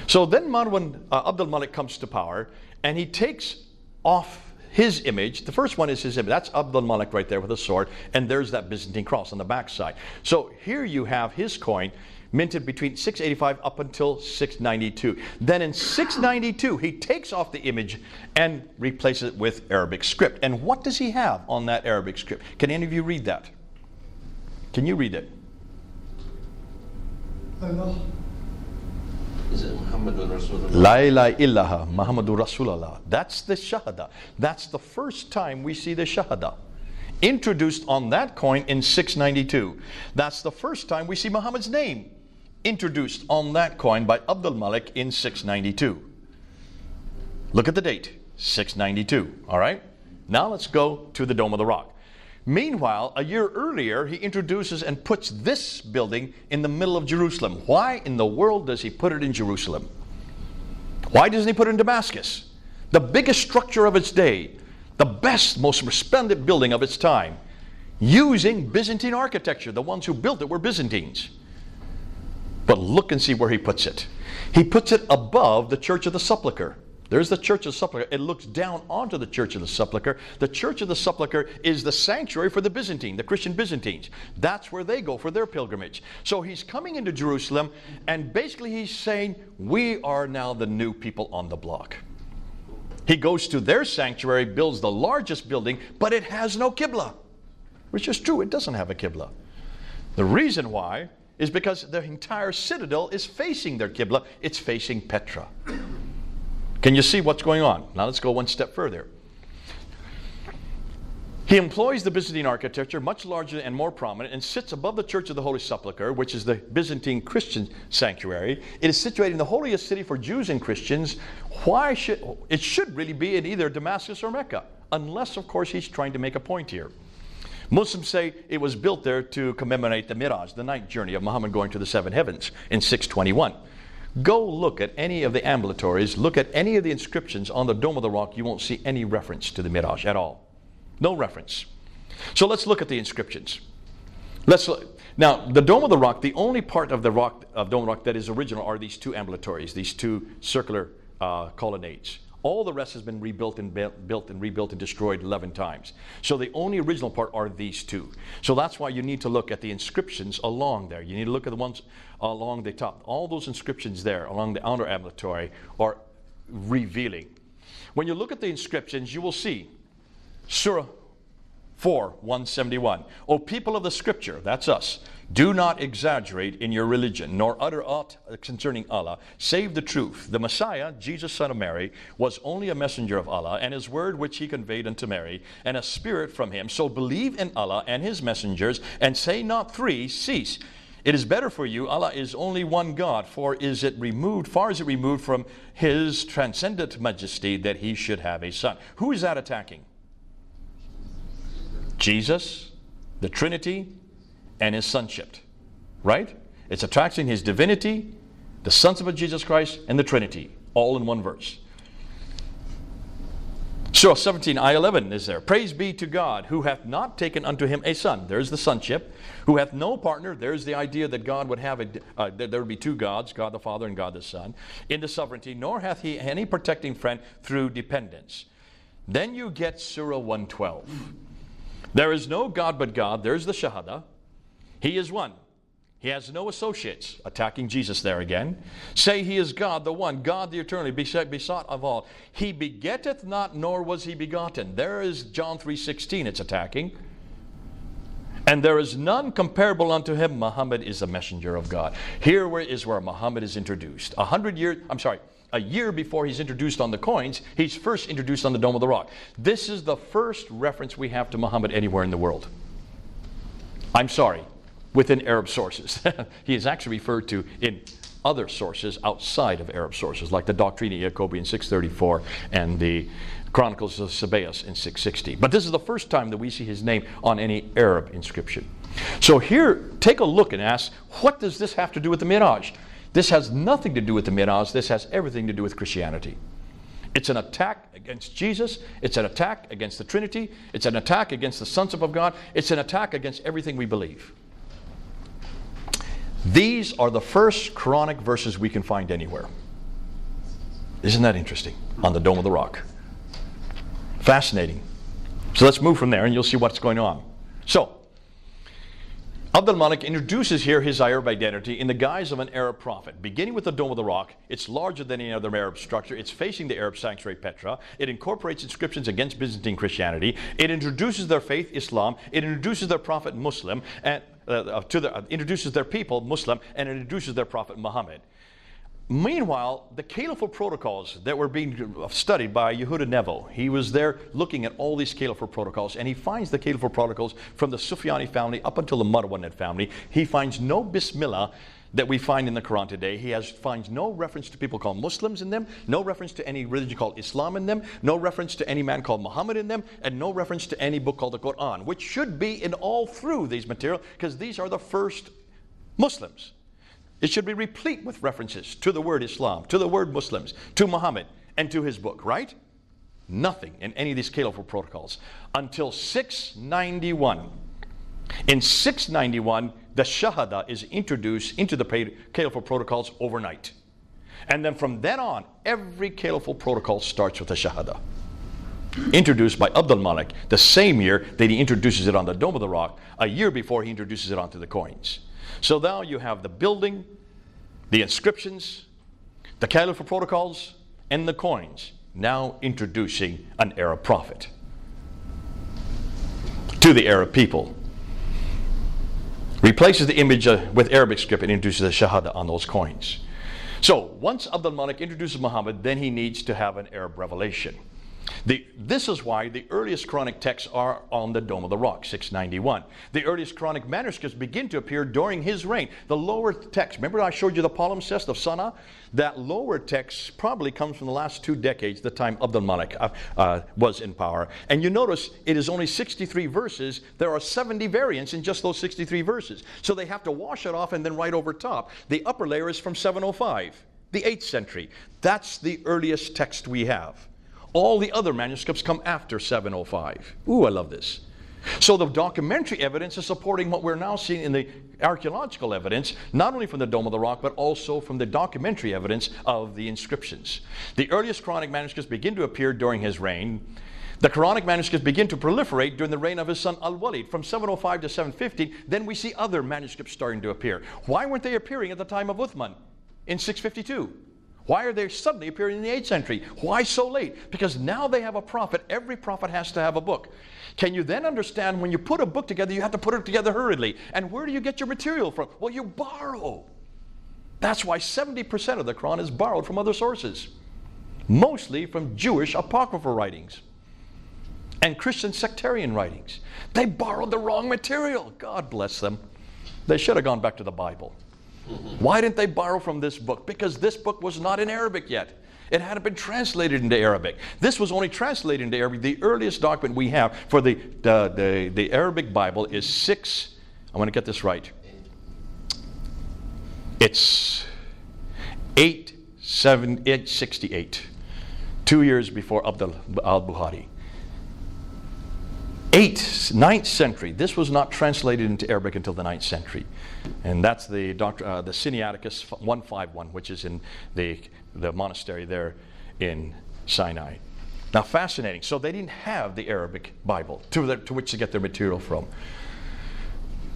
So then Abd al-Malik comes to power, and he takes off his image. The first one is his image. That's Abd al-Malik right there with a sword, and there's that Byzantine cross on the back side. So here you have his coin, minted between 685 up until 692. Then in 692, he takes off the image and replaces it with Arabic script. And what does he have on that Arabic script? Can any of you read that? Can you read it? Allah. Is it Muhammadur Rasulullah? La ilaha illallah Muhammadur Rasulullah. That's the Shahada. That's the first time we see the Shahada introduced on that coin in 692. That's the first time we see Muhammad's name introduced on that coin by Abd al-Malik in 692. Look at the date, 692. All right? Now let's go to the Dome of the Rock. Meanwhile, a year earlier, he introduces and puts this building in the middle of Jerusalem. Why in the world does he put it in Jerusalem? Why doesn't he put it in Damascus? The biggest structure of its day, the best, most resplendent building of its time, using Byzantine architecture. The ones who built it were Byzantines. But look and see where he puts it. He puts it above the Church of the Sepulchre. There's the Church of the Sepulchre. It looks down onto the Church of the Sepulchre. The Church of the Sepulchre is the sanctuary for the Byzantine, the Christian Byzantines. That's where they go for their pilgrimage. So he's coming into Jerusalem, and basically he's saying, we are now the new people on the block. He goes to their sanctuary, builds the largest building, but it has no Qibla. Which is true, it doesn't have a Qibla. The reason why is because the entire citadel is facing their Qibla. It's facing Petra. Can you see what's going on? Now let's go one step further. He employs the Byzantine architecture, much larger and more prominent, and sits above the Church of the Holy Sepulchre, which is the Byzantine Christian sanctuary. It is situated in the holiest city for Jews and Christians. It should really be in either Damascus or Mecca, unless, of course, he's trying to make a point here. Muslims say it was built there to commemorate the Miraj, the night journey of Muhammad going to the 7 heavens in 621. Go look at any of the ambulatories, look at any of the inscriptions on the Dome of the Rock. You won't see any reference to the Miraj at all. No reference. So let's look at the inscriptions. Now, the Dome of the Rock, the only part of the rock, of Dome of the Rock that is original are these 2 ambulatories, these 2 circular colonnades. All the rest has been rebuilt and built and rebuilt and destroyed 11 times. So the only original part are these two. So that's why you need to look at the inscriptions along there. You need to look at the ones along the top. All those inscriptions there along the outer ambulatory are revealing. When you look at the inscriptions, you will see Surah 4:171. O people of the Scripture, that's us, do not exaggerate in your religion, nor utter aught concerning Allah, save the truth. The Messiah, Jesus son of Mary, was only a messenger of Allah, and his word which he conveyed unto Mary, and a spirit from him. So believe in Allah and his messengers, and say not three, cease. It is better for you, Allah is only one God, far is it removed from his transcendent majesty that he should have a son. Who is that attacking? Jesus, the Trinity, and his sonship, right? It's attacking his divinity, the sonship of Jesus Christ, and the Trinity, all in one verse. Surah 17, ayah 11 is there. Praise be to God, who hath not taken unto him a son. There's the sonship. Who hath no partner. There's the idea that God would have there would be two gods, God the Father and God the Son, in the sovereignty. Nor hath he any protecting friend through dependence. Then you get Surah 112. There is no God but God. There's the Shahada. He is one. He has no associates. Attacking Jesus there again. Say he is God, the one, God the eternally, besought of all. He begetteth not, nor was he begotten. There is John 3:16 it's attacking. And there is none comparable unto him. Muhammad is the messenger of God. Here is where Muhammad is introduced. A year before he's introduced on the coins, he's first introduced on the Dome of the Rock. This is the first reference we have to Muhammad anywhere in the world. I'm sorry, within Arab sources. He is actually referred to in other sources outside of Arab sources, like the Doctrina Jacobi in 634 and the Chronicles of Sabaeus in 660. But this is the first time that we see his name on any Arab inscription. So here, take a look and ask, what does this have to do with the Miraj? This has nothing to do with the Miraj. This has everything to do with Christianity. It's an attack against Jesus. It's an attack against the Trinity. It's an attack against the sonship of God. It's an attack against everything we believe. These are the first Quranic verses we can find anywhere. Isn't that interesting? On the Dome of the Rock. Fascinating. So let's move from there and you'll see what's going on. So, Abdul Malik introduces here his Arab identity in the guise of an Arab prophet. Beginning with the Dome of the Rock, it's larger than any other Arab structure. It's facing the Arab sanctuary Petra. It incorporates inscriptions against Byzantine Christianity. It introduces their faith, Islam. It introduces their prophet, Muslim, and introduces their people, Muslim, and it introduces their prophet, Muhammad. Meanwhile, the caliphal protocols that were being studied by Yehuda Nevo, he was there looking at all these caliphal protocols, and he finds the caliphal protocols from the Sufyani family up until the Marwanid family. He finds no Bismillah that we find in the Quran today. He finds no reference to people called Muslims in them, no reference to any religion called Islam in them, no reference to any man called Muhammad in them, and no reference to any book called the Quran, which should be in all through these material, because these are the first Muslims. It should be replete with references to the word Islam, to the word Muslims, to Muhammad, and to his book, right? Nothing in any of these caliphal protocols until 691. In 691, the Shahada is introduced into the caliphal protocols overnight. And then from then on, every caliphal protocol starts with the Shahada. Introduced by Abdul Malik the same year that he introduces it on the Dome of the Rock, a year before he introduces it onto the coins. So now you have the building, the inscriptions, the caliphal protocols, and the coins, now introducing an Arab prophet to the Arab people. Replaces the image with Arabic script and introduces the Shahada on those coins. So once Abdul Malik introduces Muhammad, then he needs to have an Arab revelation. This is why the earliest Quranic texts are on the Dome of the Rock, 691. The earliest Quranic manuscripts begin to appear during his reign. The lower text, remember I showed you the palimpsest of Sana? That lower text probably comes from the last 2 decades, the time Abdul Malik was in power. And you notice it is only 63 verses. There are 70 variants in just those 63 verses. So they have to wash it off and then write over top. The upper layer is from 705, the 8th century. That's the earliest text we have. All the other manuscripts come after 705. Ooh, I love this. So the documentary evidence is supporting what we're now seeing in the archaeological evidence, not only from the Dome of the Rock, but also from the documentary evidence of the inscriptions. The earliest Quranic manuscripts begin to appear during his reign. The Quranic manuscripts begin to proliferate during the reign of his son Al-Walid from 705 to 715. Then we see other manuscripts starting to appear. Why weren't they appearing at the time of Uthman in 652? Why are they suddenly appearing in the 8th century? Why so late? Because now they have a prophet. Every prophet has to have a book. Can you then understand when you put a book together, you have to put it together hurriedly? And where do you get your material from? Well, you borrow. That's why 70% of the Quran is borrowed from other sources, mostly from Jewish apocryphal writings and Christian sectarian writings. They borrowed the wrong material. God bless them. They should have gone back to the Bible. Why didn't they borrow from this book? Because this book was not in Arabic yet. It hadn't been translated into Arabic. This was only translated into Arabic. The earliest document we have for the Arabic Bible is I want to get this right. It's 868, 2 years before Abd al-Bukhari. 9th century. This was not translated into Arabic until the 9th century. And that's the Sinaiticus 151, which is in the monastery there in Sinai. Now, fascinating. So they didn't have the Arabic Bible to which to get their material from.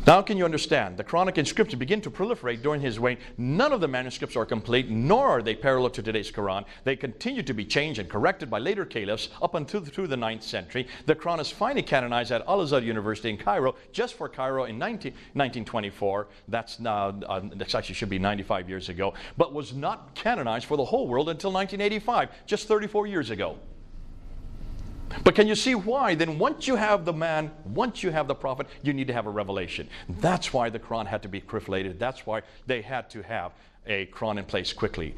Now can you understand? The Quranic inscriptions begin to proliferate during his reign. None of the manuscripts are complete, nor are they parallel to today's Quran. They continue to be changed and corrected by later caliphs up until through the 9th century. The Quran is finally canonized at Al-Azhar University in Cairo, just for Cairo in 1924. That's actually should be 95 years ago, but was not canonized for the whole world until 1985, just 34 years ago. But can you see why? Then once you have the man, once you have the prophet, you need to have a revelation. That's why the Quran had to be proliferated. That's why they had to have a Quran in place quickly.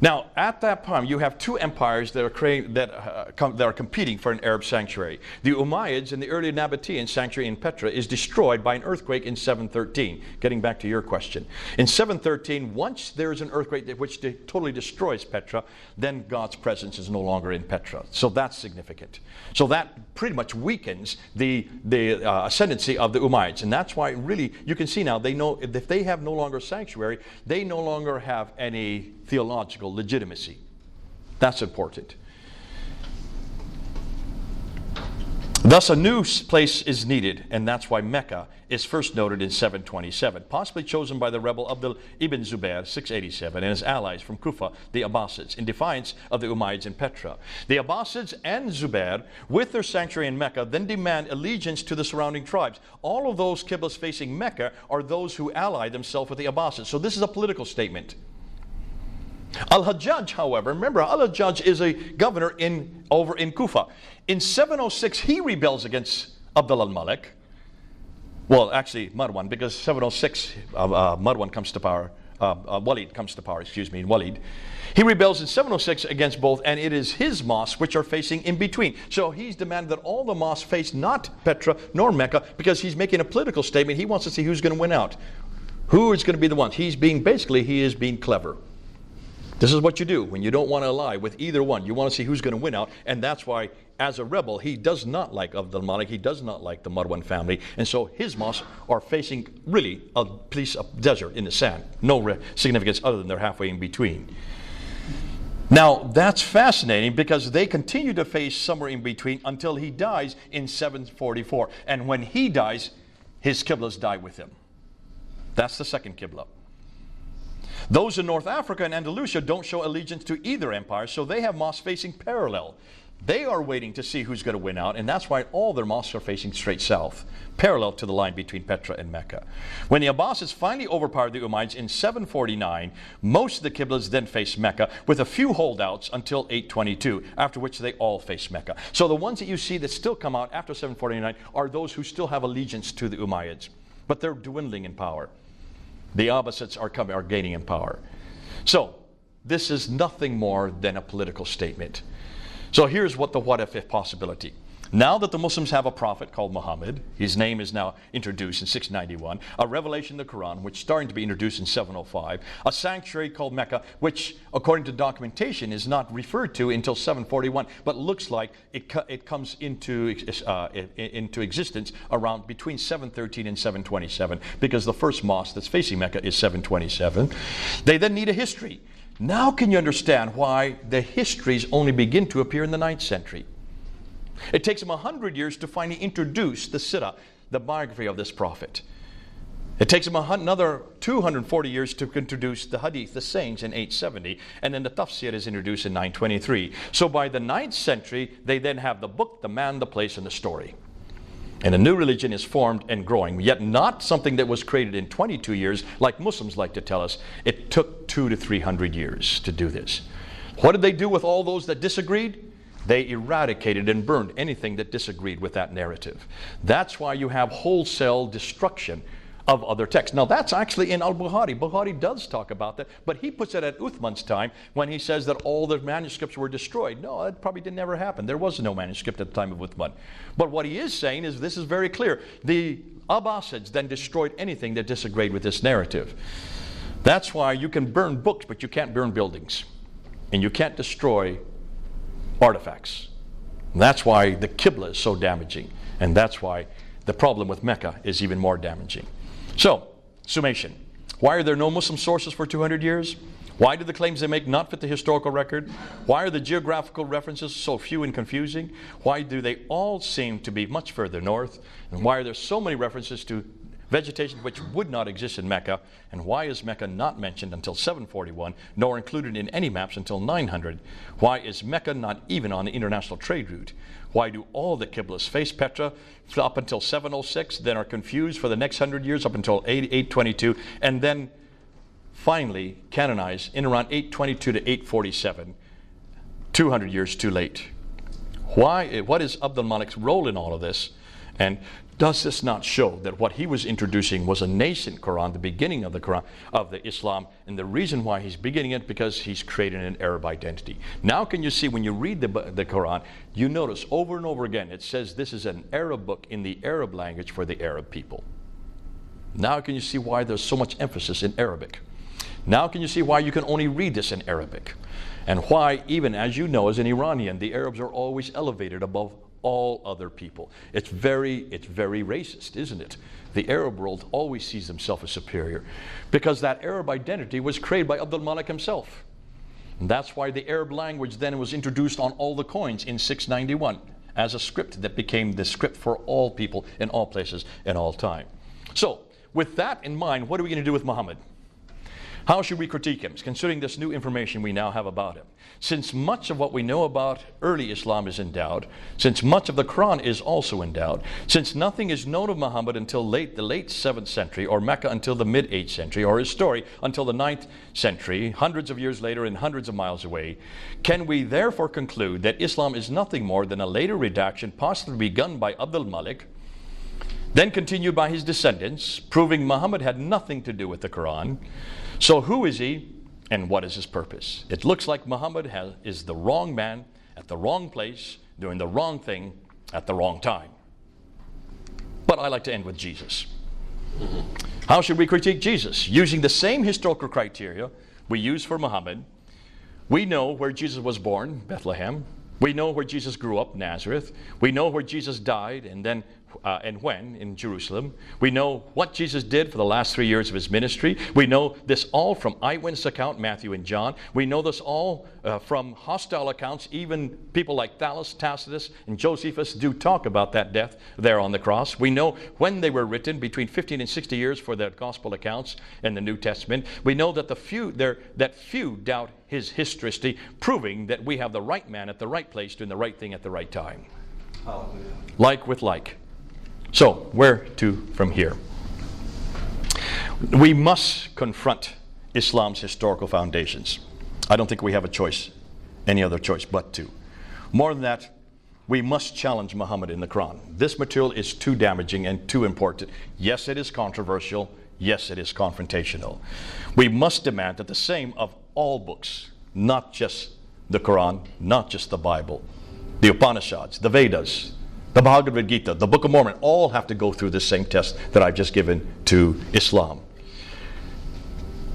Now, at that time, you have two empires that are competing for an Arab sanctuary. The Umayyads and the early Nabatean sanctuary in Petra is destroyed by an earthquake in 713. Getting back to your question. In 713, once there is an earthquake which totally destroys Petra, then God's presence is no longer in Petra. So that's significant. So that pretty much weakens the ascendancy of the Umayyads. And that's why really, you can see now, they know if they have no longer sanctuary, they no longer have any theological legitimacy. That's important. Thus, a new place is needed, and that's why Mecca is first noted in 727, possibly chosen by the rebel Abdul ibn Zubair, 687, and his allies from Kufa, the Abbasids, in defiance of the Umayyads in Petra. The Abbasids and Zubair, with their sanctuary in Mecca, then demand allegiance to the surrounding tribes. All of those qiblas facing Mecca are those who ally themselves with the Abbasids. So this is a political statement. Al-Hajjaj, however, remember, Al-Hajjaj is a governor over in Kufa. In 706, he rebels against Abdul al-Malik. Well, actually, Marwan, because 706, Marwan comes to power. Walid comes to power, Walid. He rebels in 706 against both, and it is his mosques which are facing in between. So he's demanded that all the mosques face not Petra nor Mecca, because he's making a political statement. He wants to see who's going to win out. Who is going to be the one? He is being clever. This is what you do when you don't want to ally with either one. You want to see who's going to win out, and that's why, as a rebel, he does not like Abdul Malik. He does not like the Marwan family, and so his mosques are facing really a piece of desert in the sand. No significance other than they're halfway in between. Now, that's fascinating because they continue to face somewhere in between until he dies in 744. And when he dies, his qiblas die with him. That's the second qibla. Those in North Africa and Andalusia don't show allegiance to either empire, so they have mosques facing parallel. They are waiting to see who's going to win out, and that's why all their mosques are facing straight south, parallel to the line between Petra and Mecca. When the Abbasids finally overpowered the Umayyads in 749, most of the qiblas then faced Mecca, with a few holdouts until 822, after which they all face Mecca. So the ones that you see that still come out after 749 are those who still have allegiance to the Umayyads, but they're dwindling in power. The Abbasids are gaining in power. So this is nothing more than a political statement. So here's what if possibility. Now that the Muslims have a prophet called Muhammad, his name is now introduced in 691, a revelation of the Quran, which is starting to be introduced in 705, a sanctuary called Mecca, which according to documentation is not referred to until 741, but looks like it comes into existence around between 713 and 727, because the first mosque that's facing Mecca is 727. They then need a history. Now can you understand why the histories only begin to appear in the 9th century? It takes them 100 years to finally introduce the Sirah, the biography of this prophet. It takes them another 240 years to introduce the Hadith, the sayings, in 870, and then the Tafsir is introduced in 923. So by the 9th century, they then have the book, the man, the place, and the story. And a new religion is formed and growing, yet not something that was created in 22 years, like Muslims like to tell us. It took 200 to 300 years to do this. What did they do with all those that disagreed? They eradicated and burned anything that disagreed with that narrative. That's why you have wholesale destruction of other texts. Now that's actually in Al-Bukhari. Bukhari does talk about that, but he puts it at Uthman's time when he says that all the manuscripts were destroyed. No, that probably didn't ever happen. There was no manuscript at the time of Uthman. But what he is saying is this is very clear. The Abbasids then destroyed anything that disagreed with this narrative. That's why you can burn books, but you can't burn buildings. And you can't destroy artifacts. That's why the Qibla is so damaging, and that's why the problem with Mecca is even more damaging. So, summation. Why are there no Muslim sources for 200 years? Why do the claims they make not fit the historical record? Why are the geographical references so few and confusing? Why do they all seem to be much further north? And why are there so many references to vegetation which would not exist in Mecca? And why is Mecca not mentioned until 741, nor included in any maps until 900? Why is Mecca not even on the international trade route? Why do all the Qiblas face Petra up until 706, then are confused for the next 100 years up until 822, and then finally canonized in around 822 to 847, 200 years too late? What is Abdul Malik's role in all of this? And does this not show that what he was introducing was a nascent Quran, the beginning of the Quran, of the Islam, and the reason why he's beginning it because he's creating an Arab identity. Now can you see when you read the Quran, you notice over and over again it says this is an Arab book in the Arab language for the Arab people. Now can you see why there's so much emphasis in Arabic? Now can you see why you can only read this in Arabic? And why, even as you know, as an Iranian, the Arabs are always elevated above all other people. It's very racist, isn't it? The Arab world always sees themselves as superior because that Arab identity was created by Abdul Malik himself. And that's why the Arab language then was introduced on all the coins in 691 as a script that became the script for all people in all places and all time. So, with that in mind, what are we going to do with Muhammad? How should we critique him, considering this new information we now have about him? Since much of what we know about early Islam is in doubt, since much of the Quran is also in doubt, since nothing is known of Muhammad until the late 7th century, or Mecca until the mid-8th century, or his story until the 9th century, hundreds of years later and hundreds of miles away, can we therefore conclude that Islam is nothing more than a later redaction possibly begun by Abdul Malik, then continued by his descendants, proving Muhammad had nothing to do with the Quran? So who is he and what is his purpose? It looks like Muhammad is the wrong man at the wrong place, doing the wrong thing at the wrong time. But I like to end with Jesus. How should we critique Jesus? Using the same historical criteria we use for Muhammad. We know where Jesus was born, Bethlehem. We know where Jesus grew up, Nazareth. We know where Jesus died and when in Jerusalem. We know what Jesus did for the last 3 years of his ministry. We know this all from eyewitness account, Matthew and John. We know this all from hostile accounts. Even people like Tacitus and Josephus do talk about that death there on the cross. We know when they were written, between 15 and 60 years for the gospel accounts in the New Testament. We know that few doubt his historicity, proving that we have the right man at the right place doing the right thing at the right time. Hallelujah. Like with like. So, where to from here? We must confront Islam's historical foundations. I don't think we have a choice, any other choice but to. More than that, we must challenge Muhammad in the Quran. This material is too damaging and too important. Yes, it is controversial. Yes, it is confrontational. We must demand that the same of all books, not just the Quran, not just the Bible, the Upanishads, the Vedas, the Bhagavad Gita, the Book of Mormon, all have to go through this same test that I've just given to Islam.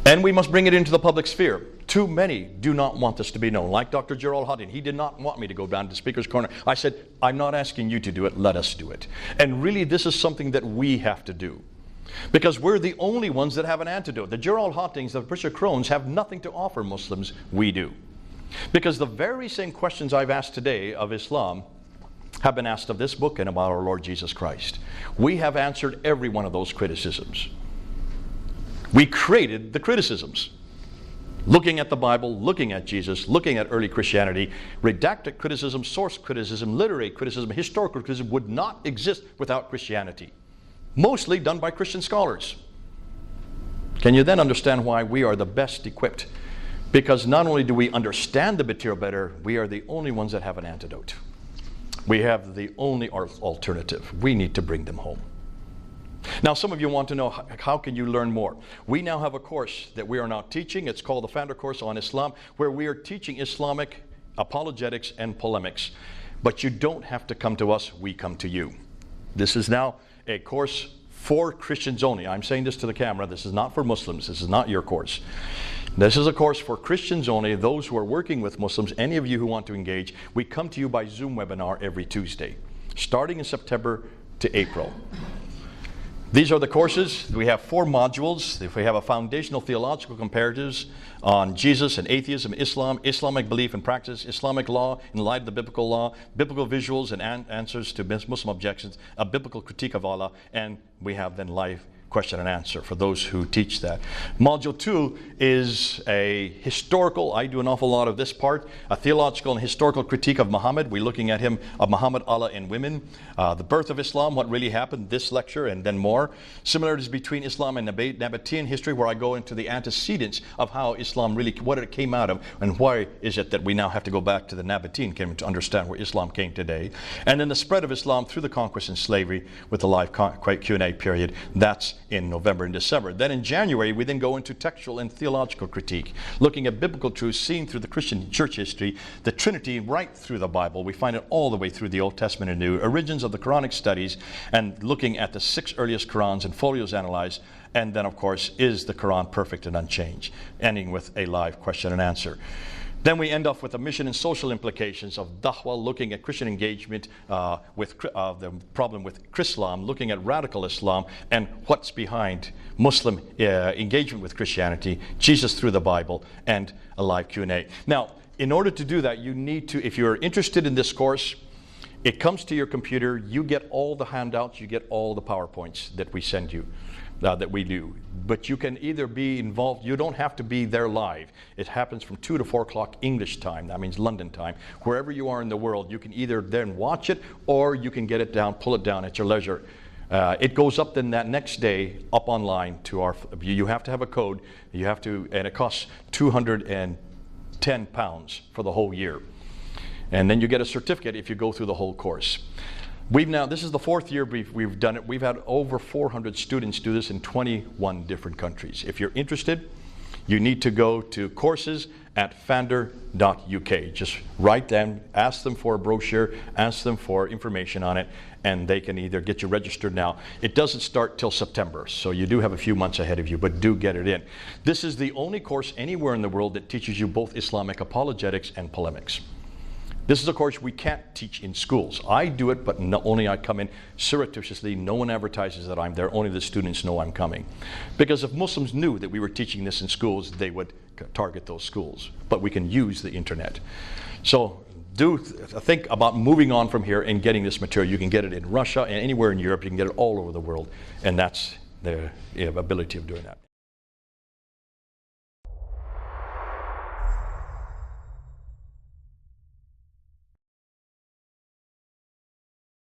And we must bring it into the public sphere. Too many do not want this to be known. Like Dr. Gerald Hutton, he did not want me to go down to Speaker's Corner. I said, I'm not asking you to do it, let us do it. And really, this is something that we have to do. Because we're the only ones that have an antidote. The Gerald Hottings, the Patricia Crones have nothing to offer Muslims. We do. Because the very same questions I've asked today of Islam have been asked of this book and about our Lord Jesus Christ. We have answered every one of those criticisms. We created the criticisms. Looking at the Bible, looking at Jesus, looking at early Christianity, redacted criticism, source criticism, literary criticism, historical criticism would not exist without Christianity. Mostly done by Christian scholars. Can you then understand why we are the best equipped? Because not only do we understand the material better, we are the only ones that have an antidote. We have the only alternative. We need to bring them home. Now, some of you want to know, how can you learn more? We now have a course that we are now teaching. It's called the Founder Course on Islam, where we are teaching Islamic apologetics and polemics. But you don't have to come to us, we come to you. This is now a course for Christians only. I'm saying this to the camera. This is not for Muslims. This is not your course. This is a course for Christians only, those who are working with Muslims, any of you who want to engage. We come to you by Zoom webinar every Tuesday, starting in September to April. These are the courses. We have 4 modules. We have a foundational theological comparatives on Jesus and atheism, Islam, Islamic belief and practice, Islamic law in light of the biblical law, biblical visuals and answers to Muslim objections, a biblical critique of Allah, and we have then live question and answer for those who teach that. Module 2 is a historical, I do an awful lot of this part, a theological and historical critique of Muhammad. We're looking at him, of Muhammad, Allah, and women. The birth of Islam, what really happened, this lecture, and then more. Similarities between Islam and Nabatean history, where I go into the antecedents of how Islam really, what it came out of, and why is it that we now have to go back to the Nabatean kingdom to understand where Islam came today. And then the spread of Islam through the conquest and slavery with the live Q&A period. That's in November and December. Then in January, we then go into textual and theological critique, looking at biblical truths seen through the Christian church history, the Trinity right through the Bible. We find it all the way through the Old Testament and New, origins of the Quranic studies, and looking at the 6 earliest Qurans and folios analyzed. And then, of course, is the Quran perfect and unchanged? Ending with a live question and answer. Then we end off with the mission and social implications of da'wah, looking at Christian engagement with the problem with Chrislam, looking at radical Islam and what's behind Muslim engagement with Christianity, Jesus through the Bible, and a live Q&A. Now, in order to do that, you need to, if you're interested in this course, it comes to your computer, you get all the handouts, you get all the PowerPoints that we send you. That we do. But you can either be involved, you don't have to be there live. It happens from 2 to 4 o'clock English time, that means London time. Wherever you are in the world, you can either then watch it or you can get it down, pull it down at your leisure. It goes up then that next day, up online to our, you have to have a code, you have to, and it costs £210 for the whole year. And then you get a certificate if you go through the whole course. We've now, this is the 4th year we've done it. We've had over 400 students do this in 21 different countries. If you're interested, you need to go to courses@fander.uk. Just write them, ask them for a brochure, ask them for information on it, and they can either get you registered now. It doesn't start till September, so you do have a few months ahead of you, but do get it in. This is the only course anywhere in the world that teaches you both Islamic apologetics and polemics. This is a course we can't teach in schools. I do it, but only I come in surreptitiously. No one advertises that I'm there. Only the students know I'm coming. Because if Muslims knew that we were teaching this in schools, they would target those schools. But we can use the internet. So do think about moving on from here and getting this material. You can get it in Russia and anywhere in Europe. You can get it all over the world. And that's the ability of doing that.